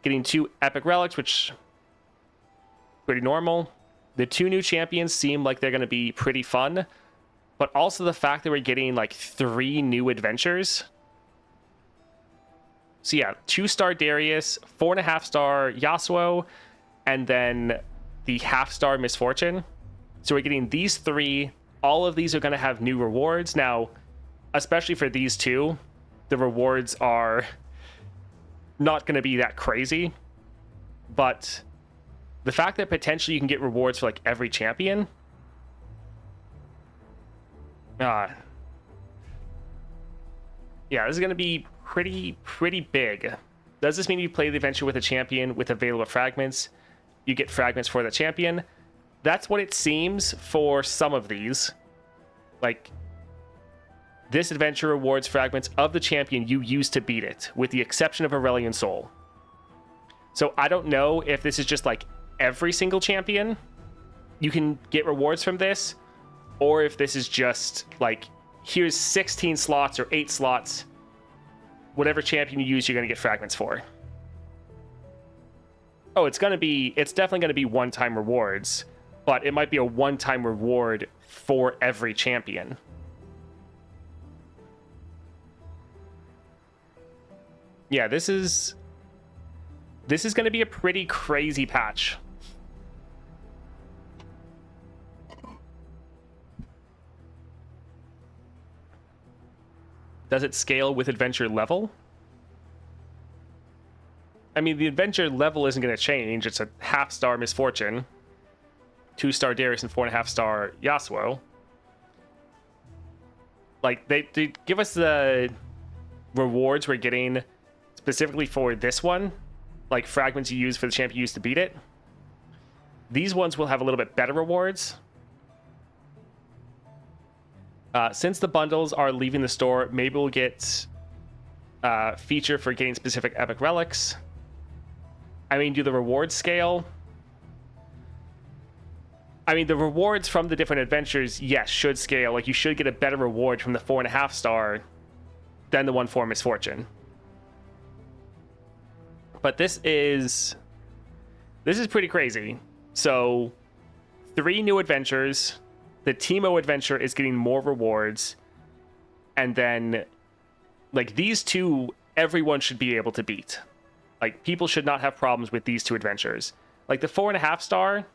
[SPEAKER 1] Getting 2 epic relics, which pretty normal. The 2 new champions seem like they're going to be pretty fun, but also the fact that we're getting like 3 new adventures. So yeah, 2-star Darius, 4.5-star Yasuo, and then the half-star Misfortune. So we're getting these 3. All of these are going to have new rewards. Now, especially for these 2, the rewards are not going to be that crazy. But the fact that potentially you can get rewards for like every champion. Yeah, this is going to be pretty big. Does this mean you play the adventure with a champion with available fragments? You get fragments for the champion. That's what it seems for some of these. Like, this adventure rewards fragments of the champion you used to beat it, with the exception of Aurelion Sol. So I don't know if this is just like every single champion you can get rewards from this, or if this is just like, here's 16 slots or 8 slots. Whatever champion you use, you're going to get fragments for. Oh, it's definitely going to be one-time rewards, but it might be a one-time reward for every champion. Yeah, this is going to be a pretty crazy patch. Does it scale with adventure level? I mean, the adventure level isn't going to change. It's a half-star Misfortune, 2-star Darius, and 4.5-star Yasuo. Like, they give us the rewards we're getting specifically for this one, like fragments you use for the champion you used to beat it. These ones will have a little bit better rewards. Since the bundles are leaving the store, maybe we'll get a feature for getting specific epic relics. I mean, do the rewards scale? I mean, the rewards from the different adventures, yes, should scale. Like, you should get a better reward from the 4.5-star than the one for Misfortune. But this is pretty crazy. So, 3 new adventures. The Teemo adventure is getting more rewards. And then, like, these 2, everyone should be able to beat. Like, people should not have problems with these 2 adventures. Like, the 4.5-star,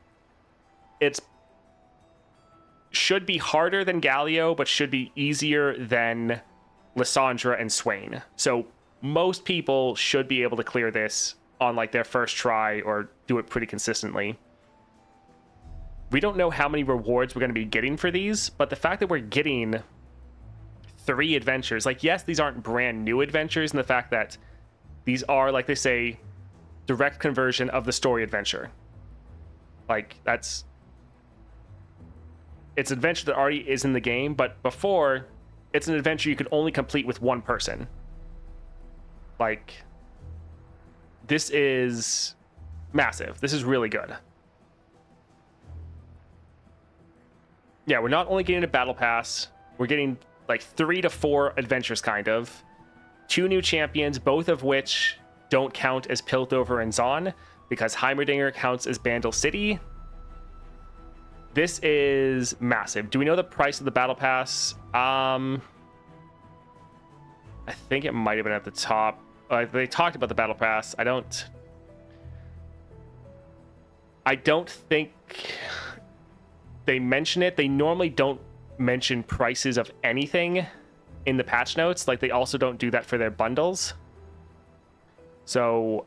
[SPEAKER 1] should be harder than Galio, but should be easier than Lissandra and Swain. So most people should be able to clear this on like their first try or do it pretty consistently. We don't know how many rewards we're going to be getting for these, but the fact that we're getting 3 adventures, like, yes, these aren't brand new adventures, and the fact that these are, like they say, direct conversion of the story adventure. Like, it's an adventure that already is in the game, but before, it's an adventure you could only complete with one person. Like, this is massive. This is really good. Yeah, we're not only getting a battle pass, we're getting like 3 to 4 adventures, kind of. 2 new champions, both of which don't count as Piltover and Zaun, because Heimerdinger counts as Bandle City. This is massive. Do we know the price of the battle pass? I think it might have been at the top. They talked about the battle pass. I don't think they mention it. They normally don't mention prices of anything in the patch notes. Like, they also don't do that for their bundles. So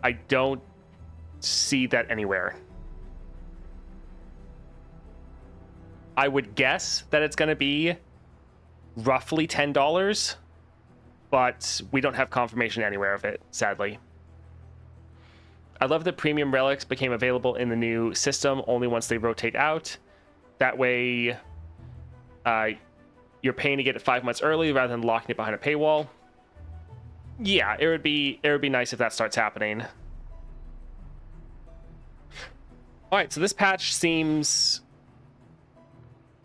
[SPEAKER 1] I don't see that anywhere. I would guess that it's going to be roughly $10, but we don't have confirmation anywhere of it, sadly. I love that premium relics became available in the new system only once they rotate out. That way, you're paying to get it 5 months early rather than locking it behind a paywall. Yeah, it would be nice if that starts happening. All right, so this patch seems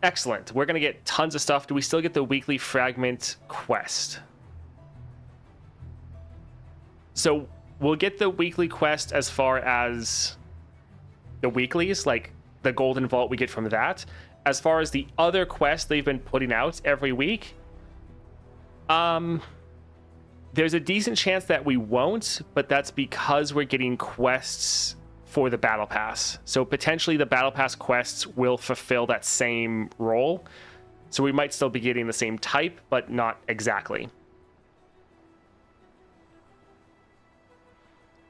[SPEAKER 1] excellent. We're gonna get tons of stuff. Do we still get the weekly fragment quest? So we'll get the weekly quest as far as the weeklies, like the golden vault we get from that. As far as the other quests they've been putting out every week, there's a decent chance that we won't, but that's because we're getting quests for the battle pass. So potentially the battle pass quests will fulfill that same role. So we might still be getting the same type, but not exactly.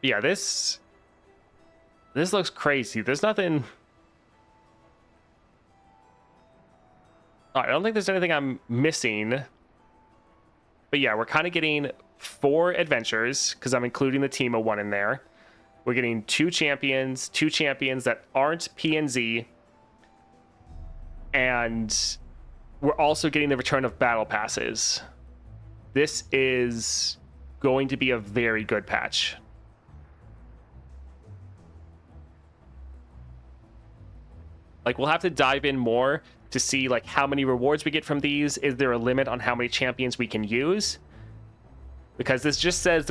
[SPEAKER 1] Yeah, this looks crazy. There's nothing... I don't think there's anything I'm missing. But yeah, we're kind of getting 4 adventures, because I'm including the Teemo one in there. We're getting 2 champions that aren't PNZ. And we're also getting the return of battle passes. This is going to be a very good patch. Like, we'll have to dive in more to see like how many rewards we get from these. Is there a limit on how many champions we can use? Because this just says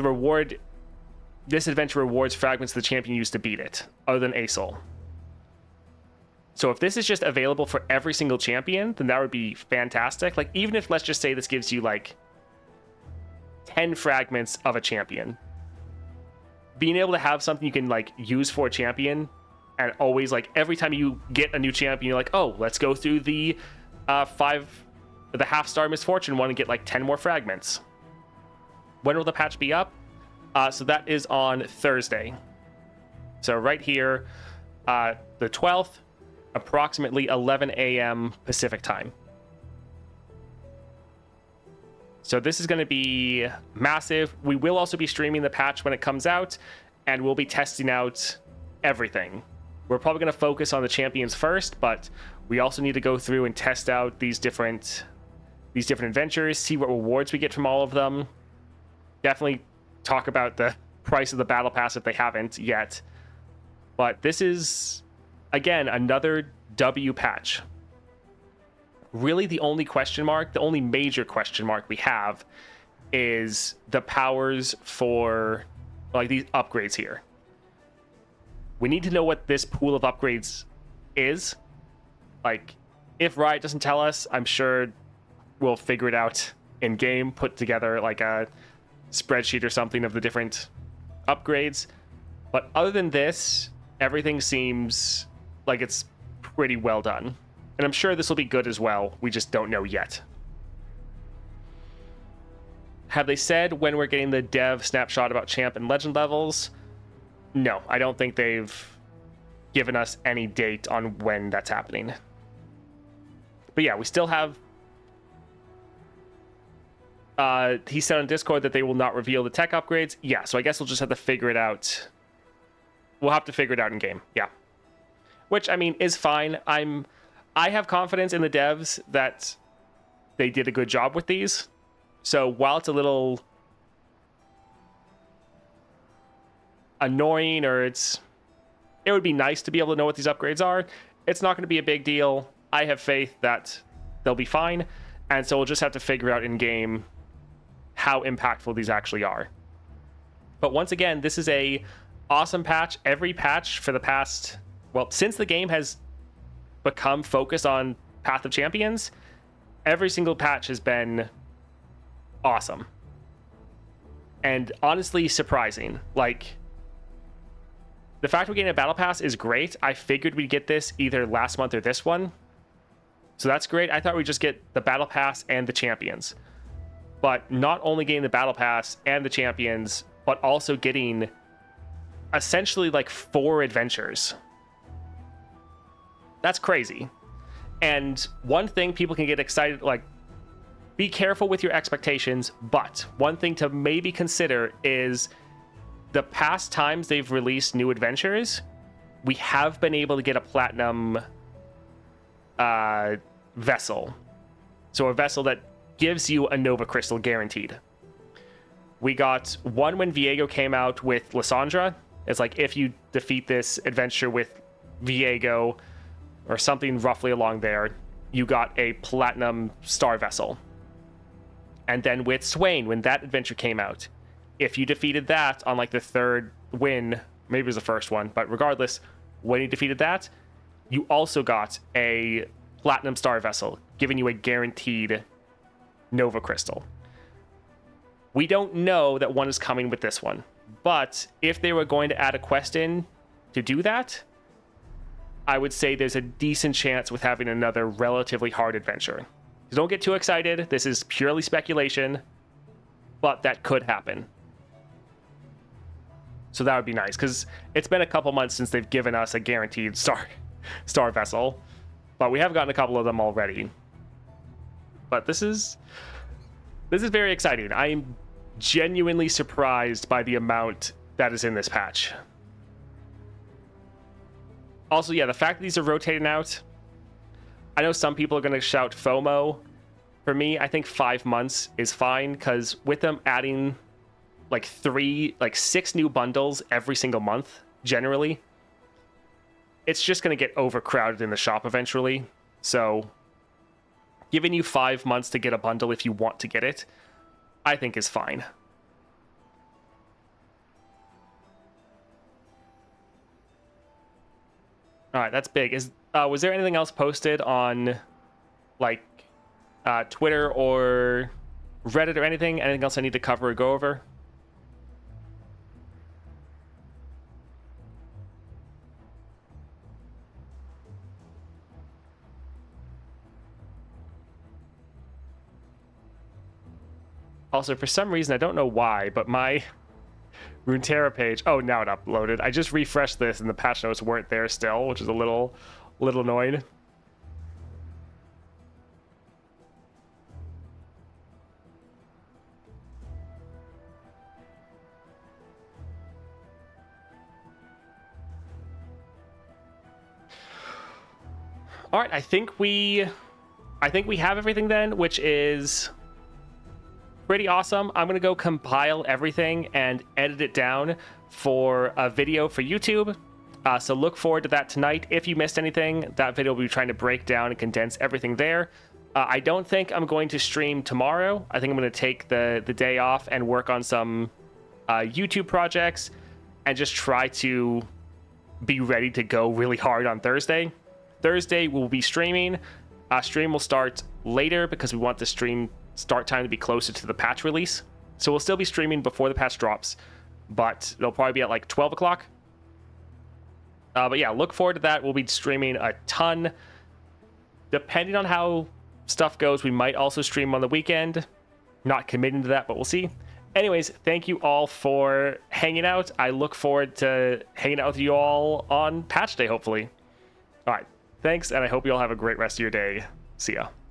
[SPEAKER 1] this adventure rewards fragments the champion used to beat it, other than Aesol. So if this is just available for every single champion, then that would be fantastic. Like, even if, let's just say this gives you like 10 fragments of a champion, being able to have something you can like use for a champion, and always, like, every time you get a new champion, you're like, oh, let's go through the half-star misfortune one and get like 10 more fragments. When will the patch be up? So that is on Thursday. So right here, the 12th, approximately 11 a.m. Pacific time. So this is going to be massive. We will also be streaming the patch when it comes out, and we'll be testing out everything. We're probably going to focus on the champions first, but we also need to go through and test out these different adventures, see what rewards we get from all of them. Definitely talk about the price of the battle pass if they haven't yet. But this is, again, another W patch. Really, the only major question mark we have is the powers for like these upgrades here. We need to know what this pool of upgrades is. Like, if Riot doesn't tell us, I'm sure we'll figure it out in game, put together like a spreadsheet or something of the different upgrades. But other than this, everything seems like it's pretty well done. And I'm sure this will be good as well. We just don't know yet. Have they said when we're getting the dev snapshot about champ and legend levels? No, I don't think they've given us any date on when that's happening. But yeah, we still have... he said on Discord that they will not reveal the tech upgrades. Yeah, so I guess we'll just have to figure it out. We'll have to figure it out in game. Yeah. Which, I mean, is fine. I have confidence in the devs that they did a good job with these. So while it's a little annoying, or it would be nice to be able to know what these upgrades are, it's not going to be a big deal. I have faith that they'll be fine, and so we'll just have to figure out in game how impactful these actually are. But once again, this is a awesome patch. Every patch for the past, well, since the game has become focused on Path of Champions, every single patch has been awesome and honestly surprising. Like, the fact we're getting a battle pass is great. I figured we'd get this either last month or this one, so that's great. I thought we'd just get the battle pass and the champions, but not only getting the battle pass and the champions, but also getting essentially like 4 adventures. That's crazy. And one thing people can get excited, like, be careful with your expectations, but one thing to maybe consider is the past times they've released new adventures, we have been able to get a platinum vessel. So a vessel that gives you a Nova Crystal guaranteed. We got one when Viego came out with Lysandra. It's like if you defeat this adventure with Viego or something roughly along there, you got a Platinum Star Vessel. And then with Swain, when that adventure came out, if you defeated that on like the third win, maybe it was the first one, but regardless, when you defeated that, you also got a Platinum Star Vessel, giving you a guaranteed Nova Crystal. We don't know that one is coming with this one, but if they were going to add a quest in to do that, I would say there's a decent chance with having another relatively hard adventure. So don't get too excited. This is purely speculation, but that could happen. So that would be nice, because it's been a couple months since they've given us a guaranteed star vessel, but we have gotten a couple of them already. But this is very exciting. I am genuinely surprised by the amount that is in this patch. Also, yeah, the fact that these are rotating out, I know some people are going to shout FOMO. For me, I think 5 months is fine, because with them adding like 6 new bundles every single month, generally, it's just going to get overcrowded in the shop eventually. So giving you 5 months to get a bundle if you want to get it, I think is fine. All right, that's big. Was there anything else posted on like Twitter or Reddit or anything? Anything else I need to cover or go over? Also, for some reason, I don't know why, but my Runeterra page... Oh, now it uploaded. I just refreshed this and the patch notes weren't there still, which is a little annoying. All right, I think we have everything then, which is pretty awesome. I'm gonna go compile everything and edit it down for a video for YouTube. So look forward to that tonight. If you missed anything, that video will be trying to break down and condense everything there. I don't think I'm going to stream tomorrow. I think I'm going to take the day off and work on some YouTube projects and just try to be ready to go really hard on Thursday. Thursday we'll be streaming. Stream will start later because we want the stream start time to be closer to the patch release. So we'll still be streaming before the patch drops, but it'll probably be at like 12 o'clock. But yeah, look forward to that. We'll be streaming a ton. Depending on how stuff goes, we might also stream on the weekend. Not committing to that, but we'll see. Anyways, thank you all for hanging out. I look forward to hanging out with you all on patch day, hopefully. All right, thanks, and I hope you all have a great rest of your day. See ya.